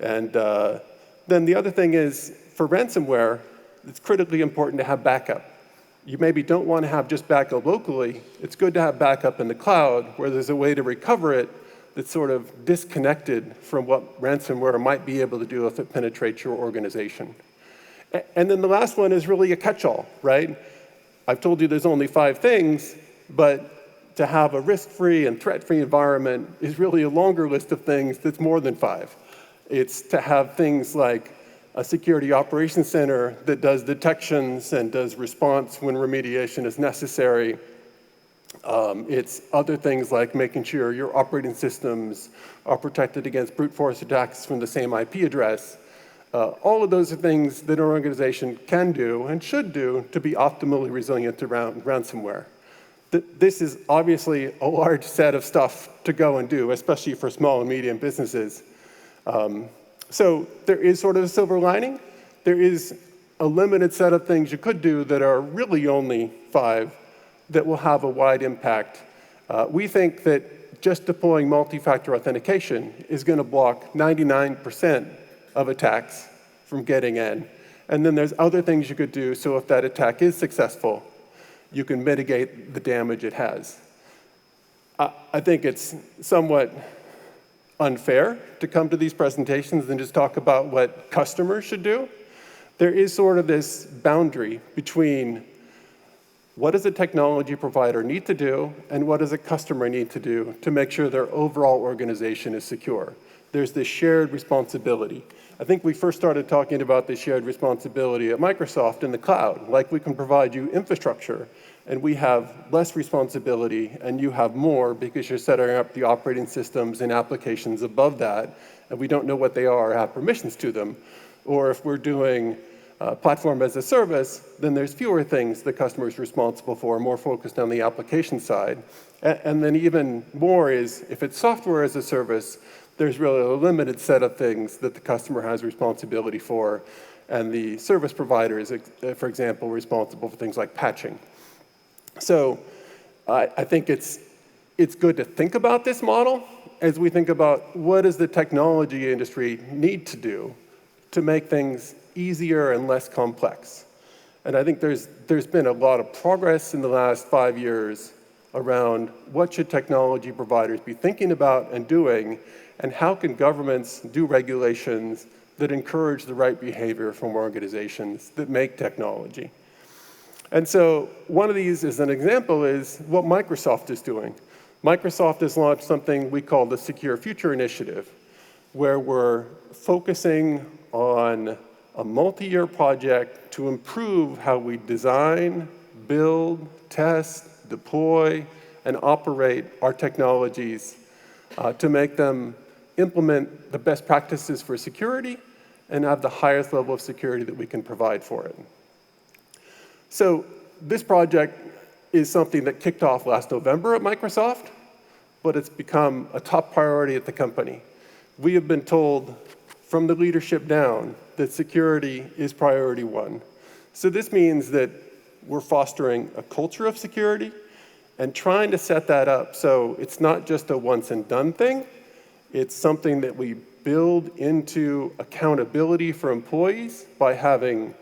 And then the other thing is, for ransomware, it's critically important to have backup. You maybe don't want to have just backup locally. It's good to have backup in the cloud where there's a way to recover it that's sort of disconnected from what ransomware might be able to do if it penetrates your organization. And then the last one is really a catch-all, right? I've told you there's only 5 things, but to have a risk-free and threat-free environment is really a longer list of things that's more than 5. It's to have things like a security operations center that does detections and does response when remediation is necessary. It's other things like making sure your operating systems are protected against brute force attacks from the same IP address. All of those are things that an organization can do and should do to be optimally resilient around ransomware. This is obviously a large set of stuff to go and do, especially for small and medium businesses. So there is sort of a silver lining. There is a limited set of things you could do that are really only 5 that will have a wide impact. We think that just deploying multi-factor authentication is going to block 99% of attacks from getting in. And then there's other things you could do so if that attack is successful, you can mitigate the damage it has. I think it's somewhat unfair to come to these presentations and just talk about what customers should do. There is sort of this boundary between what does a technology provider need to do and what does a customer need to do to make sure their overall organization is secure. There's this shared responsibility. I think we first started talking about the shared responsibility at Microsoft in the cloud, like we can provide you infrastructure and we have less responsibility and you have more because you're setting up the operating systems and applications above that and we don't know what they are or have permissions to them. Or if we're doing platform as a service, then there's fewer things the customer is responsible for, more focused on the application side. And then even more is, if it's software as a service, there's really a limited set of things that the customer has responsibility for. And the service provider is, for example, responsible for things like patching. So I think it's good to think about this model as we think about what does the technology industry need to do to make things easier and less complex. And I think there's been a lot of progress in the last 5 years around what should technology providers be thinking about and doing, and how can governments do regulations that encourage the right behavior from organizations that make technology. And so one of these, as an example, is what Microsoft is doing. Microsoft has launched something we call the Secure Future Initiative, where we're focusing on a multi-year project to improve how we design, build, test, deploy, and operate our technologies to make them implement the best practices for security and have the highest level of security that we can provide for it. So this project is something that kicked off last November at Microsoft, but it's become a top priority at the company. We have been told from the leadership down that security is priority 1. So this means that we're fostering a culture of security and trying to set that up so it's not just a once and done thing. It's something that we build into accountability for employees by having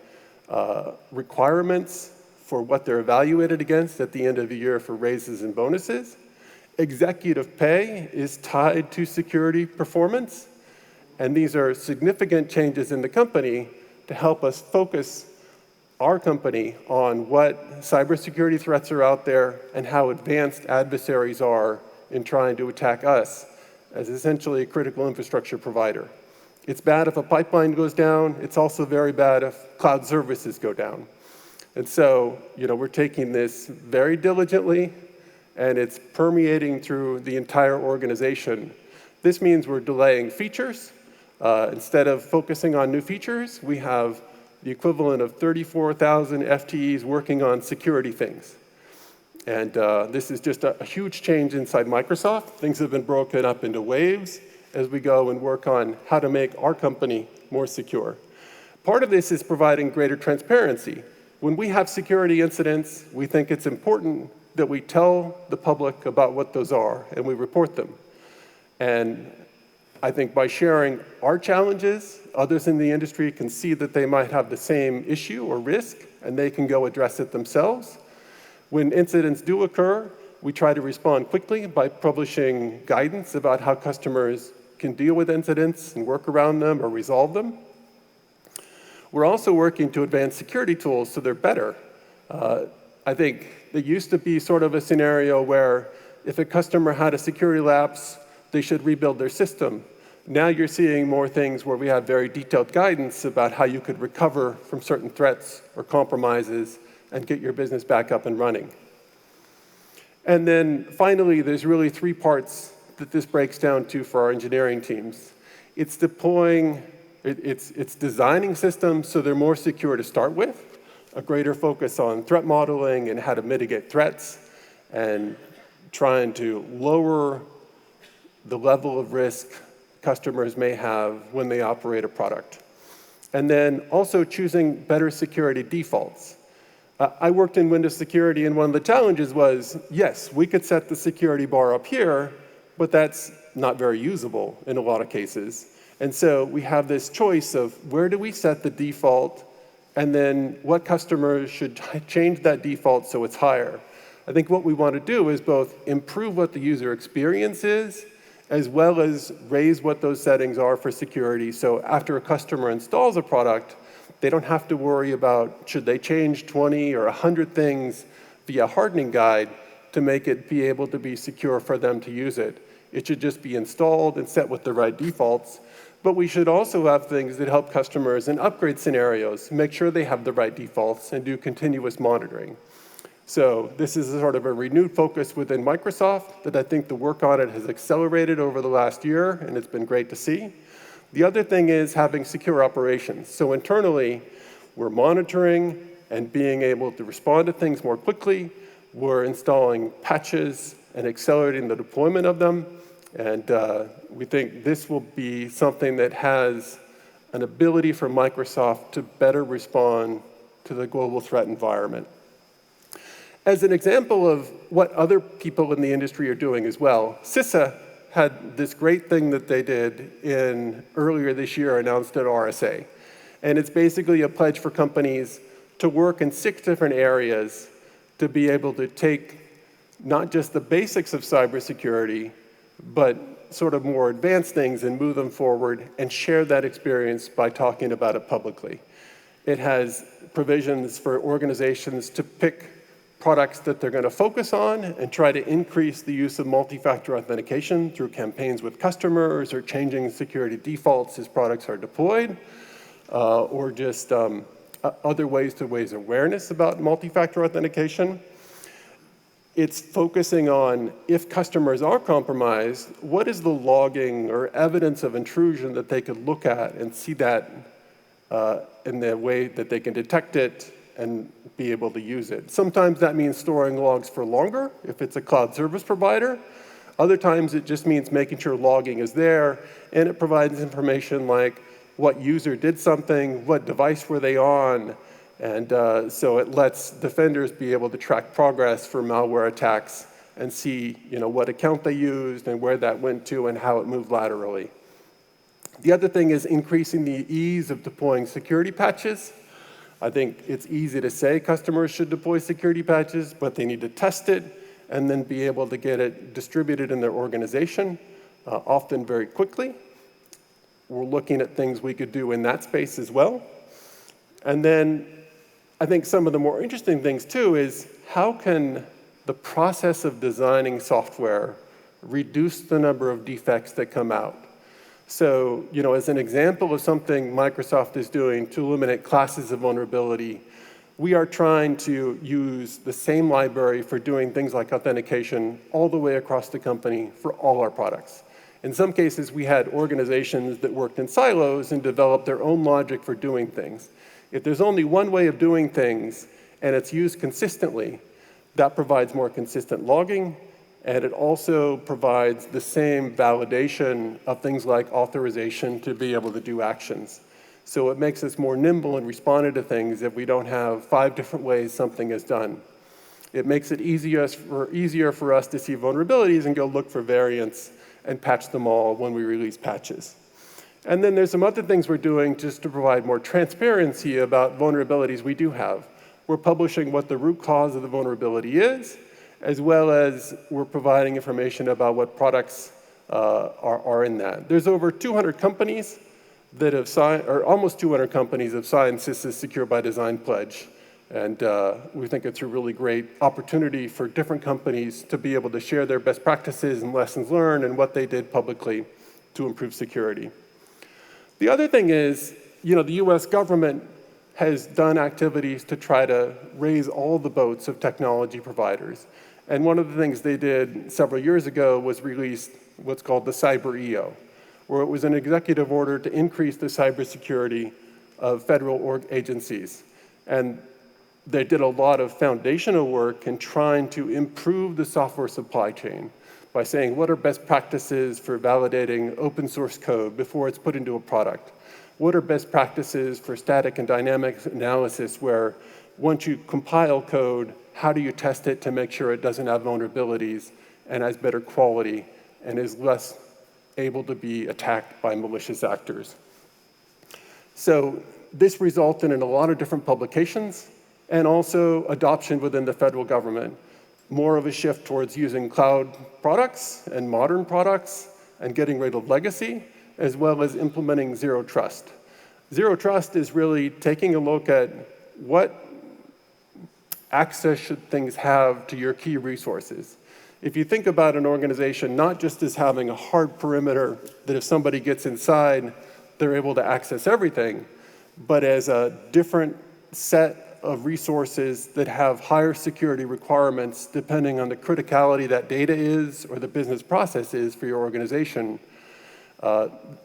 requirements for what they're evaluated against at the end of the year for raises and bonuses. Executive pay is tied to security performance. And these are significant changes in the company to help us focus our company on what cybersecurity threats are out there and how advanced adversaries are in trying to attack us as essentially a critical infrastructure provider. It's bad if a pipeline goes down. It's also very bad if cloud services go down. And so, we're taking this very diligently, and it's permeating through the entire organization. This means we're delaying features. Instead of focusing on new features, we have the equivalent of 34,000 FTEs working on security things. And this is just a huge change inside Microsoft. Things have been broken up into waves as we go and work on how to make our company more secure. Part of this is providing greater transparency. When we have security incidents, we think it's important that we tell the public about what those are and we report them. And I think by sharing our challenges, others in the industry can see that they might have the same issue or risk, and they can go address it themselves. When incidents do occur, we try to respond quickly by publishing guidance about how customers can deal with incidents and work around them or resolve them. We're also working to advance security tools so they're better. I think there used to be sort of a scenario where if a customer had a security lapse, they should rebuild their system. Now you're seeing more things where we have very detailed guidance about how you could recover from certain threats or compromises and get your business back up and running. And then finally, there's really three parts that this breaks down to for our engineering teams. It's deploying, it's designing systems so they're more secure to start with, a greater focus on threat modeling and how to mitigate threats, and trying to lower the level of risk customers may have when they operate a product. And then also choosing better security defaults. I worked in Windows security, and one of the challenges was, yes, we could set the security bar up here, but that's not very usable in a lot of cases. And so we have this choice of where do we set the default, and then what customers should change that default so it's higher. I think what we want to do is both improve what the user experience is, as well as raise what those settings are for security. So after a customer installs a product, they don't have to worry about should they change 20 or 100 things via hardening guide to make it be able to be secure for them to use it. It should just be installed and set with the right defaults. But we should also have things that help customers in upgrade scenarios, make sure they have the right defaults and do continuous monitoring. So this is sort of a renewed focus within Microsoft that I think the work on it has accelerated over the last year, and it's been great to see. The other thing is having secure operations. So internally, we're monitoring and being able to respond to things more quickly. We're installing patches and accelerating the deployment of them. And we think this will be something that has an ability for Microsoft to better respond to the global threat environment. As an example of what other people in the industry are doing as well, CISA had this great thing that they did earlier this year, announced at RSA. And it's basically a pledge for companies to work in 6 different areas to be able to take not just the basics of cybersecurity, but sort of more advanced things and move them forward and share that experience by talking about it publicly. It has provisions for organizations to pick products that they're going to focus on and try to increase the use of multi-factor authentication through campaigns with customers or changing security defaults as products are deployed, or just other ways to raise awareness about multi-factor authentication. It's focusing on if customers are compromised, what is the logging or evidence of intrusion that they could look at and see that in the way that they can detect it and be able to use it. Sometimes that means storing logs for longer if it's a cloud service provider. Other times it just means making sure logging is there, and it provides information like what user did something, what device were they on, and so it lets defenders be able to track progress for malware attacks and see what account they used and where that went to and how it moved laterally. The other thing is increasing the ease of deploying security patches. I think it's easy to say customers should deploy security patches, but they need to test it and then be able to get it distributed in their organization, often very quickly. We're looking at things we could do in that space as well. And then I think some of the more interesting things too is how can the process of designing software reduce the number of defects that come out. So, as an example of something Microsoft is doing to eliminate classes of vulnerability, we are trying to use the same library for doing things like authentication all the way across the company for all our products. In some cases, we had organizations that worked in silos and developed their own logic for doing things. If there's only one way of doing things and it's used consistently, that provides more consistent logging, and it also provides the same validation of things like authorization to be able to do actions. So it makes us more nimble in responding to things if we don't have 5 different ways something is done. It makes it easier for us to see vulnerabilities and go look for variants and patch them all when we release patches. And then there's some other things we're doing just to provide more transparency about vulnerabilities we do have. We're publishing what the root cause of the vulnerability is, as well as we're providing information about what products are in that. There's over 200 companies that have signed, or almost 200 companies have signed CISA's Secure by Design pledge. And we think it's a really great opportunity for different companies to be able to share their best practices and lessons learned and what they did publicly to improve security. The other thing is, the US government has done activities to try to raise all the boats of technology providers. And one of the things they did several years ago was release what's called the Cyber EO, where it was an executive order to increase the cybersecurity of federal agencies. And they did a lot of foundational work in trying to improve the software supply chain by saying, what are best practices for validating open source code before it's put into a product? What are best practices for static and dynamic analysis where once you compile code, how do you test it to make sure it doesn't have vulnerabilities and has better quality and is less able to be attacked by malicious actors? So this resulted in a lot of different publications and also adoption within the federal government. More of a shift towards using cloud products and modern products and getting rid of legacy, as well as implementing Zero Trust. Zero Trust is really taking a look at what access should things have to your key resources. If you think about an organization not just as having a hard perimeter that if somebody gets inside, they're able to access everything, but as a different set of resources that have higher security requirements depending on the criticality that data is or the business process is for your organization,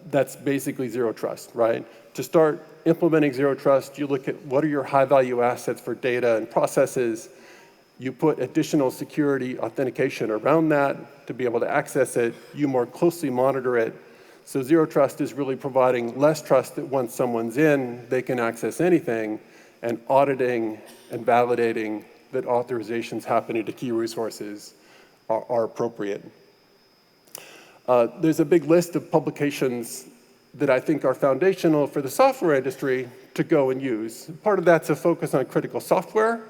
that's basically Zero Trust, right? To start implementing Zero Trust, you look at what are your high-value assets for data and processes. You put additional security authentication around that to be able to access it. You more closely monitor it. So Zero Trust is really providing less trust that once someone's in, they can access anything, and auditing and validating that authorizations happening to key resources are appropriate. There's a big list of publications that I think are foundational for the software industry to go and use. Part of that's a focus on critical software.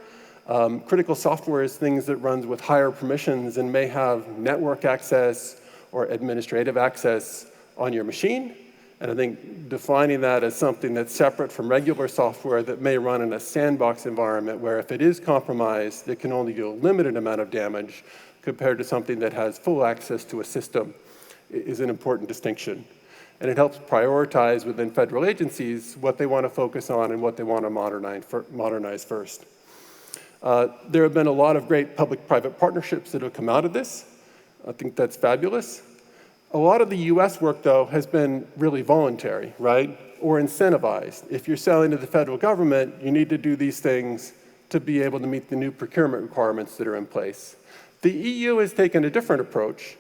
Critical software is things that runs with higher permissions and may have network access or administrative access on your machine. And I think defining that as something that's separate from regular software that may run in a sandbox environment where if it is compromised, it can only do a limited amount of damage compared to something that has full access to a system is an important distinction. And it helps prioritize within federal agencies what they want to focus on and what they want to modernize first. There have been a lot of great public-private partnerships that have come out of this. I think that's fabulous. A lot of the US work, though, has been really voluntary, right? Or incentivized. If you're selling to the federal government, you need to do these things to be able to meet the new procurement requirements that are in place. The EU has taken a different approach,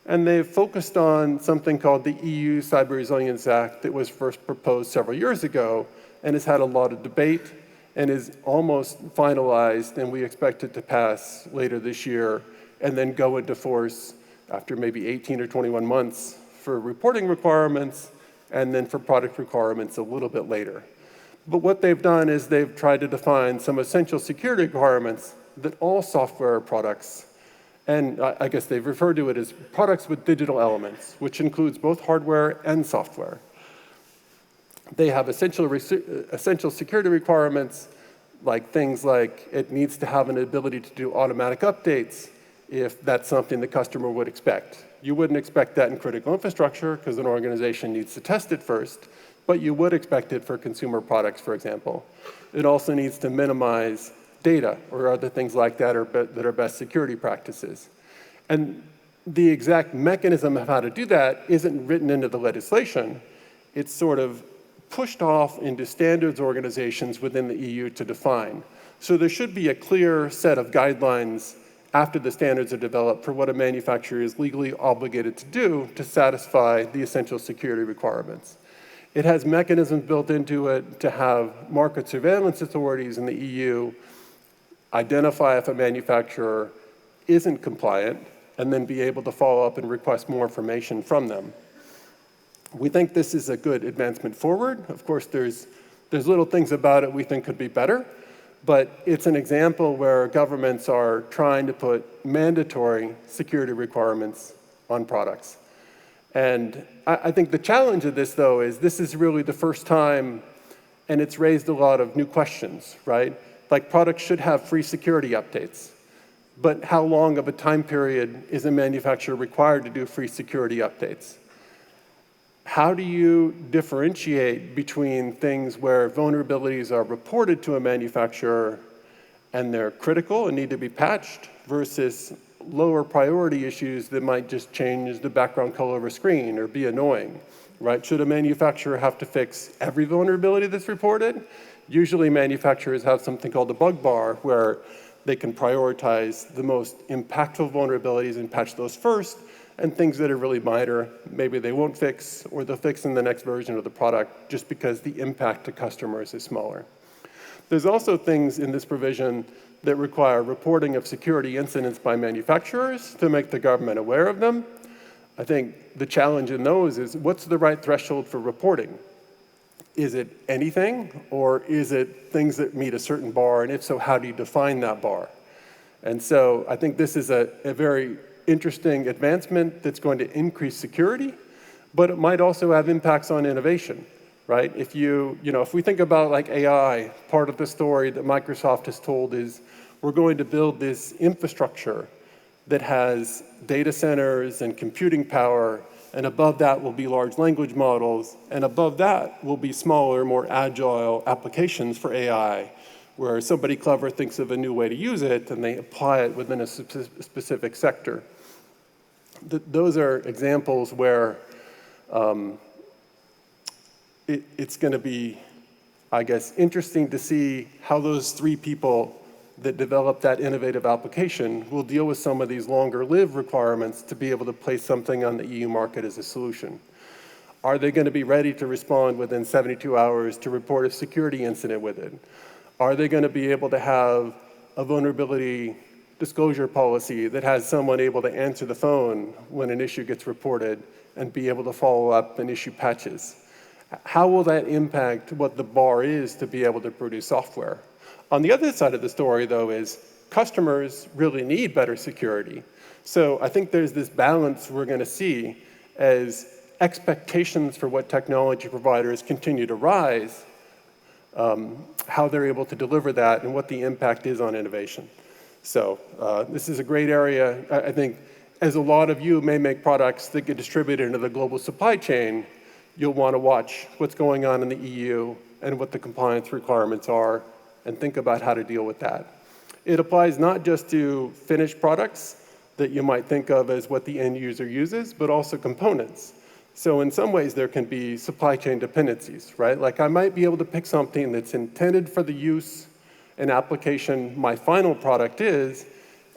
and they've focused on something called the EU Cyber Resilience Act that was first proposed several years ago and has had a lot of debate and is almost finalized, and we expect it to pass later this year and then go into force after maybe 18 or 21 months for reporting requirements and then for product requirements a little bit later. But what they've done is they've tried to define some essential security requirements that all software products, and I guess they've referred to it as products with digital elements, which includes both hardware and software. They have essential security requirements, like things like it needs to have an ability to do automatic updates if that's something the customer would expect. You wouldn't expect that in critical infrastructure because an organization needs to test it first, but you would expect it for consumer products, for example. It also needs to minimize data or other things like that that are best security practices. And the exact mechanism of how to do that isn't written into the legislation. It's sort of pushed off into standards organizations within the EU to define. So there should be a clear set of guidelines after the standards are developed for what a manufacturer is legally obligated to do to satisfy the essential security requirements. It has mechanisms built into it to have market surveillance authorities in the EU identify if a manufacturer isn't compliant and then be able to follow up and request more information from them. We think this is a good advancement forward. Of course, there's little things about it we think could be better, but it's an example where governments are trying to put mandatory security requirements on products. And I think the challenge of this, though, is this is really the first time, and it's raised a lot of new questions, right? Like, products should have free security updates, but how long of a time period is a manufacturer required to do free security updates? How do you differentiate between things where vulnerabilities are reported to a manufacturer and they're critical and need to be patched versus lower priority issues that might just change the background color of a screen or be annoying, right? Should a manufacturer have to fix every vulnerability that's reported? Usually manufacturers have something called a bug bar where they can prioritize the most impactful vulnerabilities and patch those first, and things that are really minor, maybe they won't fix, or they'll fix in the next version of the product just because the impact to customers is smaller. There's also things in this provision that require reporting of security incidents by manufacturers to make the government aware of them. I think the challenge in those is what's the right threshold for reporting? Is it anything, or is it things that meet a certain bar, and if so, how do you define that bar? And so I think this is a very interesting advancement that's going to increase security, but it might also have impacts on innovation, right? If if we think about like AI, part of the story that Microsoft has told is we're going to build this infrastructure that has data centers and computing power, and above that will be large language models, and above that will be smaller, more agile applications for AI, where somebody clever thinks of a new way to use it and they apply it within a specific sector. Those are examples where it's going to be, I guess, interesting to see how those three people that develop that innovative application will deal with some of these longer live requirements to be able to place something on the EU market as a solution. Are they going to be ready to respond within 72 hours to report a security incident with it? Are they going to be able to have a vulnerability disclosure policy that has someone able to answer the phone when an issue gets reported and be able to follow up and issue patches? How will that impact what the bar is to be able to produce software? On the other side of the story, though, is customers really need better security. So I think there's this balance we're going to see as expectations for what technology providers continue to rise, how they're able to deliver that and what the impact is on innovation. So this is a great area. I think as a lot of you may make products that get distributed into the global supply chain, you'll want to watch what's going on in the EU and what the compliance requirements are and think about how to deal with that. It applies not just to finished products that you might think of as what the end user uses, but also components. So in some ways, there can be supply chain dependencies, right? Like I might be able to pick something that's intended for the use and application my final product is,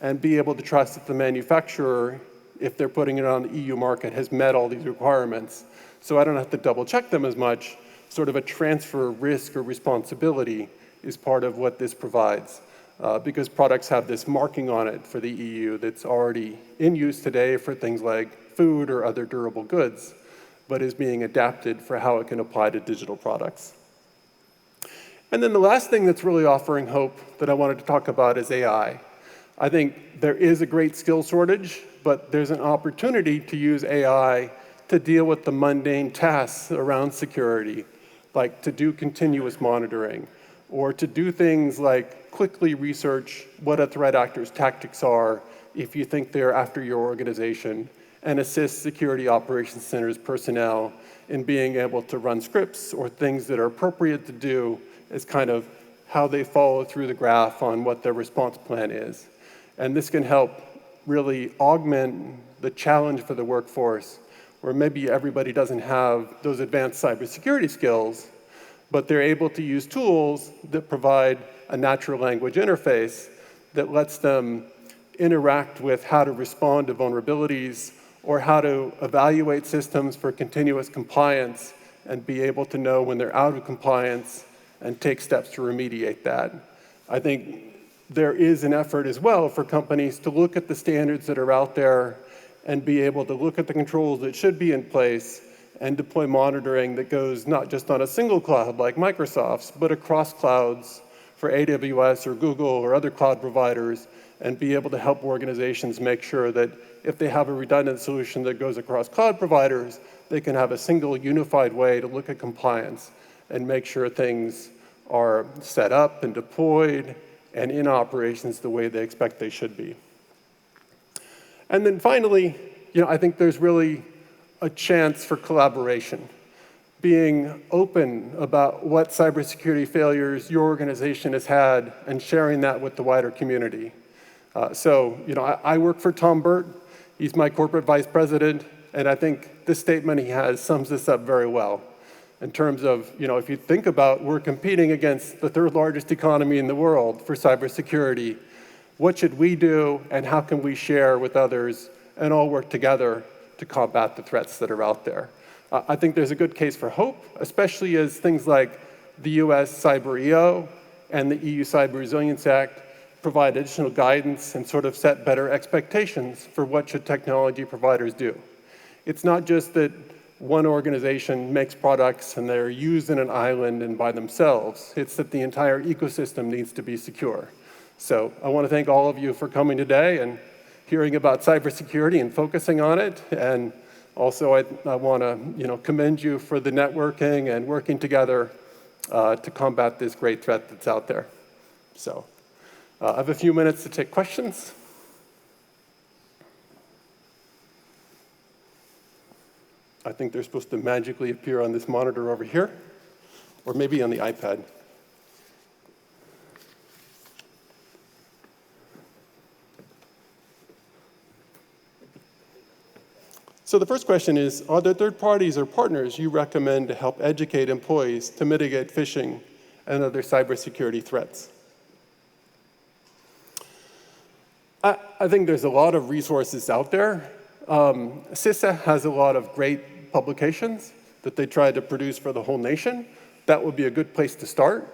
and be able to trust that the manufacturer, if they're putting it on the EU market, has met all these requirements. So I don't have to double check them as much. Sort of a transfer of risk or responsibility is part of what this provides, because products have this marking on it for the EU that's already in use today for things like food or other durable goods, but is being adapted for how it can apply to digital products. And then the last thing that's really offering hope that I wanted to talk about is AI. I think there is a great skill shortage, but there's an opportunity to use AI to deal with the mundane tasks around security, like to do continuous monitoring, or to do things like quickly research what a threat actor's tactics are if you think they're after your organization, and assist security operations centers personnel in being able to run scripts or things that are appropriate to do as kind of how they follow through the graph on what their response plan is. And this can help really augment the challenge for the workforce, where maybe everybody doesn't have those advanced cybersecurity skills, but they're able to use tools that provide a natural language interface that lets them interact with how to respond to vulnerabilities or how to evaluate systems for continuous compliance and be able to know when they're out of compliance and take steps to remediate that. I think there is an effort as well for companies to look at the standards that are out there and be able to look at the controls that should be in place and deploy monitoring that goes not just on a single cloud like Microsoft's, but across clouds for AWS or Google or other cloud providers, and be able to help organizations make sure that if they have a redundant solution that goes across cloud providers, they can have a single unified way to look at compliance and make sure things are set up and deployed and in operations the way they expect they should be. And then finally, I think there's really a chance for collaboration, being open about what cybersecurity failures your organization has had and sharing that with the wider community. I work for Tom Burt. He's my corporate vice president, and I think the statement he has sums this up very well in terms of, if you think about we're competing against the third largest economy in the world for cybersecurity, what should we do and how can we share with others and all work together to combat the threats that are out there? I think there's a good case for hope, especially as things like the US Cyber EO and the EU Cyber Resilience Act provide additional guidance and sort of set better expectations for what should technology providers do. It's not just that one organization makes products and they're used in an island and by themselves. It's that the entire ecosystem needs to be secure. So I want to thank all of you for coming today and hearing about cybersecurity and focusing on it. And also I want to commend you for the networking and working together to combat this great threat that's out there. So I have a few minutes to take questions. I think they're supposed to magically appear on this monitor over here, or maybe on the iPad. So the first question is, are there third parties or partners you recommend to help educate employees to mitigate phishing and other cybersecurity threats? I think there's a lot of resources out there. CISA has a lot of great publications that they try to produce for the whole nation. That would be a good place to start.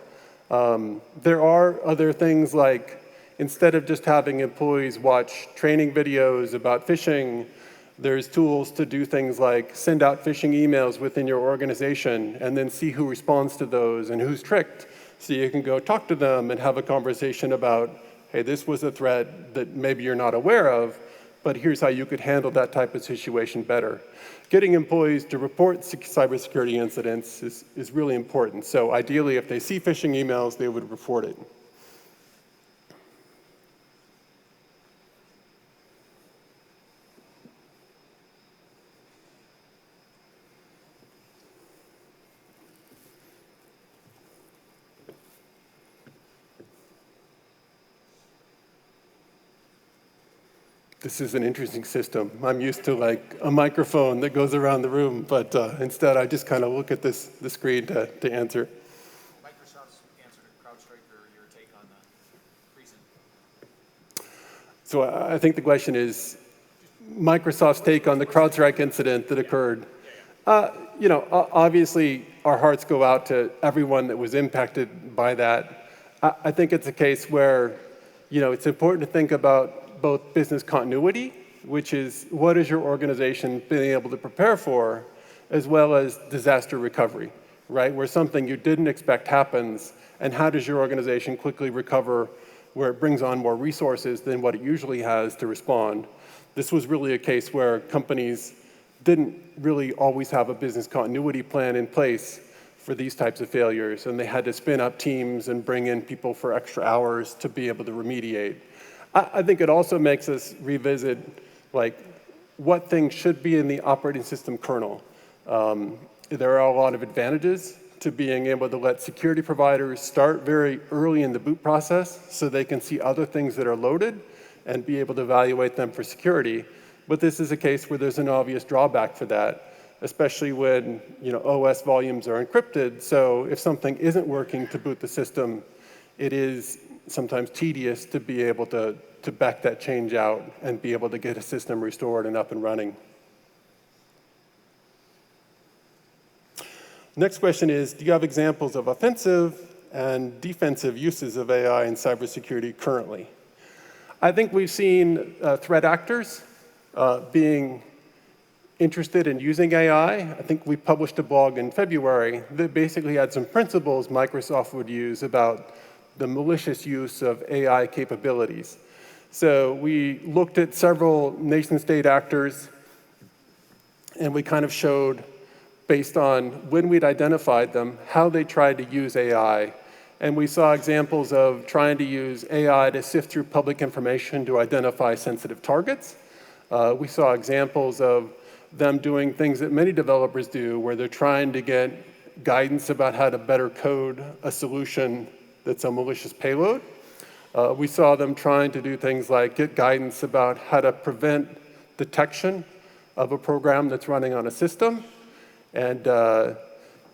There are other things like, instead of just having employees watch training videos about phishing, there's tools to do things like send out phishing emails within your organization and then see who responds to those and who's tricked. So you can go talk to them and have a conversation about, hey, this was a threat that maybe you're not aware of, but here's how you could handle that type of situation better. Getting employees to report cybersecurity incidents is really important. So ideally, if they see phishing emails, they would report it. This is an interesting system. I'm used to like a microphone that goes around the room, but instead I just kind of look at the screen to answer. Microsoft's answer to CrowdStrike, or your take on the recent? So I think the question is Microsoft's take on the CrowdStrike incident that occurred. Obviously our hearts go out to everyone that was impacted by that. I think it's a case where, it's important to think about both business continuity, which is what is your organization being able to prepare for, as well as disaster recovery, right? Where something you didn't expect happens, and how does your organization quickly recover where it brings on more resources than what it usually has to respond. This was really a case where companies didn't really always have a business continuity plan in place for these types of failures, and they had to spin up teams and bring in people for extra hours to be able to remediate. I think it also makes us revisit, like, what things should be in the operating system kernel. There are a lot of advantages to being able to let security providers start very early in the boot process so they can see other things that are loaded and be able to evaluate them for security. But this is a case where there's an obvious drawback for that, especially when OS volumes are encrypted. So if something isn't working to boot the system, it is sometimes tedious to be able to back that change out and be able to get a system restored and up and running. Next question is, do you have examples of offensive and defensive uses of AI in cybersecurity currently? I think we've seen threat actors being interested in using AI. I think we published a blog in February that basically had some principles Microsoft would use about the malicious use of AI capabilities. So we looked at several nation-state actors, and we kind of showed, based on when we'd identified them, how they tried to use AI. And we saw examples of trying to use AI to sift through public information to identify sensitive targets. We saw examples of them doing things that many developers do, where they're trying to get guidance about how to better code a solution that's a malicious payload. We saw them trying to do things like get guidance about how to prevent detection of a program that's running on a system. And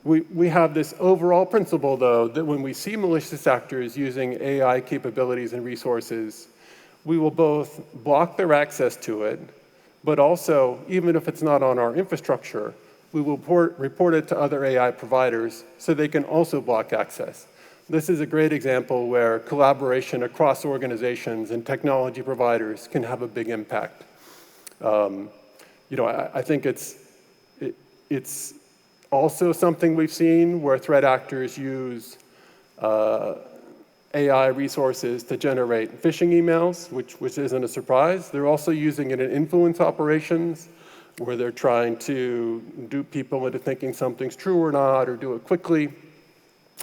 we have this overall principle, though, that when we see malicious actors using AI capabilities and resources, we will both block their access to it, but also, even if it's not on our infrastructure, we will report it to other AI providers so they can also block access. This is a great example where collaboration across organizations and technology providers can have a big impact. I think it's also something we've seen where threat actors use AI resources to generate phishing emails, which isn't a surprise. They're also using it in influence operations, where they're trying to dupe people into thinking something's true or not, or do it quickly.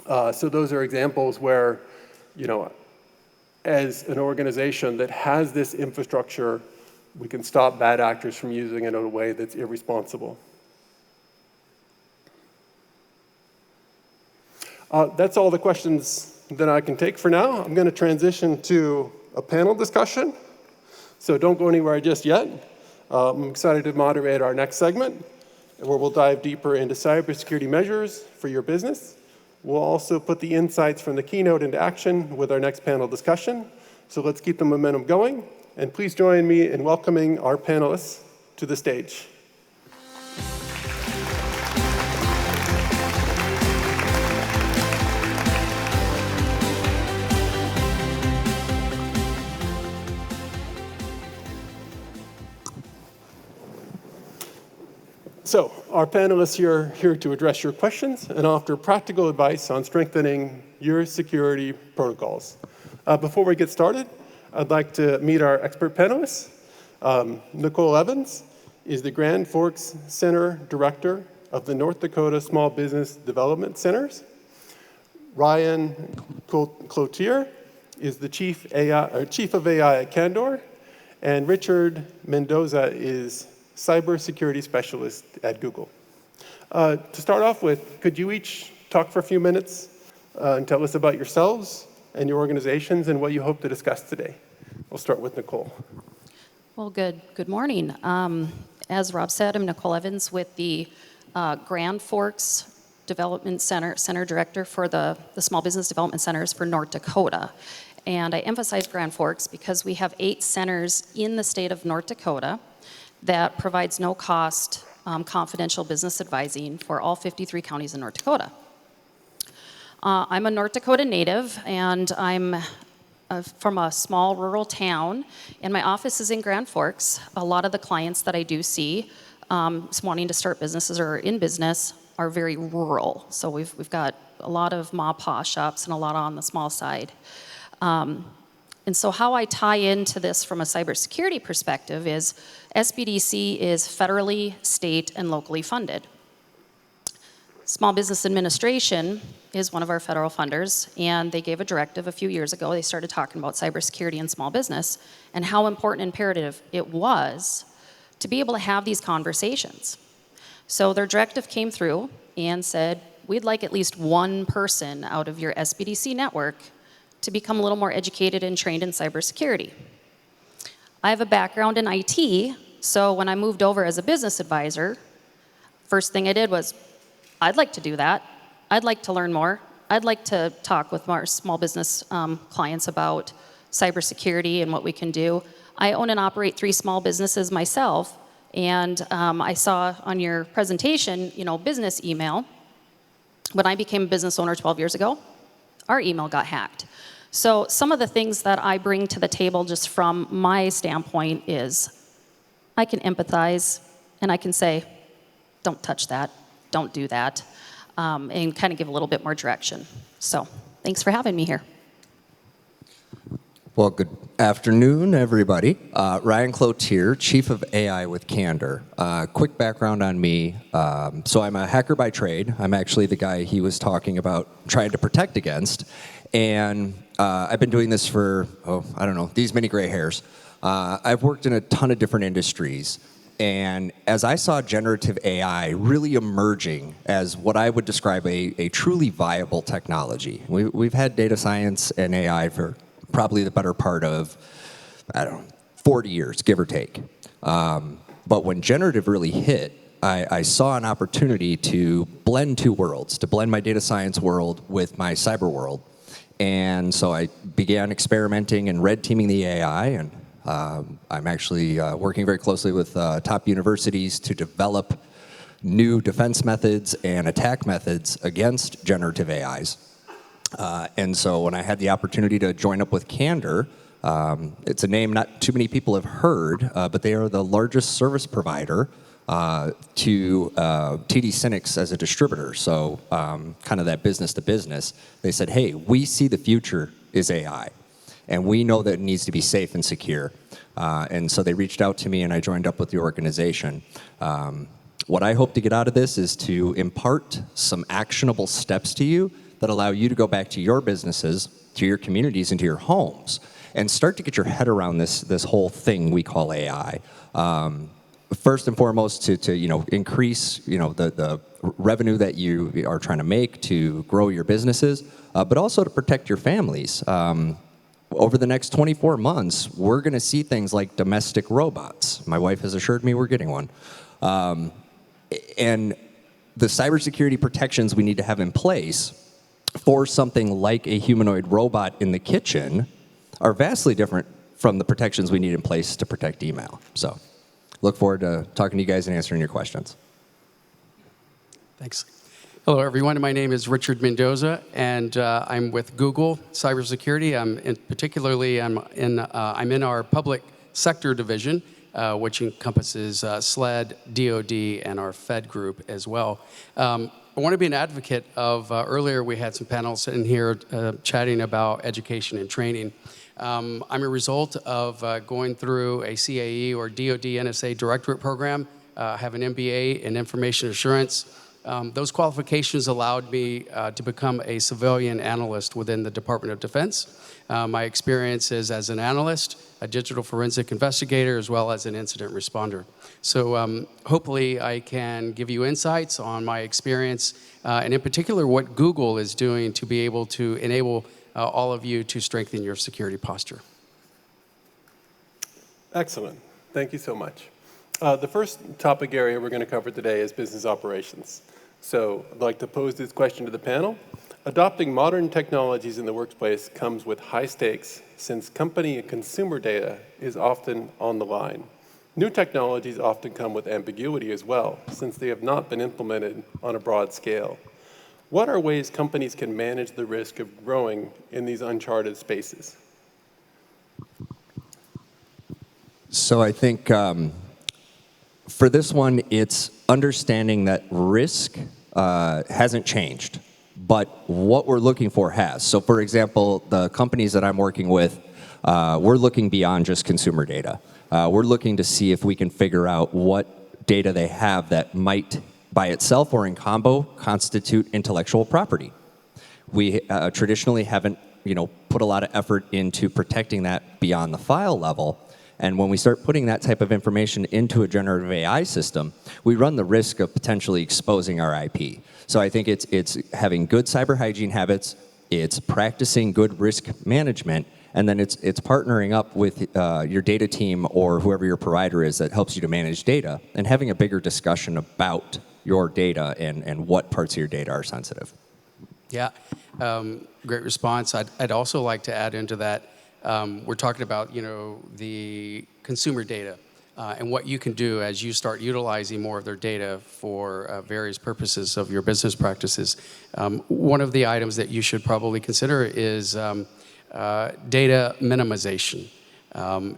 So those are examples where, as an organization that has this infrastructure, we can stop bad actors from using it in a way that's irresponsible. That's all the questions that I can take for now. I'm going to transition to a panel discussion, so don't go anywhere just yet. I'm excited to moderate our next segment, where we'll dive deeper into cybersecurity measures for your business. We'll also put the insights from the keynote into action with our next panel discussion. So let's keep the momentum going, and please join me in welcoming our panelists to the stage. So our panelists are here to address your questions and offer practical advice on strengthening your security protocols. Before we get started, I'd like to meet our expert panelists. Nicole Evans is the Grand Forks Center Director of the North Dakota Small Business Development Centers. Ryan Cloutier is the Chief of AI at Candor, and Richard Mendoza is Cybersecurity Specialist at Google. To start off with, could you each talk for a few minutes and tell us about yourselves and your organizations and what you hope to discuss today? We'll start with Nicole. Well, good morning. As Rob said, I'm Nicole Evans with the Grand Forks Development Center Director for the Small Business Development Centers for North Dakota. And I emphasize Grand Forks because we have 8 centers in the state of North Dakota that provides no-cost confidential business advising for all 53 counties in North Dakota. I'm a North Dakota native, and I'm from a small rural town, and my office is in Grand Forks. A lot of the clients that I do see wanting to start businesses or in business are very rural. So we've got a lot of ma-pa shops and a lot on the small side. And so how I tie into this from a cybersecurity perspective is SBDC is federally, state, and locally funded. Small Business Administration is one of our federal funders, and they gave a directive a few years ago. They started talking about cybersecurity and small business and how important and imperative it was to be able to have these conversations. So their directive came through and said, we'd like at least one person out of your SBDC network to become a little more educated and trained in cybersecurity. I have a background in IT, so when I moved over as a business advisor, first thing I did was, I'd like to do that. I'd like to learn more. I'd like to talk with our small business clients about cybersecurity and what we can do. I own and operate 3 small businesses myself, and I saw on your presentation, business email. When I became a business owner 12 years ago, our email got hacked. So some of the things that I bring to the table just from my standpoint is I can empathize and I can say, don't touch that, don't do that, and kind of give a little bit more direction. So thanks for having me here. Well, good afternoon, everybody. Ryan Cloutier, Chief of AI with Candor. Quick background on me. So I'm a hacker by trade. I'm actually the guy he was talking about trying to protect against. And I've been doing this for, I don't know, these many gray hairs. I've worked in a ton of different industries. And as I saw generative AI really emerging as what I would describe a truly viable technology, we've had data science and AI for probably the better part of, 40 years, give or take. But when generative really hit, I saw an opportunity to blend 2 worlds, to blend my data science world with my cyber world. And so I began experimenting and red teaming the AI, and I'm actually working very closely with top universities to develop new defense methods and attack methods against generative AIs. And so when I had the opportunity to join up with Candor, it's a name not too many people have heard, but they are the largest service provider to TD SYNNEX as a distributor. So kind of that business to business. They said, hey, we see the future is AI, and we know that it needs to be safe and secure. And so they reached out to me, and I joined up with the organization. What I hope to get out of this is to impart some actionable steps to you that allow you to go back to your businesses, to your communities, and to your homes, and start to get your head around this whole thing we call AI. First and foremost, to increase the revenue that you are trying to make to grow your businesses, but also to protect your families. Over the next 24 months, we're going to see things like domestic robots. My wife has assured me we're getting one. And the cybersecurity protections we need to have in place for something like a humanoid robot in the kitchen are vastly different from the protections we need in place to protect email. So look forward to talking to you guys and answering your questions. Thanks. Hello, everyone. My name is Richard Mendoza, and I'm with Google Cybersecurity. I'm in our public sector division, which encompasses SLED, DoD, and our Fed group as well. I want to be an advocate of, earlier we had some panels in here chatting about education and training. I'm a result of going through a CAE or DoD NSA directorate program. I have an MBA in information assurance. Those qualifications allowed me to become a civilian analyst within the Department of Defense. My experience is as an analyst, a digital forensic investigator, as well as an incident responder. So hopefully I can give you insights on my experience, and in particular what Google is doing to be able to enable all of you to strengthen your security posture. Excellent. Thank you so much. The first topic area we're going to cover today is business operations. So I'd like to pose this question to the panel. Adopting modern technologies in the workplace comes with high stakes since company and consumer data is often on the line. New technologies often come with ambiguity as well, since they have not been implemented on a broad scale. What are ways companies can manage the risk of growing in these uncharted spaces? So I think for this one, it's understanding that risk hasn't changed, but what we're looking for has. So for example, the companies that I'm working with, we're looking beyond just consumer data. We're looking to see if we can figure out what data they have that might, by itself or in combo, constitute intellectual property. We traditionally haven't, put a lot of effort into protecting that beyond the file level. And when we start putting that type of information into a generative AI system, we run the risk of potentially exposing our IP. So I think it's having good cyber hygiene habits, it's practicing good risk management, and then it's partnering up with your data team or whoever your provider is that helps you to manage data, and having a bigger discussion about your data and what parts of your data are sensitive. Yeah, great response. I'd also like to add into that, we're talking about, the consumer data and what you can do as you start utilizing more of their data for various purposes of your business practices. One of the items that you should probably consider is data minimization,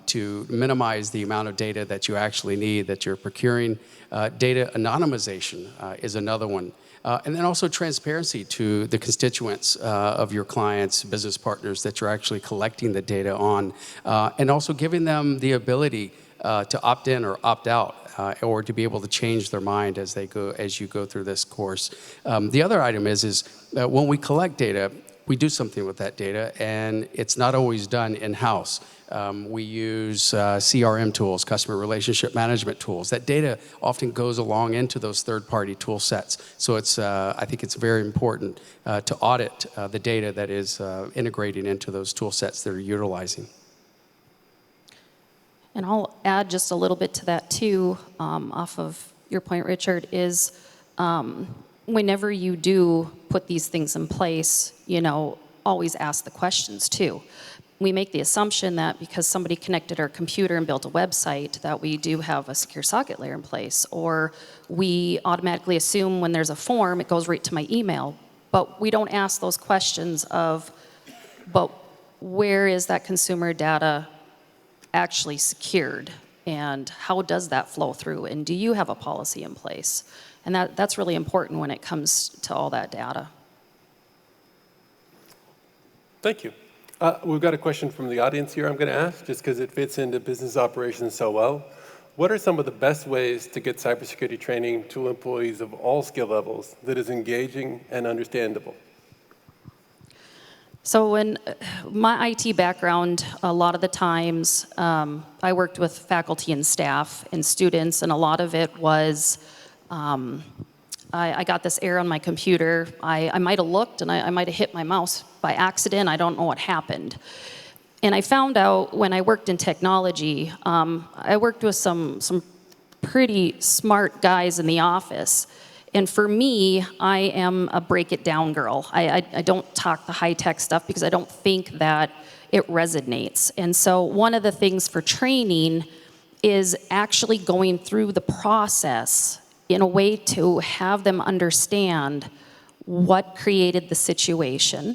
to minimize the amount of data that you actually need, that you're procuring. Data anonymization is another one. And then also transparency to the constituents of your clients, business partners that you're actually collecting the data on, and also giving them the ability to opt in or opt out, or to be able to change their mind as you go through this course. The other item is when we collect data, we do something with that data, and it's not always done in-house. We use CRM tools, customer relationship management tools. That data often goes along into those third-party tool sets. So I think it's very important to audit the data that is integrating into those tool sets that are utilizing. And I'll add just a little bit to that too, off of your point, Richard, is whenever you do put these things in place, always ask the questions too. We make the assumption that because somebody connected our computer and built a website that we do have a secure socket layer in place, or we automatically assume when there's a form it goes right to my email, but we don't ask those questions of, but where is that consumer data actually secured, and how does that flow through, and do you have a policy in place? And that's really important when it comes to all that data. Thank you. We've got a question from the audience here I'm going to ask, just because it fits into business operations so well. What are some of the best ways to get cybersecurity training to employees of all skill levels that is engaging and understandable? So in my IT background, a lot of the times I worked with faculty and staff and students, and a lot of it was I got this error on my computer. I might have looked and I might have hit my mouse by accident. I don't know what happened. And I found out when I worked in technology, I worked with some pretty smart guys in the office. And for me, I am a break it down girl. I don't talk the high-tech stuff because I don't think that it resonates. And so one of the things for training is actually going through the process in a way to have them understand what created the situation,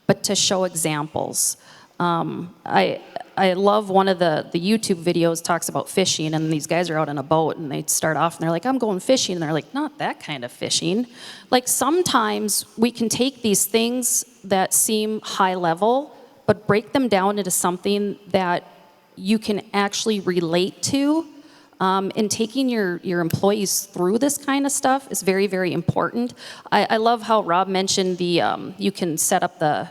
but to show examples. I love one of the YouTube videos talks about fishing, and these guys are out on a boat and they start off and they're like, I'm going fishing, and they're like, not that kind of fishing. Like sometimes we can take these things that seem high level, but break them down into something that you can actually relate to. And taking your employees through this kind of stuff is very, very important. I love how Rob mentioned the you can set up the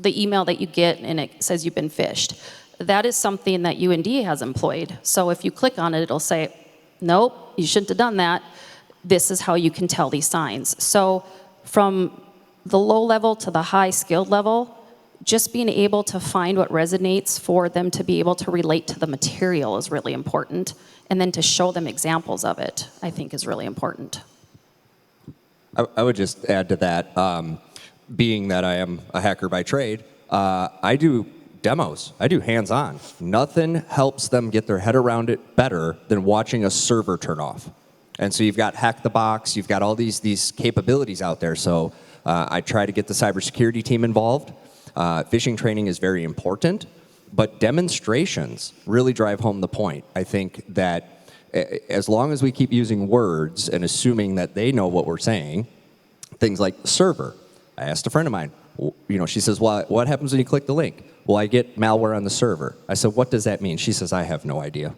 email that you get and it says you've been phished. That is something that UND has employed. So if you click on it, it'll say, nope, you shouldn't have done that. This is how you can tell these signs. So from the low level to the high skilled level, just being able to find what resonates for them to be able to relate to the material is really important. And then to show them examples of it, I think is really important. I would just add to that, being that I am a hacker by trade, I do demos. I do hands-on. Nothing helps them get their head around it better than watching a server turn off. And so you've got Hack the Box, you've got all these capabilities out there. So I try to get the cybersecurity team involved. Phishing training is very important, but demonstrations really drive home the point. I think that as long as we keep using words and assuming that they know what we're saying, things like server. I asked a friend of mine, she says, well, what happens when you click the link? Well, I get malware on the server. I said, what does that mean? She says, I have no idea.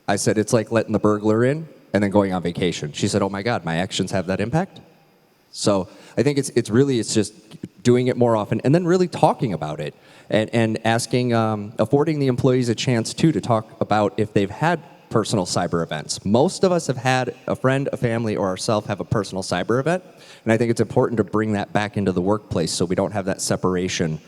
I said, it's like letting the burglar in and then going on vacation. She said, oh my God, my actions have that impact? So I think it's just doing it more often, and then really talking about it and asking, affording the employees a chance too to talk about if they've had personal cyber events. Most of us have had a friend, a family, or ourselves have a personal cyber event, and I think it's important to bring that back into the workplace so we don't have that separation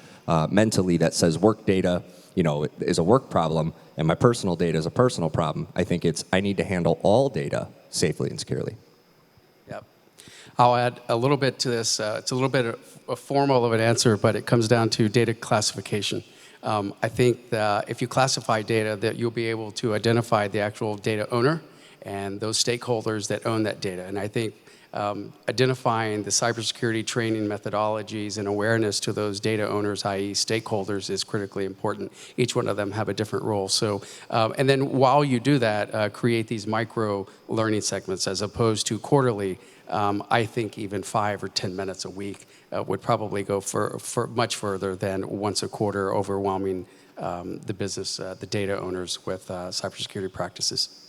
mentally that says work data, is a work problem, and my personal data is a personal problem. I think I need to handle all data safely and securely. Yep. I'll add a little bit to this. It's a little bit of formal of an answer, but it comes down to data classification. I think that if you classify data, that you'll be able to identify the actual data owner and those stakeholders that own that data. And I think identifying the cybersecurity training methodologies and awareness to those data owners, i.e. stakeholders, is critically important. Each one of them have a different role. So, and then while you do that, create these micro learning segments as opposed to quarterly. I think even 5 or 10 minutes a week would probably go for much further than once a quarter overwhelming the business, the data owners with cybersecurity practices.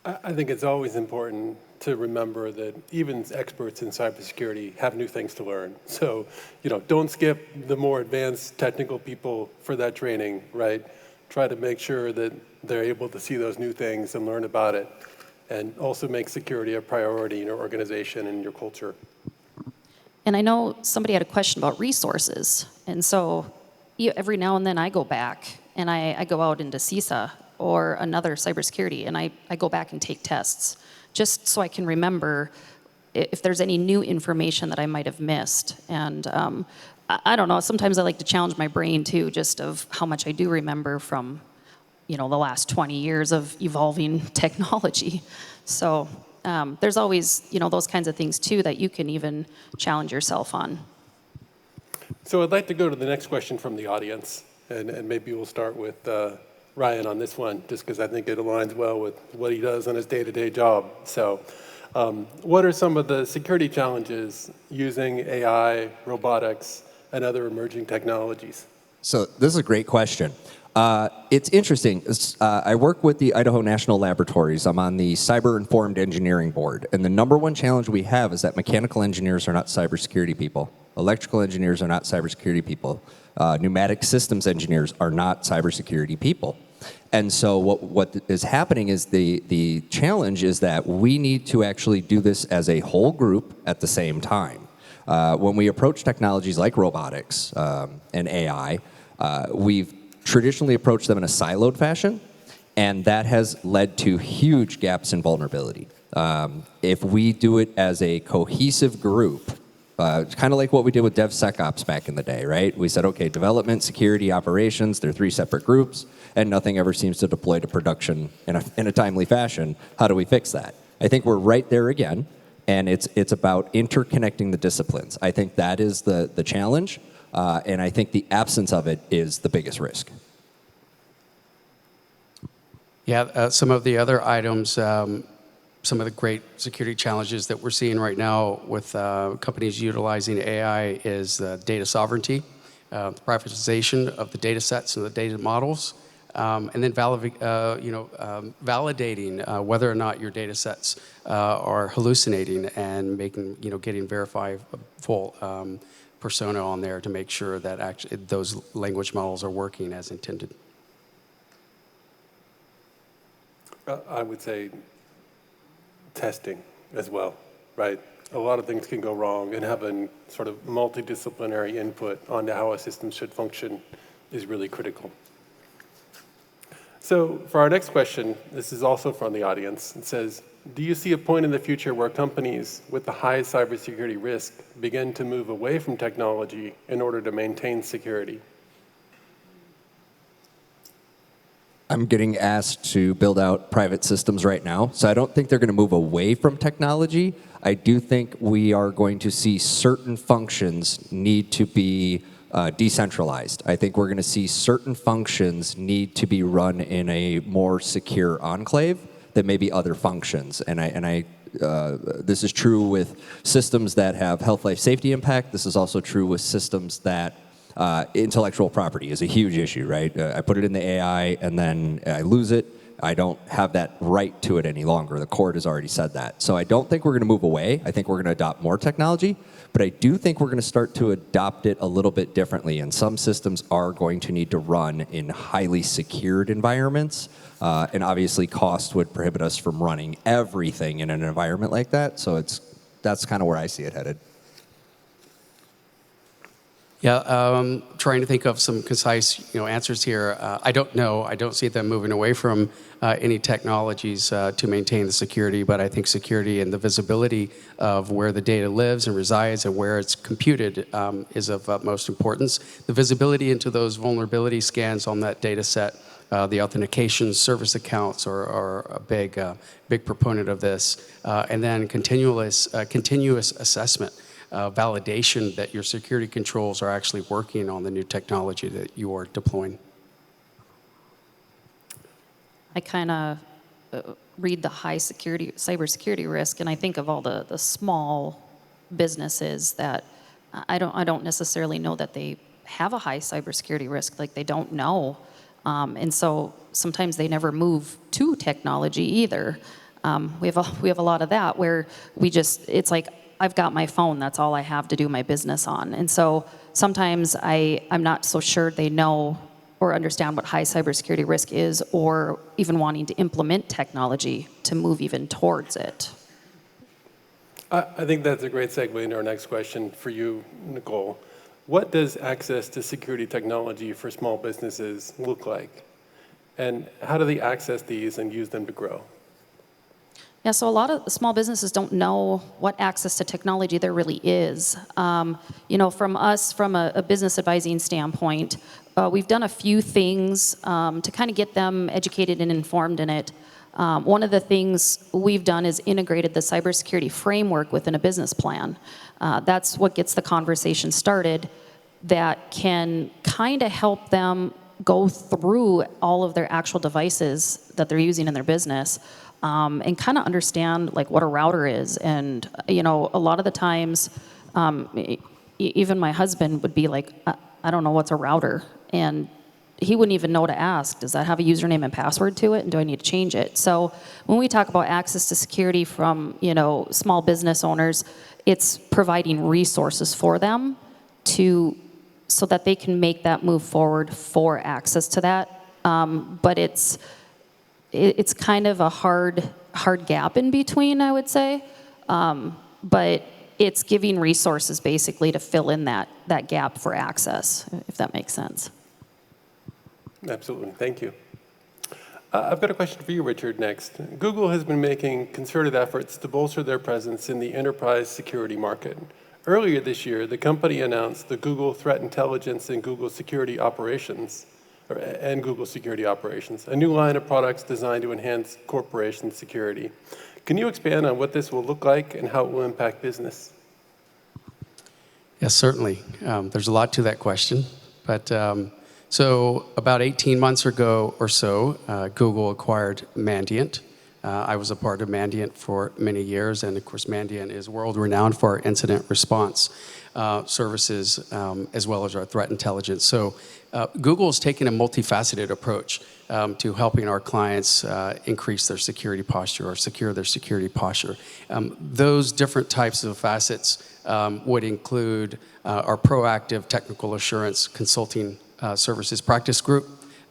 I think it's always important to remember that even experts in cybersecurity have new things to learn. So, don't skip the more advanced technical people for that training, right? Try to make sure that they're able to see those new things and learn about it, and also make security a priority in your organization and your culture. And I know somebody had a question about resources, and so every now and then I go back and I go out into CISA or another cybersecurity, and I go back and take tests, just so I can remember if there's any new information that I might have missed. And I don't know, sometimes I like to challenge my brain too, just of how much I do remember from the last 20 years of evolving technology. So there's always, those kinds of things too that you can even challenge yourself on. So I'd like to go to the next question from the audience, and maybe we'll start with Ryan on this one, just because I think it aligns well with what he does on his day-to-day job. So what are some of the security challenges using AI, robotics, and other emerging technologies? So this is a great question. It's interesting. I work with the Idaho National Laboratories. I'm on the Cyber-Informed Engineering Board. And the number one challenge we have is that mechanical engineers are not cybersecurity people. Electrical engineers are not cybersecurity people. Pneumatic systems engineers are not cybersecurity people. And so what is happening is the challenge is that we need to actually do this as a whole group at the same time. When we approach technologies like robotics and AI, we've traditionally approached them in a siloed fashion, and that has led to huge gaps in vulnerability. If we do it as a cohesive group, it's kind of like what we did with DevSecOps back in the day, right? We said, okay, development, security, operations, they're 3 separate groups, and nothing ever seems to deploy to production in a timely fashion. How do we fix that? I think we're right there again, and it's about interconnecting the disciplines. I think that is the challenge. And I think the absence of it is the biggest risk. Yeah, some of the other items, some of the great security challenges that we're seeing right now with companies utilizing AI is data sovereignty, the privatization of the data sets and the data models, and then validating whether or not your data sets are hallucinating and getting verifiable persona on there to make sure that actually those language models are working as intended. I would say testing as well, right? A lot of things can go wrong, and having sort of multidisciplinary input onto how a system should function is really critical. So for our next question, this is also from the audience. It says, do you see a point in the future where companies with the highest cybersecurity risk begin to move away from technology in order to maintain security? I'm getting asked to build out private systems right now, so I don't think they're going to move away from technology. I do think we are going to see certain functions need to be decentralized. I think we're going to see certain functions need to be run in a more secure enclave than maybe other functions. And this is true with systems that have health, life, safety impact. This is also true with systems that intellectual property is a huge issue, right? I put it in the AI and then I lose it. I don't have that right to it any longer. The court has already said that. So I don't think we're going to move away. I think we're going to adopt more technology, but I do think we're going to start to adopt it a little bit differently. And some systems are going to need to run in highly secured environments. And obviously cost would prohibit us from running everything in an environment like that. So that's kind of where I see it headed. Yeah, trying to think of some concise, answers here. I don't know. I don't see them moving away from any technologies to maintain the security, but I think security and the visibility of where the data lives and resides and where it's computed is of utmost importance. The visibility into those vulnerability scans on that data set, the authentication service accounts are a big proponent of this, and then continuous assessment. Validation that your security controls are actually working on the new technology that you are deploying. I kind of read the high security, cybersecurity risk, and I think of all the small businesses that I don't necessarily know that they have a high cybersecurity risk. Like, they don't know, and so sometimes they never move to technology either. We have a lot of that where it's like, I've got my phone, that's all I have to do my business on. And so sometimes I'm not so sure they know or understand what high cybersecurity risk is, or even wanting to implement technology to move even towards it. I think that's a great segue into our next question for you, Nicole. What does access to security technology for small businesses look like? And how do they access these and use them to grow? Yeah, so a lot of small businesses don't know what access to technology there really is. From us, from a business advising standpoint, we've done a few things to kind of get them educated and informed in it. One of the things we've done is integrated the cybersecurity framework within a business plan. That's what gets the conversation started, that can kind of help them go through all of their actual devices that they're using in their business. And kind of understand like what a router is. And, a lot of the times, even my husband would be like, I don't know what's a router. And he wouldn't even know to ask, does that have a username and password to it? And do I need to change it? So when we talk about access to security from, small business owners, it's providing resources for them so that they can make that move forward for access to that. But it's kind of a hard gap in between, I would say. But it's giving resources basically to fill in that gap for access, if that makes sense. Absolutely, thank you. I've got a question for you, Richard, next. Google has been making concerted efforts to bolster their presence in the enterprise security market. Earlier this year, the company announced the Google Threat Intelligence and Google Security Operations, a new line of products designed to enhance corporation security. Can you expand on what this will look like and how it will impact business? Yes, certainly. There's a lot to that question. But so about 18 months ago or so, Google acquired Mandiant. I was a part of Mandiant for many years, and of course Mandiant is world-renowned for our incident response services, as well as our threat intelligence. So Google is taking a multifaceted approach to helping our clients increase their security posture or secure their security posture. Those different types of facets would include our proactive technical assurance consulting services practice group,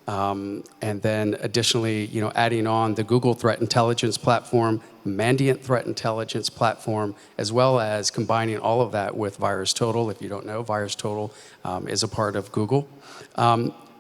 and then additionally, adding on the Google Threat Intelligence platform, Mandiant Threat Intelligence platform, as well as combining all of that with VirusTotal. If you don't know, VirusTotal is a part of Google.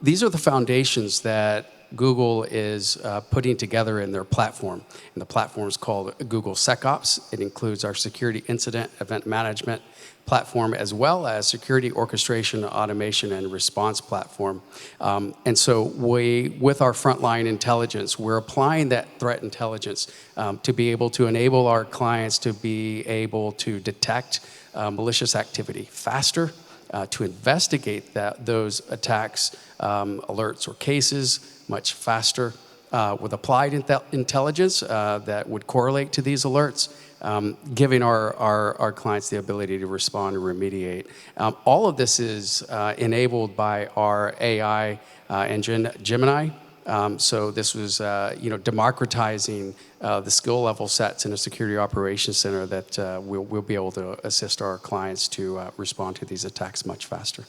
These are the foundations that Google is putting together in their platform. And the platform is called Google SecOps. It includes our security incident event management platform, as well as security orchestration, automation, and response platform. And so with our frontline intelligence, we're applying that threat intelligence to be able to enable our clients to be able to detect malicious activity faster, to investigate those attacks, alerts, or cases much faster with applied intelligence that would correlate to these alerts, giving our clients the ability to respond and remediate. All of this is enabled by our AI engine, Gemini, So this was, democratizing the skill level sets in a security operations center that we'll be able to assist our clients to respond to these attacks much faster.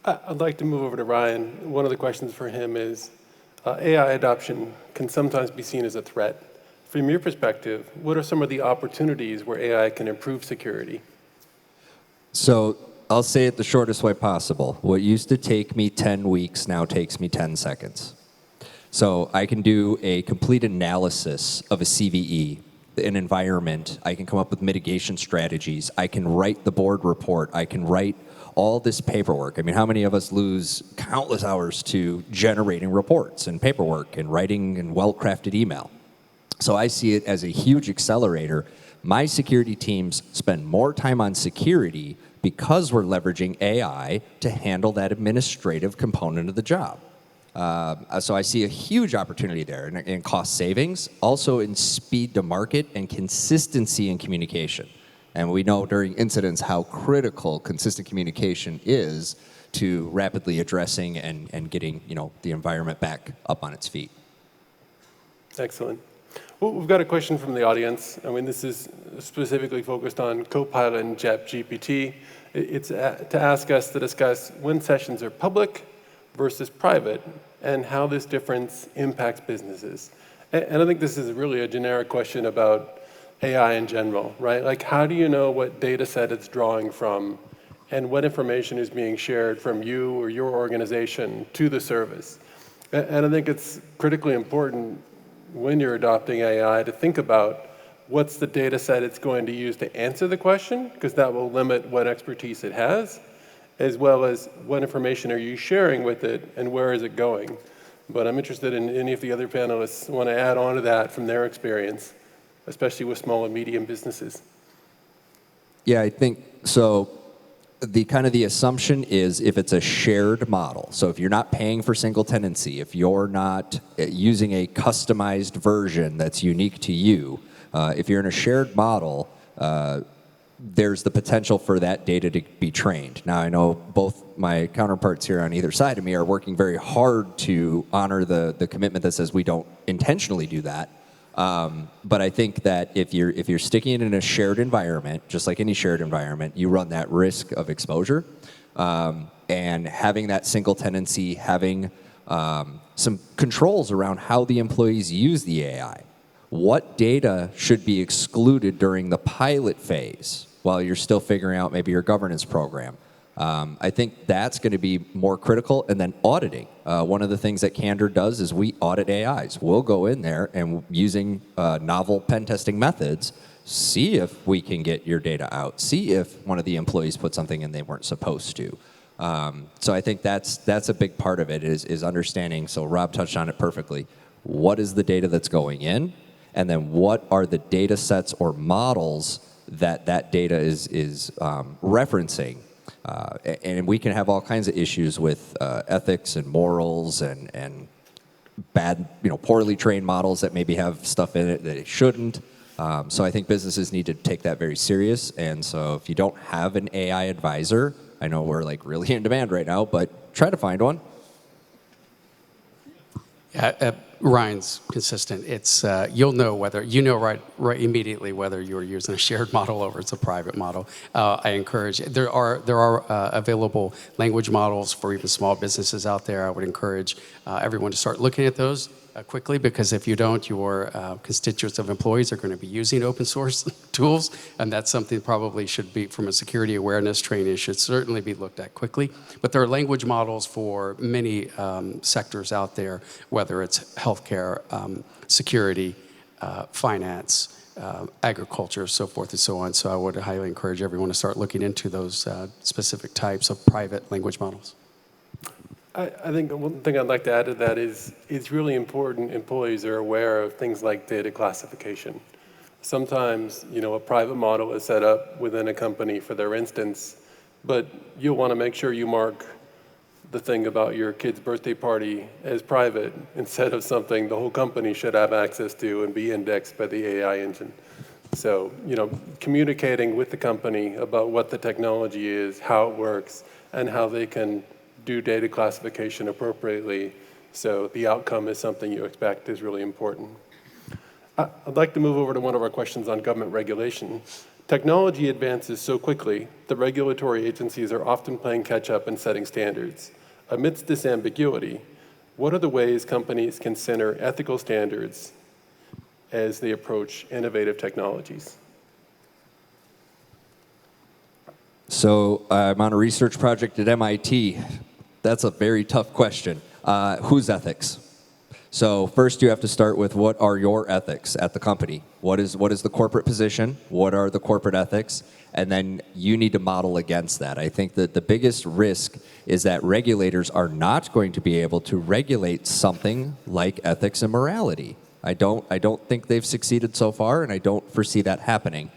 I'd like to move over to Ryan. One of the questions for him is, AI adoption can sometimes be seen as a threat. From your perspective, what are some of the opportunities where AI can improve security? So I'll say it the shortest way possible. What used to take me 10 weeks now takes me 10 seconds. So I can do a complete analysis of a CVE, an environment. I can come up with mitigation strategies. I can write the board report. I can write all this paperwork. I mean, how many of us lose countless hours to generating reports and paperwork and writing and well-crafted email? So I see it as a huge accelerator. My security teams spend more time on security because we're leveraging AI to handle that administrative component of the job. So I see a huge opportunity there in cost savings, also in speed to market and consistency in communication. And we know during incidents how critical consistent communication is to rapidly addressing and getting the environment back up on its feet. Excellent. Well, we've got a question from the audience. I mean, this is specifically focused on Copilot and ChatGPT. It's to ask us to discuss when sessions are public versus private and how this difference impacts businesses. And I think this is really a generic question about AI in general, right? Like, how do you know what data set it's drawing from and what information is being shared from you or your organization to the service? And I think it's critically important when you're adopting AI to think about what's the data set it's going to use to answer the question, because that will limit what expertise it has, as well as what information are you sharing with it and where is it going. But I'm interested in any of the other panelists want to add on to that from their experience, especially with small and medium businesses. Yeah, I think so. The assumption is if it's a shared model. So if you're not paying for single tenancy, if you're not using a customized version that's unique to you, if you're in a shared model, there's the potential for that data to be trained. Now, I know both my counterparts here on either side of me are working very hard to honor the commitment that says we don't intentionally do that. But I think that if you're sticking it in a shared environment, just like any shared environment, you run that risk of exposure. And having that single tenancy, having some controls around how the employees use the AI. What data should be excluded during the pilot phase while you're still figuring out maybe your governance program? I think that's going to be more critical. And then auditing. One of the things that Candor does is we audit AIs. We'll go in there and using novel pen testing methods, see if we can get your data out, see if one of the employees put something in they weren't supposed to. So I think that's a big part of it is understanding. So Rob touched on it perfectly. What is the data that's going in? And then what are the data sets or models that data is referencing? And we can have all kinds of issues with ethics and morals and bad, poorly trained models that maybe have stuff in it that it shouldn't. So I think businesses need to take that very serious. And so if you don't have an AI advisor, I know we're like really in demand right now, but try to find one. Yeah, Ryan's consistent. It's you'll know whether right immediately whether you're using a shared model or it's a private model. I encourage there are available language models for even small businesses out there. I would encourage everyone to start looking at those quickly, because if you don't, your constituents of employees are going to be using open source tools, and that's something probably should be, from a security awareness training, should certainly be looked at quickly. But there are language models for many sectors out there, whether it's healthcare, security, finance, agriculture, so forth and so on. So I would highly encourage everyone to start looking into those specific types of private language models. I think one thing I'd like to add to that is it's really important employees are aware of things like data classification. Sometimes, a private model is set up within a company for their instance, but you'll want to make sure you mark the thing about your kid's birthday party as private instead of something the whole company should have access to and be indexed by the AI engine. So, communicating with the company about what the technology is, how it works, and how they can do data classification appropriately So the outcome is something you expect is really important. I'd like to move over to one of our questions on government regulation. Technology advances so quickly, the regulatory agencies are often playing catch up and setting standards. Amidst this ambiguity, what are the ways companies can center ethical standards as they approach innovative technologies? So I'm on a research project at MIT. That's a very tough question. Whose ethics? So first you have to start with what are your ethics at the company? What is the corporate position? What are the corporate ethics? And then you need to model against that. I think that the biggest risk is that regulators are not going to be able to regulate something like ethics and morality. I don't think they've succeeded so far, and I don't foresee that happening.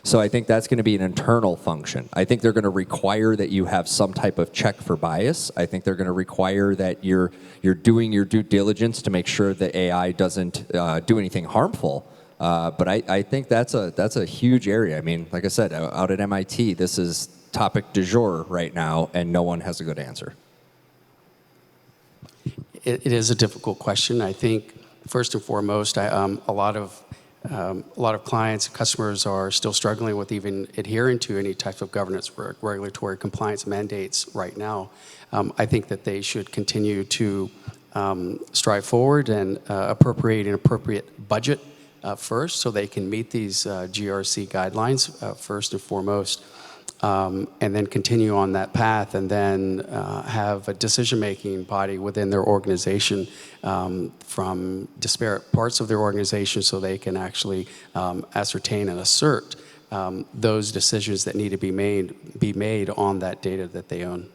So I think that's going to be an internal function. I think they're going to require that you have some type of check for bias. I think they're going to require that you're doing your due diligence to make sure that AI doesn't do anything harmful. But I think that's a huge area. I mean, like I said, out at MIT, this is topic du jour right now, and no one has a good answer. It is a difficult question. I think first and foremost, a lot of clients and customers are still struggling with even adhering to any type of governance or regulatory compliance mandates right now. I think that they should continue to strive forward and appropriate an appropriate budget first so they can meet these GRC guidelines first and foremost, and then continue on that path, and then have a decision-making body within their organization from disparate parts of their organization so they can actually ascertain and assert those decisions that need to be made on that data that they own.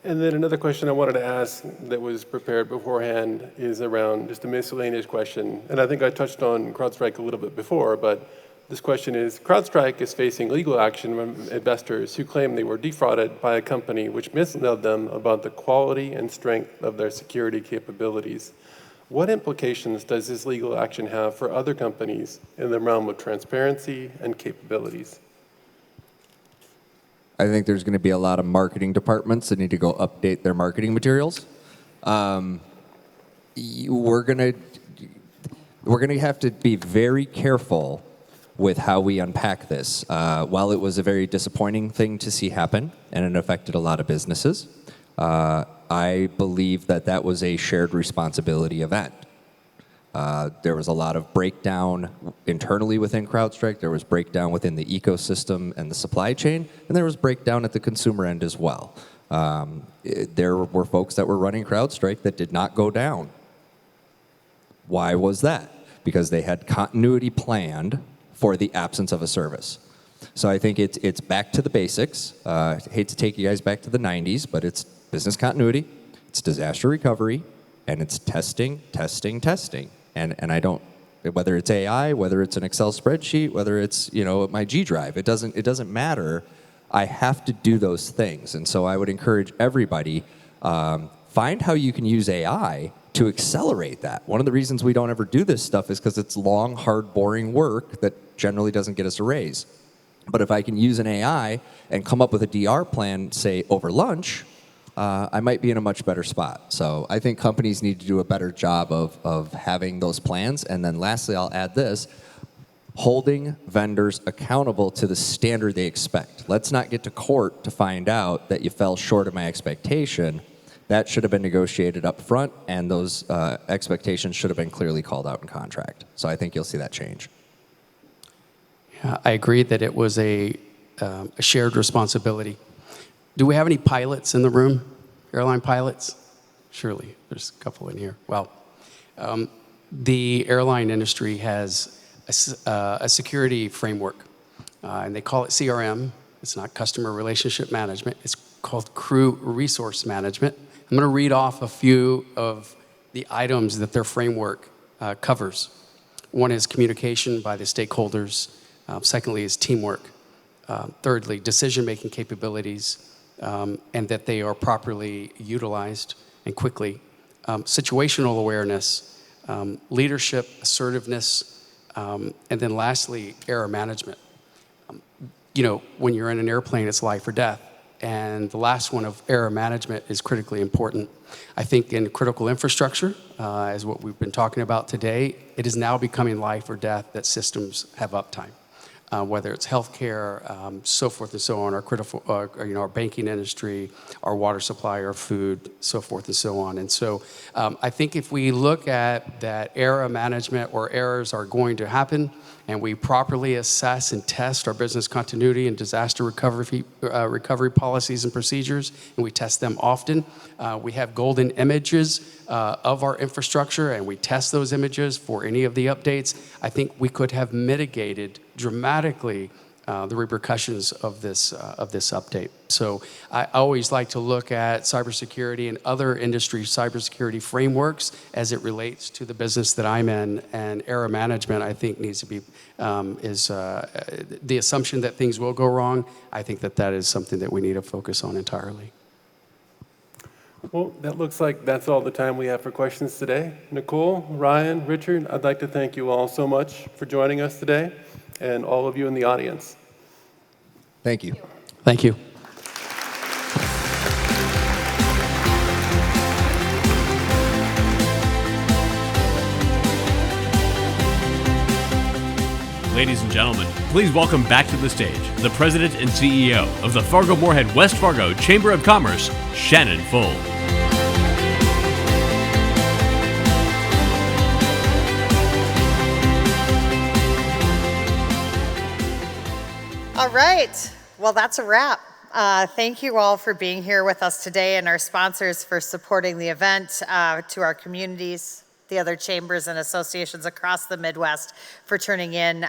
And then another question I wanted to ask that was prepared beforehand is around just a miscellaneous question. And I think I touched on CrowdStrike a little bit before, but this question is, CrowdStrike is facing legal action from investors who claim they were defrauded by a company which misled them about the quality and strength of their security capabilities. What implications does this legal action have for other companies in the realm of transparency and capabilities? I think there's going to be a lot of marketing departments that need to go update their marketing materials. We're going to have to be very careful with how we unpack this. While it was a very disappointing thing to see happen, and it affected a lot of businesses, I believe that was a shared responsibility event. There was a lot of breakdown internally within CrowdStrike. There was breakdown within the ecosystem and the supply chain, and there was breakdown at the consumer end as well. There were folks that were running CrowdStrike that did not go down. Why was that? Because they had continuity planned for the absence of a service. So I think it's back to the basics. I hate to take you guys back to the 90s, but it's business continuity, it's disaster recovery, and it's testing. And I don't, whether it's AI, whether it's an Excel spreadsheet, whether it's, my G Drive, it doesn't matter. I have to do those things. And so I would encourage everybody, find how you can use AI to accelerate that. One of the reasons we don't ever do this stuff is because it's long, hard, boring work that generally doesn't get us a raise. But if I can use an AI and come up with a DR plan, say, over lunch, I might be in a much better spot. So I think companies need to do a better job of having those plans. And then lastly, I'll add this, holding vendors accountable to the standard they expect. Let's not get to court to find out that you fell short of my expectation. That should have been negotiated up front, and those expectations should have been clearly called out in contract. So I think you'll see that change. Yeah, I agree that it was a shared responsibility. Do we have any pilots in the room? Airline pilots? Surely, there's a couple in here. Well, the airline industry has a security framework, and they call it CRM. It's not customer relationship management. It's called crew resource management. I'm going to read off a few of the items that their framework covers. One is communication by the stakeholders. Secondly is teamwork. Thirdly, decision-making capabilities. And that they are properly utilized and quickly. Situational awareness, leadership, assertiveness, and then lastly, error management. When you're in an airplane, it's life or death. And the last one of error management is critically important. I think in critical infrastructure, as what we've been talking about today, it is now becoming life or death that systems have uptime. Whether it's healthcare, so forth and so on, our critical, our banking industry, our water supply, our food, so forth and so on. And so I think if we look at that error management or errors are going to happen, and we properly assess and test our business continuity and disaster recovery policies and procedures, and we test them often. We have golden images of our infrastructure, and we test those images for any of the updates. I think we could have mitigated dramatically the repercussions of this update. So I always like to look at cybersecurity and other industry cybersecurity frameworks as it relates to the business that I'm in, and error management I think needs to be, the assumption that things will go wrong. I think that is something that we need to focus on entirely. Well, that looks like that's all the time we have for questions today. Nicole, Ryan, Richard, I'd like to thank you all so much for joining us today, and all of you in the audience. Thank you. Thank you. Ladies and gentlemen, please welcome back to the stage the President and CEO of the Fargo-Moorhead West Fargo Chamber of Commerce, Shannon Full. All right. Well, that's a wrap. Thank you all for being here with us today, and our sponsors for supporting the event, to our communities, the other chambers and associations across the Midwest for tuning in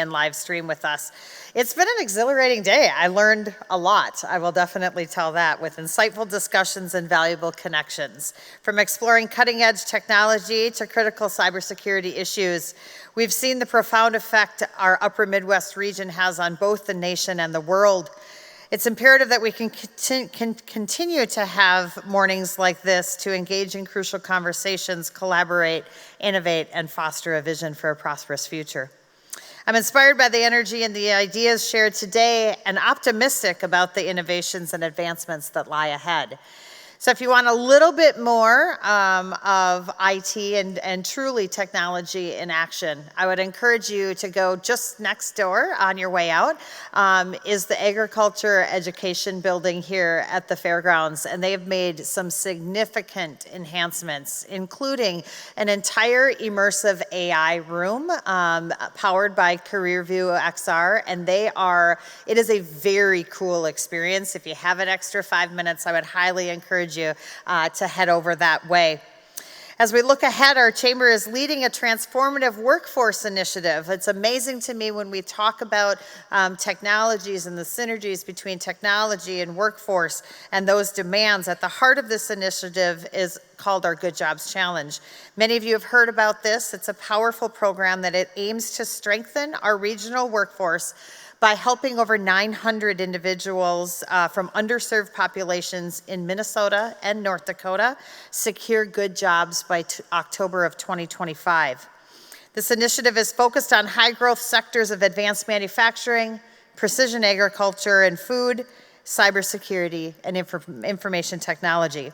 live stream with us. It's been an exhilarating day. I learned a lot. I will definitely tell that, with insightful discussions and valuable connections. From exploring cutting edge technology to critical cybersecurity issues, we've seen the profound effect our upper Midwest region has on both the nation and the world. It's imperative that we can continue to have mornings like this to engage in crucial conversations, collaborate, innovate, and foster a vision for a prosperous future. I'm inspired by the energy and the ideas shared today, and optimistic about the innovations and advancements that lie ahead. So if you want a little bit more of IT and truly technology in action, I would encourage you to go just next door on your way out, is the Agriculture Education Building here at the fairgrounds. And they've made some significant enhancements, including an entire immersive AI room powered by CareerView XR. And it is a very cool experience. If you have an extra 5 minutes, I would highly encourage you to head over that way. As we look ahead, our chamber is leading a transformative workforce initiative. It's amazing to me when we talk about technologies and the synergies between technology and workforce and those demands. At the heart of this initiative is called our Good Jobs Challenge. Many of you have heard about this. It's a powerful program that it aims to strengthen our regional workforce by helping over 900 individuals from underserved populations in Minnesota and North Dakota secure good jobs by October of 2025. This initiative is focused on high-growth sectors of advanced manufacturing, precision agriculture and food, cybersecurity, and information technology.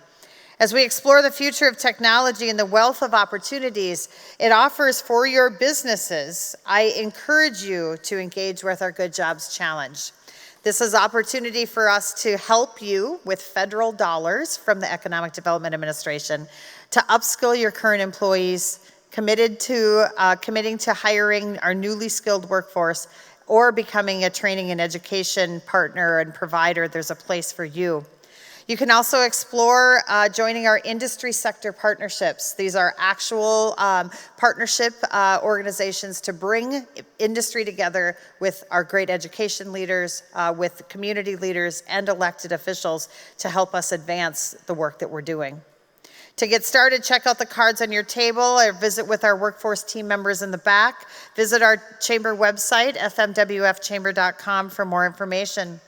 As we explore the future of technology and the wealth of opportunities it offers for your businesses, I encourage you to engage with our Good Jobs Challenge. This is opportunity for us to help you with federal dollars from the Economic Development Administration to upskill your current employees, committing to hiring our newly skilled workforce, or becoming a training and education partner and provider. There's a place for you. You can also explore joining our industry sector partnerships. These are actual partnership organizations to bring industry together with our great education leaders, with community leaders and elected officials to help us advance the work that we're doing. To get started, check out the cards on your table or visit with our workforce team members in the back. Visit our chamber website, fmwfchamber.com, for more information.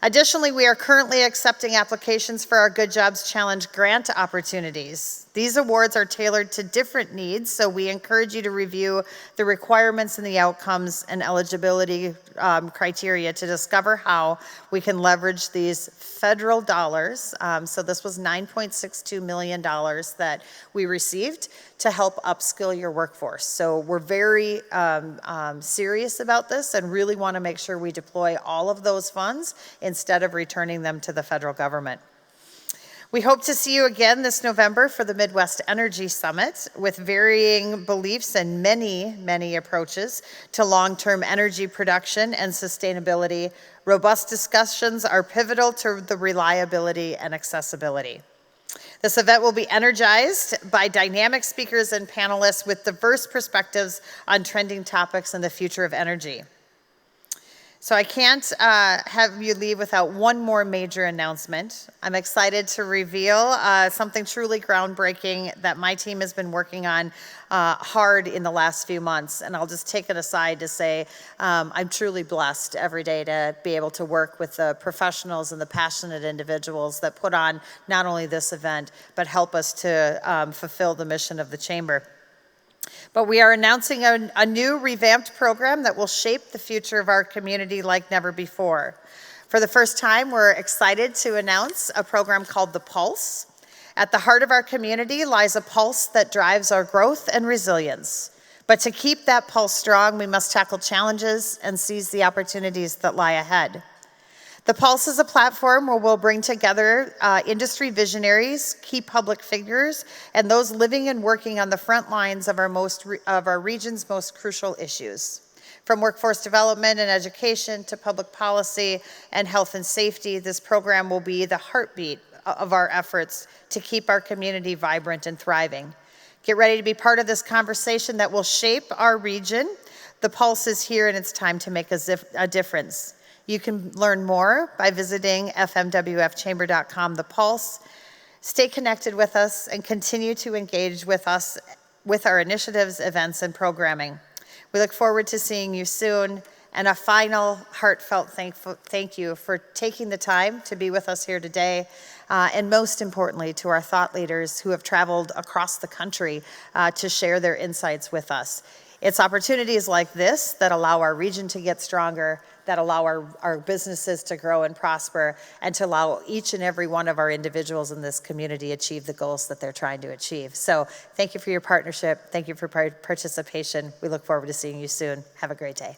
Additionally, we are currently accepting applications for our Good Jobs Challenge grant opportunities. These awards are tailored to different needs, so we encourage you to review the requirements and the outcomes and eligibility criteria to discover how we can leverage these federal dollars. So this was $9.62 million that we received to help upskill your workforce. So we're very serious about this and really want to make sure we deploy all of those funds instead of returning them to the federal government. We hope to see you again this November for the Midwest Energy Summit with varying beliefs and many, many approaches to long-term energy production and sustainability. Robust discussions are pivotal to the reliability and accessibility. This event will be energized by dynamic speakers and panelists with diverse perspectives on trending topics and the future of energy. So I can't have you leave without one more major announcement. I'm excited to reveal something truly groundbreaking that my team has been working on hard in the last few months. And I'll just take it aside to say I'm truly blessed every day to be able to work with the professionals and the passionate individuals that put on not only this event, but help us to fulfill the mission of the Chamber. But we are announcing a new revamped program that will shape the future of our community like never before. For the first time, we're excited to announce a program called The Pulse. At the heart of our community lies a pulse that drives our growth and resilience. But to keep that pulse strong, we must tackle challenges and seize the opportunities that lie ahead. The Pulse is a platform where we'll bring together industry visionaries, key public figures, and those living and working on the front lines of our region's most crucial issues. From workforce development and education to public policy and health and safety, this program will be the heartbeat of our efforts to keep our community vibrant and thriving. Get ready to be part of this conversation that will shape our region. The Pulse is here and it's time to make a difference. You can learn more by visiting fmwfchamber.com, The Pulse. Stay connected with us and continue to engage with us with our initiatives, events, and programming. We look forward to seeing you soon. And a final heartfelt thank you for taking the time to be with us here today. And most importantly, to our thought leaders who have traveled across the country to share their insights with us. It's opportunities like this that allow our region to get stronger, that allow our businesses to grow and prosper, and to allow each and every one of our individuals in this community achieve the goals that they're trying to achieve. So thank you for your partnership. Thank you for participation. We look forward to seeing you soon. Have a great day.